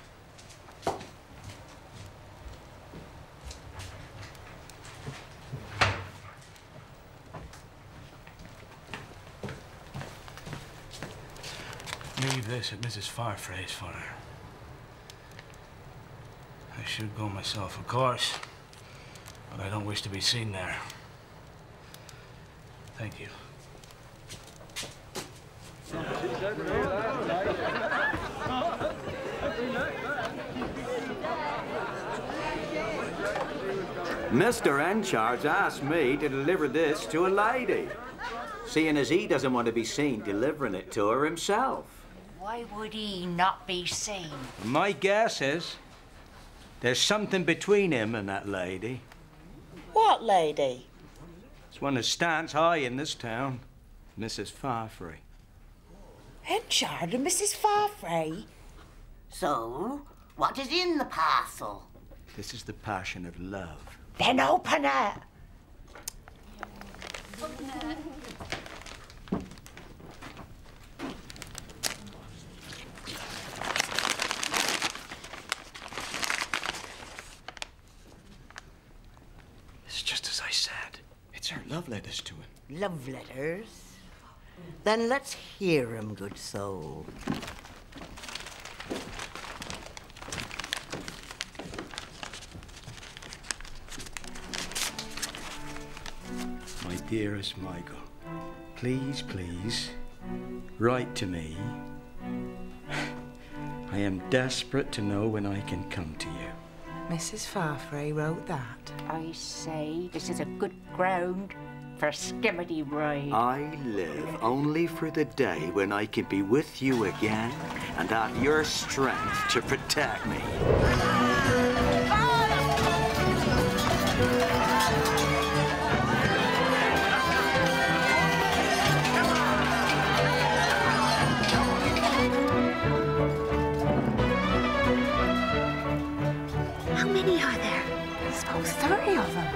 Leave this at Mrs. Farfray's for her. I should go myself, of course, but I don't wish to be seen there. Thank you. Mr. Hенчард asked me to deliver this to a lady, seeing as he doesn't want to be seen delivering it to her himself. Why would he not be seen? My guess is there's something between him and that lady. What lady? It's one that stands high in this town, Mrs. Farfray. Hенchard and Mrs. Farfray? So, what is in the parcel? This is the passion of love. Then open it. It's just as I said. It's her love letters to him. Love letters? Then let's hear 'em, good soul. My dearest Michael, please, please, write to me. I am desperate to know when I can come to you. Mrs. Farfray wrote that. I say this is a good ground for a skimmity ride. I live only for the day when I can be with you again and have your strength to protect me. Oh, 30 of them.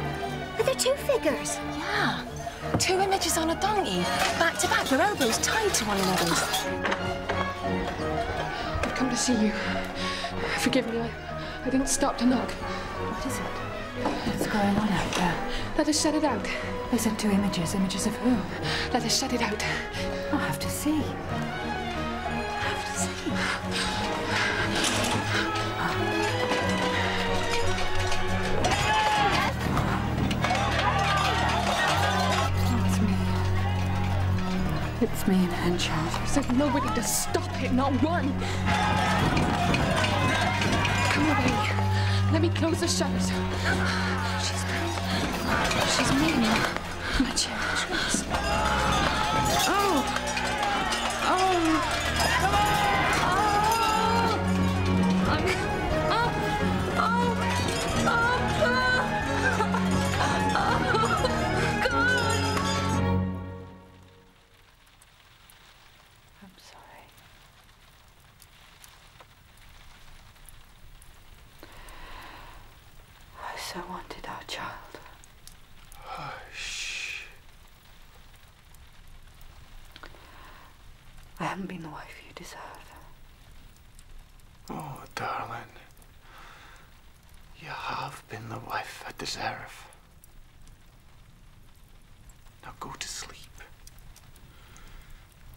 Are there two figures? Yeah. 2 images on a donkey, back to back, their elbows tied to one another's. I've come to see you. Forgive me, I didn't stop to knock. What is it? What's going on out there? Let us set it out. They said 2 images. Images of who? Let us set it out. I'll have to see. I'll have to see. It's me and Henshaw. I said nobody to stop it, not one. Come away. Let me close the shutters. She's mean. My enchantress. Oh! So wanted our child. Hush. I haven't been the wife you deserve. Oh, darling. You have been the wife I deserve. Now go to sleep.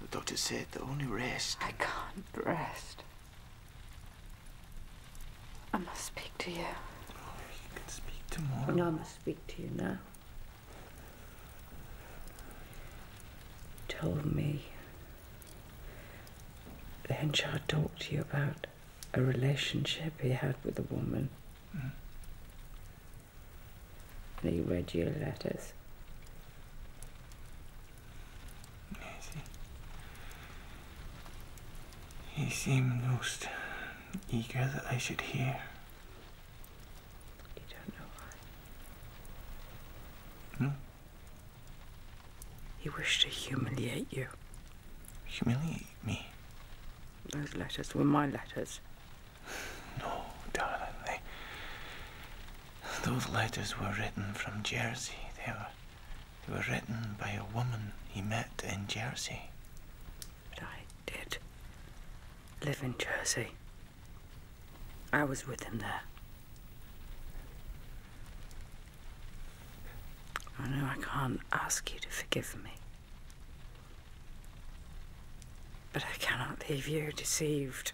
The doctor said the only rest... I can't rest. I must speak to you. Tomorrow. And I must speak to you now. You told me that Henshaw talked to you about a relationship he had with a woman. Mm. And he read your letters. Yes, he seemed most eager that I should hear. No. He wished to humiliate you. Humiliate me? Those letters were my letters. No, darling. Those letters were written from Jersey. They were written by a woman he met in Jersey. But I did live in Jersey. I was with him there. I know I can't ask you to forgive me. But I cannot leave you deceived.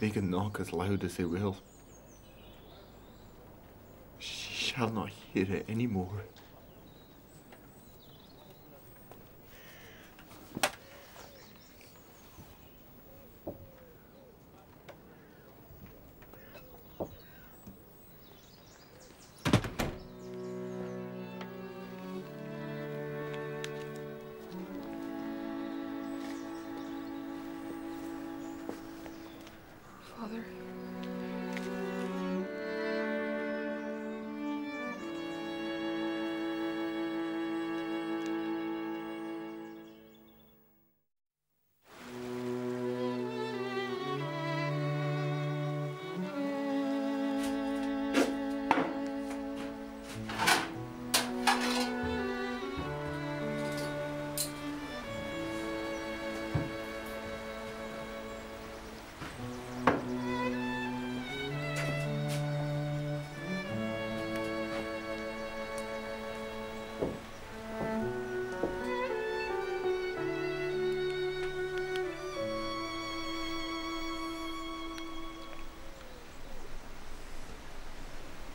They can knock as loud as they will. She shall not hear it any more. Father.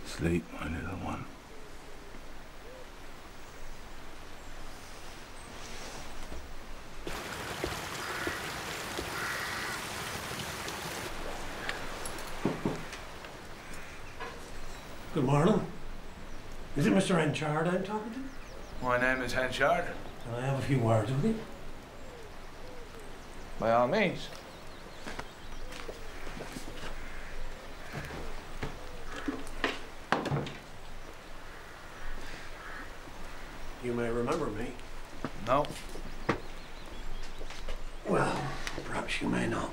Sleep, my little one. Good morning. Is it Mr. Hенchard I'm talking to? My name is Hенchard. Can I have a few words with you? By all means. You may remember me. No. Well, perhaps you may not.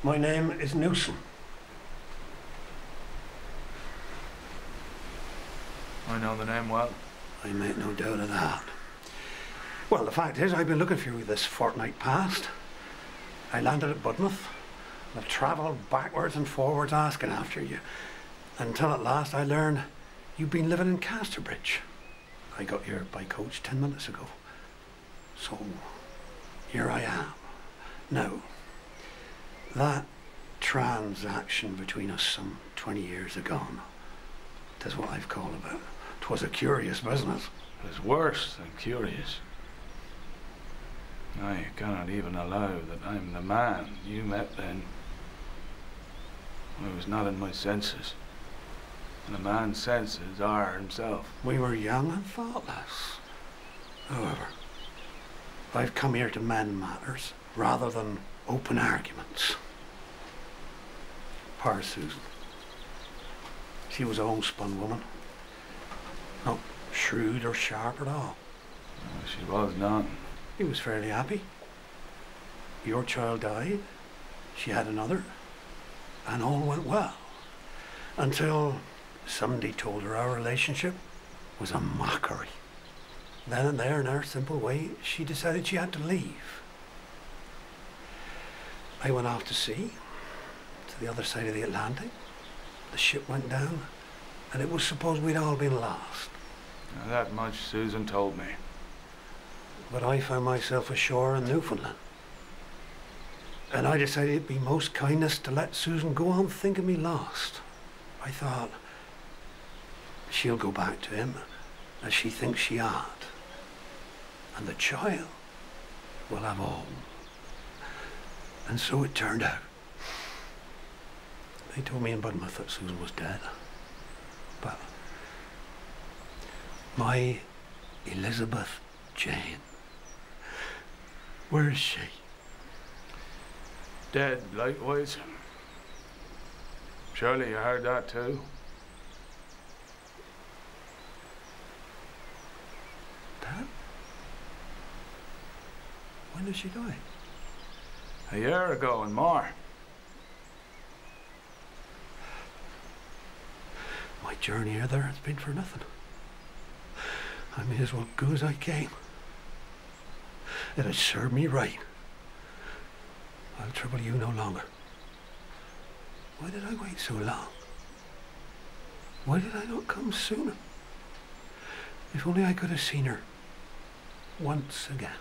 My name is Newsom. I know the name well. I make no doubt of that. Well, the fact is, I've been looking for you this fortnight past. I landed at Budmouth. I've travelled backwards and forwards asking after you, until at last I learned you've been living in Kastърбридж. I got here by coach 10 minutes ago. So, here I am. Now, that transaction between us some 20 years agone, 'tis what I've called about. 'Twas a curious business. It was worse than curious. I cannot even allow that I'm the man you met then. I was not in my senses. And a man's senses are himself. We were young and thoughtless. However, I've come here to mend matters rather than open arguments. Poor Susan. She was a homespun woman. Not shrewd or sharp at all. No, she was not. He was fairly happy. Your child died, she had another, and all went well. Until somebody told her our relationship was a mockery. Then and there, in her simple way, she decided she had to leave. I went off to sea, to the other side of the Atlantic. The ship went down, and it was supposed we'd all been lost. Now, that much Susan told me. But I found myself ashore in Newfoundland. And I decided it'd be most kindness to let Susan go on thinking me lost. I thought, she'll go back to him as she thinks she ought. And the child will have all. And so it turned out. They told me in Budmouth that Susan was dead. But my Elizabet Jane, where is she? Dead, likewise. Surely you heard that too? Dead? When did she die? A year ago and more. My journey here there has been for nothing. I may as well go as I came. It has served me right. I'll trouble you no longer. Why did I wait so long? Why did I not come sooner? If only I could have seen her once again.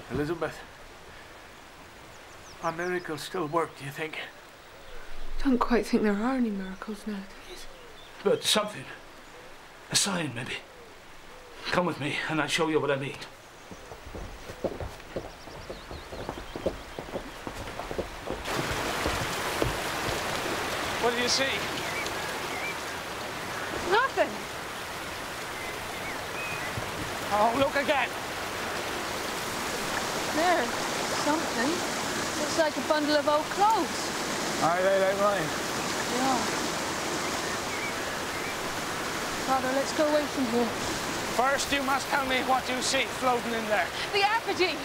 Elizabeth, are miracles still work, do you think? I don't quite think there are any miracles nowadays. But something. A sign, maybe. Come with me, and I'll show you what I mean. What do you see? Nothing. Oh, look again. There's something. Looks like a bundle of old clothes. Are they mine? Yeah. Father, let's go away from here. First, you must tell me what you see floating in there. The effigy.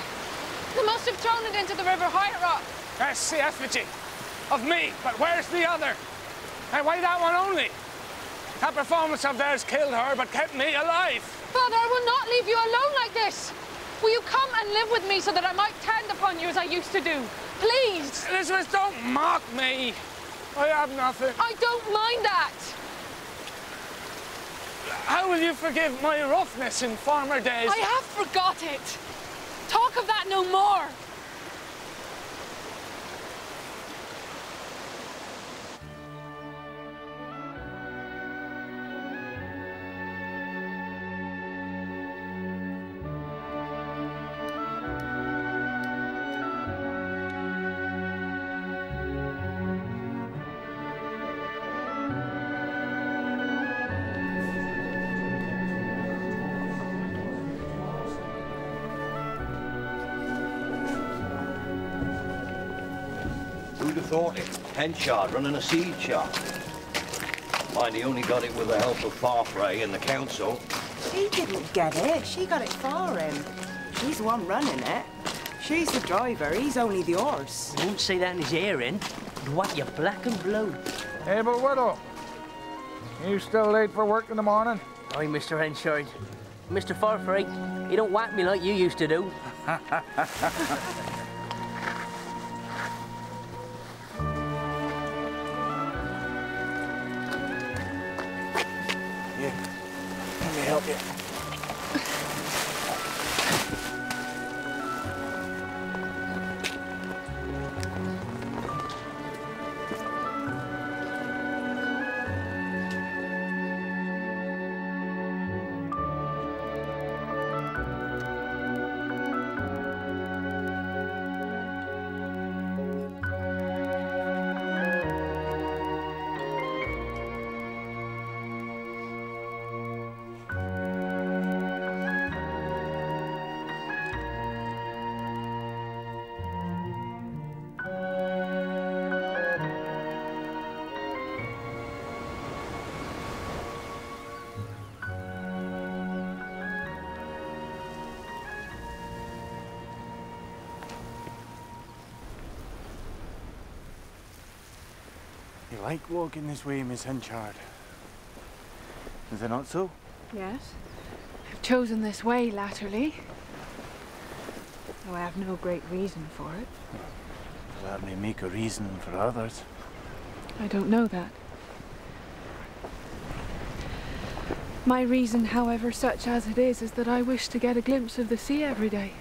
They must have thrown it into the river higher up. Yes, the effigy of me, but where's the other? Hey, why that one only? That performance of theirs killed her, but kept me alive. Father, I will not leave you alone like this. Will you come and live with me so that I might tend upon you as I used to do? Please. Elizabeth, don't mock me. I have nothing. I don't mind that. How will you forgive my roughness in former days? I have forgot it. Talk of that no more. Who'd have thought it? Hенchard running a seed shop. Mind, he only got it with the help of Farfrae and the council. She didn't get it. She got it for him. She's the one running it. She's the driver. He's only the horse. You won't say that in his hearing. He'd whack you black and blue. Hey, but Widow, you still late for work in the morning? Aye, Mr. Henshaw. Mr. Farfrae, you don't whack me like you used to do. Let me help you. You like walking this way, Miss Hенchard? Is it not so? Yes. I've chosen this way latterly. Though I have no great reason for it. That may make a reason for others. I don't know that. My reason, however, such as it is that I wish to get a glimpse of the sea every day.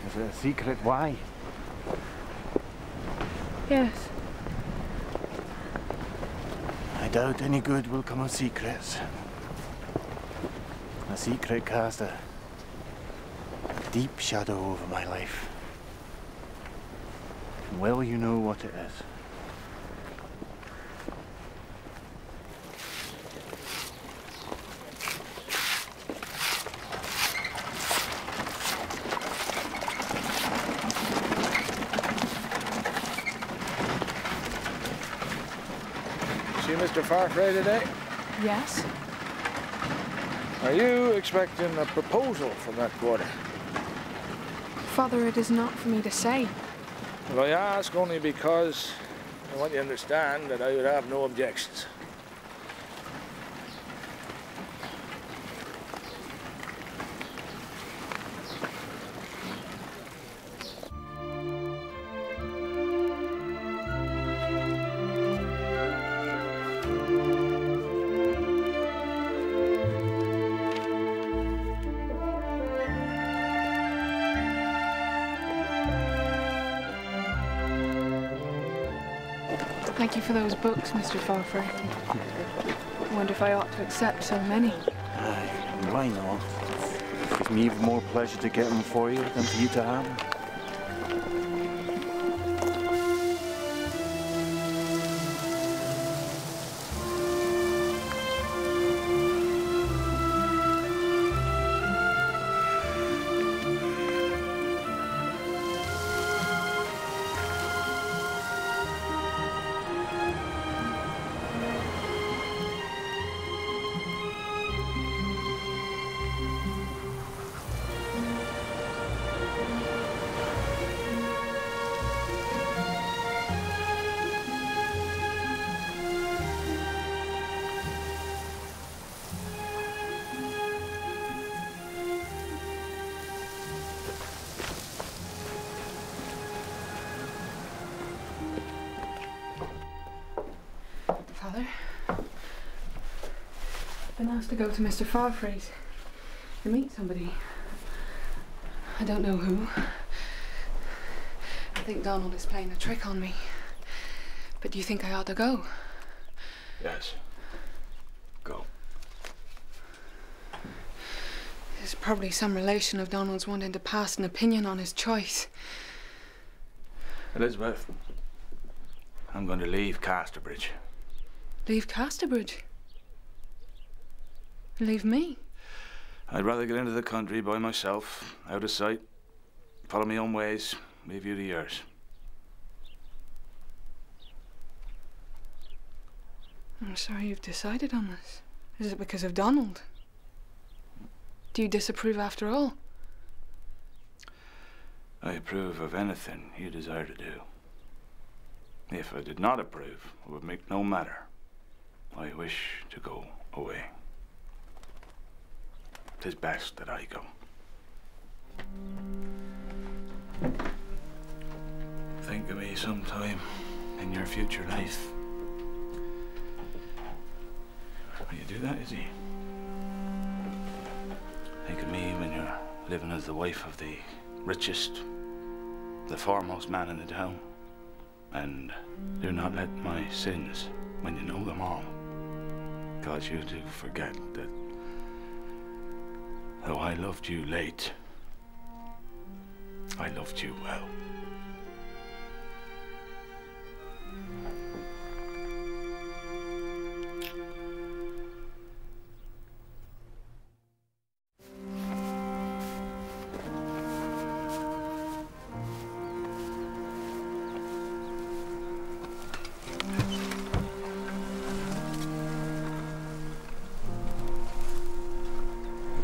Is it a secret why? Yes. I doubt any good will come of secrets. A secret casts a deep shadow over my life. And well, you know what it is. See Mr. Farfrae today? Yes. Are you expecting a proposal from that quarter? Father, it is not for me to say. Well, I ask only because I want you to understand that I would have no objections. Thank you for those books, Mr. Farfrae. I wonder if I ought to accept so many. Aye, why not? It gives me even more pleasure to get them for you than for you to have them. Father. I've been asked to go to Mr. Farfrae's to meet somebody. I don't know who. I think Donald is playing a trick on me. But do you think I ought to go? Yes. Go. There's probably some relation of Donald's wanting to pass an opinion on his choice. Elizabeth, I'm going to leave Castarbridge. Leave Castarbridge? Leave me? I'd rather get into the country by myself, out of sight, follow my own ways, leave you to yours. I'm sorry you've decided on this. Is it because of Donald? Do you disapprove after all? I approve of anything you desire to do. If I did not approve, it would make no matter. I wish to go away. 'Tis best that I go. Think of me sometime in your future life. Will you do that, Izzy? Think of me when you're living as the wife of the richest, the foremost man in the town. And do not let my sins, when you know them all, cause you to forget that though I loved you late, I loved you well.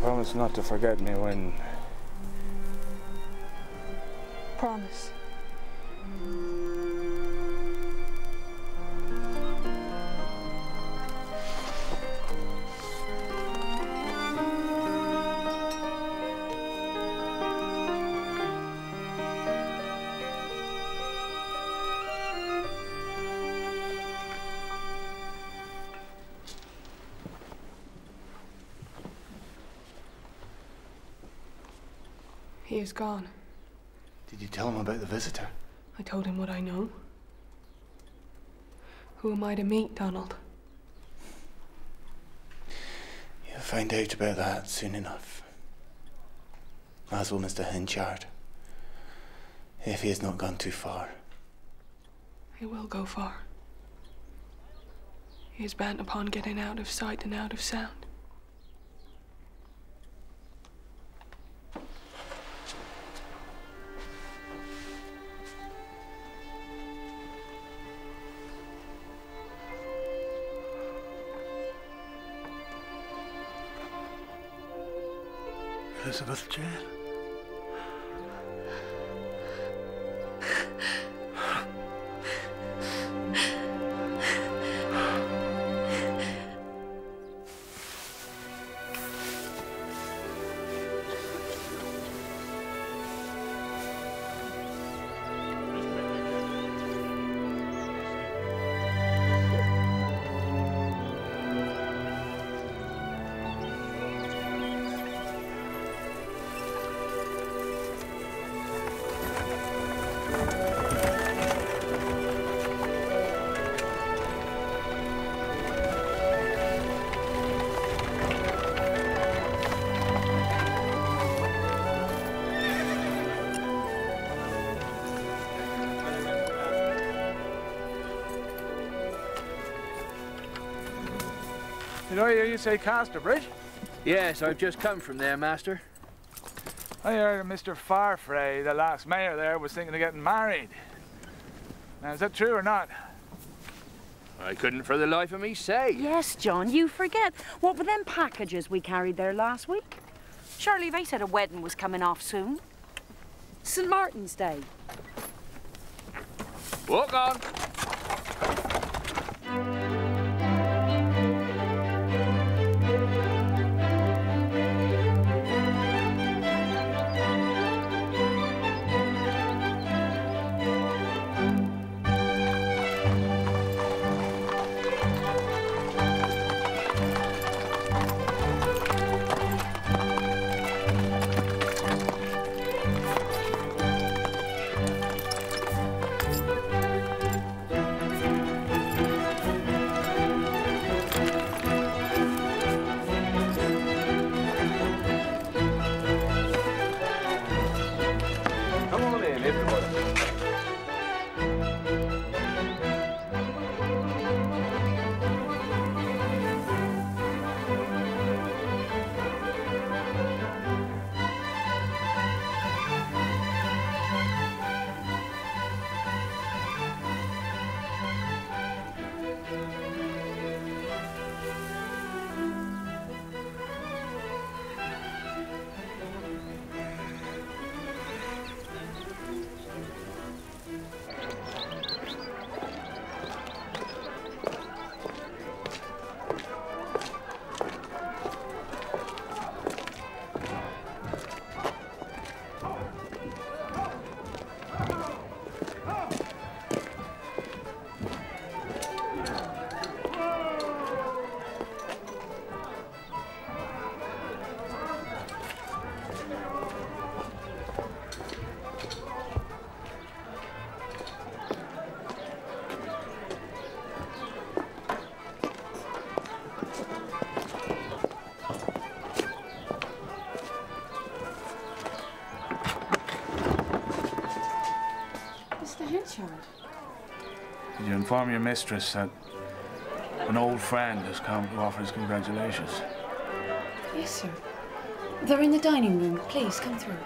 Promise not to forget me when... Promise. He is gone. Did you tell him about the visitor? I told him what I know. Who am I to meet, Donald? You'll find out about that soon enough. As will Mr. Henshaw, if he has not gone too far. He will go far. He is bent upon getting out of sight and out of sound. Elizabeth Jane. Did I hear you say Kastarbridge? Yes, I've just come from there, Master. I heard Mr. Farfrae, the last mayor there, was thinking of getting married. Now, is that true or not? I couldn't for the life of me say. Yes, John, you forget. What were them packages we carried there last week? Surely they said a wedding was coming off soon. St. Martin's Day. Walk on. Mr. Henshaw. Did you inform your mistress that an old friend has come to offer his congratulations? Yes, sir. They're in the dining room. Please, come through.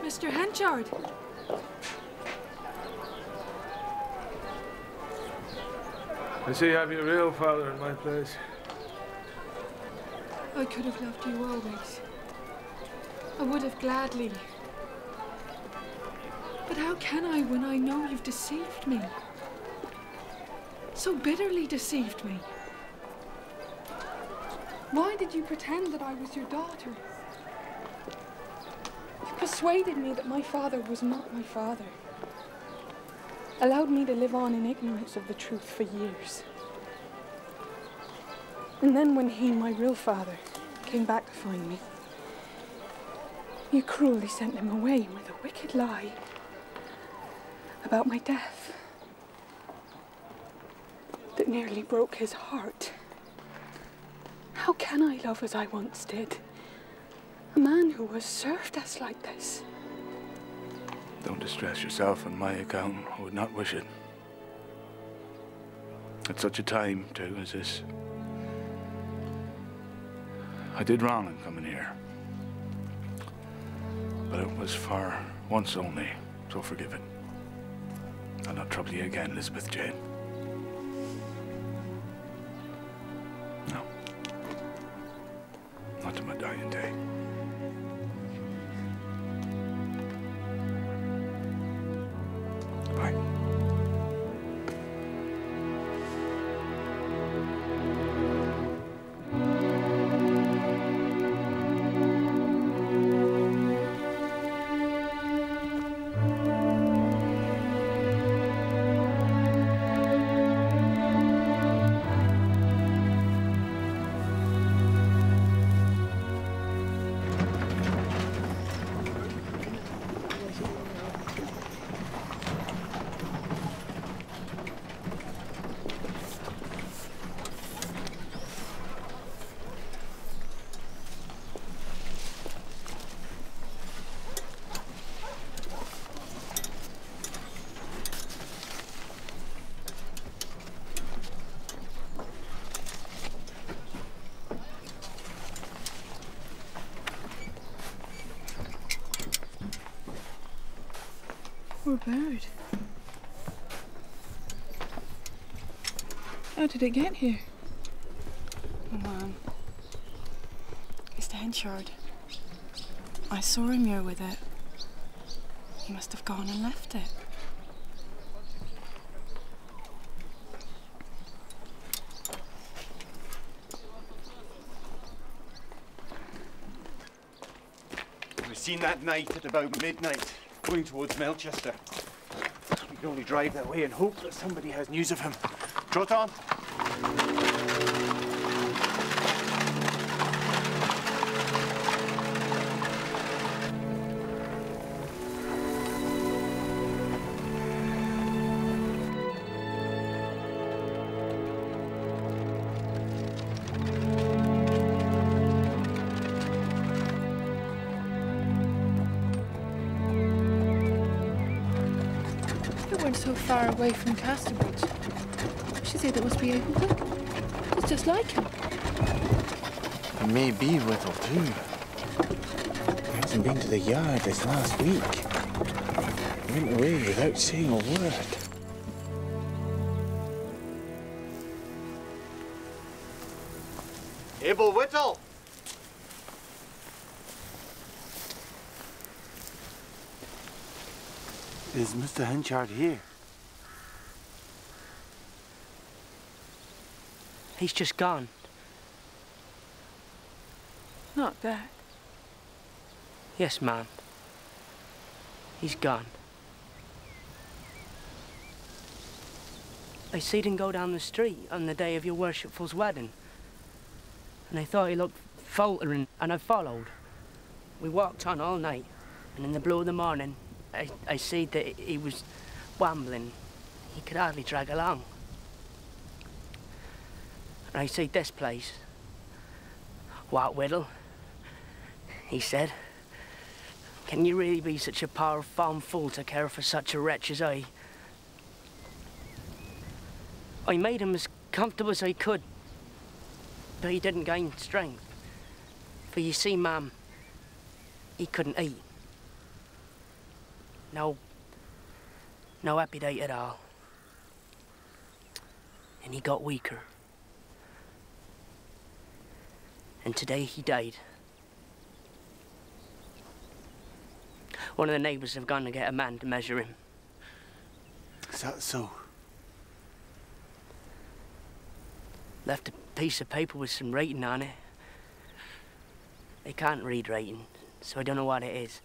Mr. Henshaw. I see you have your real father in my place. I could have loved you always. I would have gladly. But how can I when I know you've deceived me? So bitterly deceived me. Why did you pretend that I was your daughter? You persuaded me that my father was not my father. Allowed me to live on in ignorance of the truth for years. And then when he, my real father, came back to find me, you cruelly sent him away with a wicked lie about my death that nearly broke his heart. How can I love as I once did? A man who has served us like this. Don't distress yourself on my account. I would not wish it. At such a time, too, as this. I did wrong in coming here. But it was for once only, so forgive it. I'll not trouble you again, Elizabeth Jane. No. Not to my dying day. Bye. Poor bird. How did it get here? Oh, man. Mr. Henshaw. I saw him here with it. He must have gone and left it. I was seen that night at about midnight, going towards Melchester. We can only drive that way and hope that somebody has news of him. Trot on. So far away from Kastърбридж. She said it must be able to. It's just like him. He may be little too. He hasn't been to the yard this last week. He went away without saying a word. Abel Whittle! Is Mr. Henchard here? He's just gone. Not that. Yes, ma'am. He's gone. I seen him go down the street on the day of your worshipful's wedding. And I thought he looked faltering, and I followed. We walked on all night, and in the blue of the morning, I see that he was wambling. He could hardly drag along. And I see this place. What, Whittle? He said. Can you really be such a poor fond fool to care for such a wretch as I? I made him as comfortable as I could, but he didn't gain strength. For you see, ma'am, he couldn't eat. No appetite at all. And he got weaker. And today he died. One of the neighbours have gone to get a man to measure him. Is that so? Left a piece of paper with some writing on it. They can't read writing, so I don't know what it is.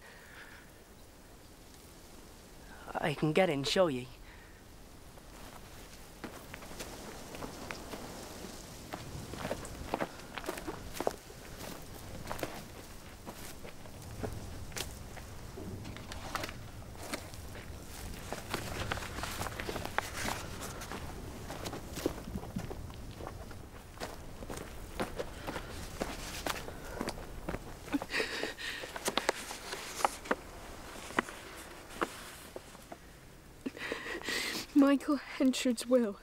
I can get it and show you. Michael Hенchard's will.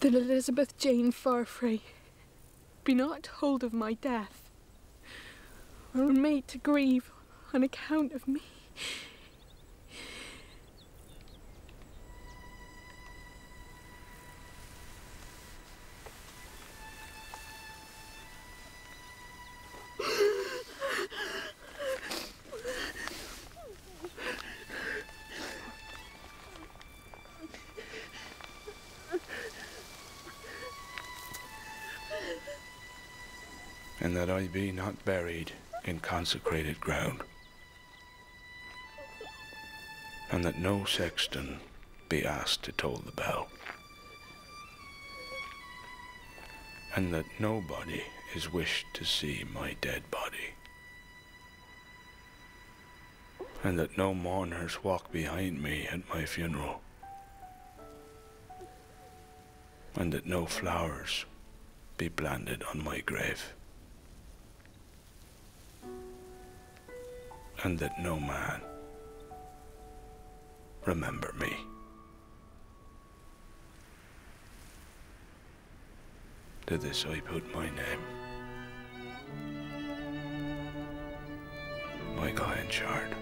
That Elizabet Jane Farfrae be not told of my death, or made to grieve on account of me. And that I be not buried in consecrated ground, and that no sexton be asked to toll the bell, and that nobody is wished to see my dead body, and that no mourners walk behind me at my funeral, and that no flowers be planted on my grave, and that no man remember me. To this I put my name, Michael Henchard.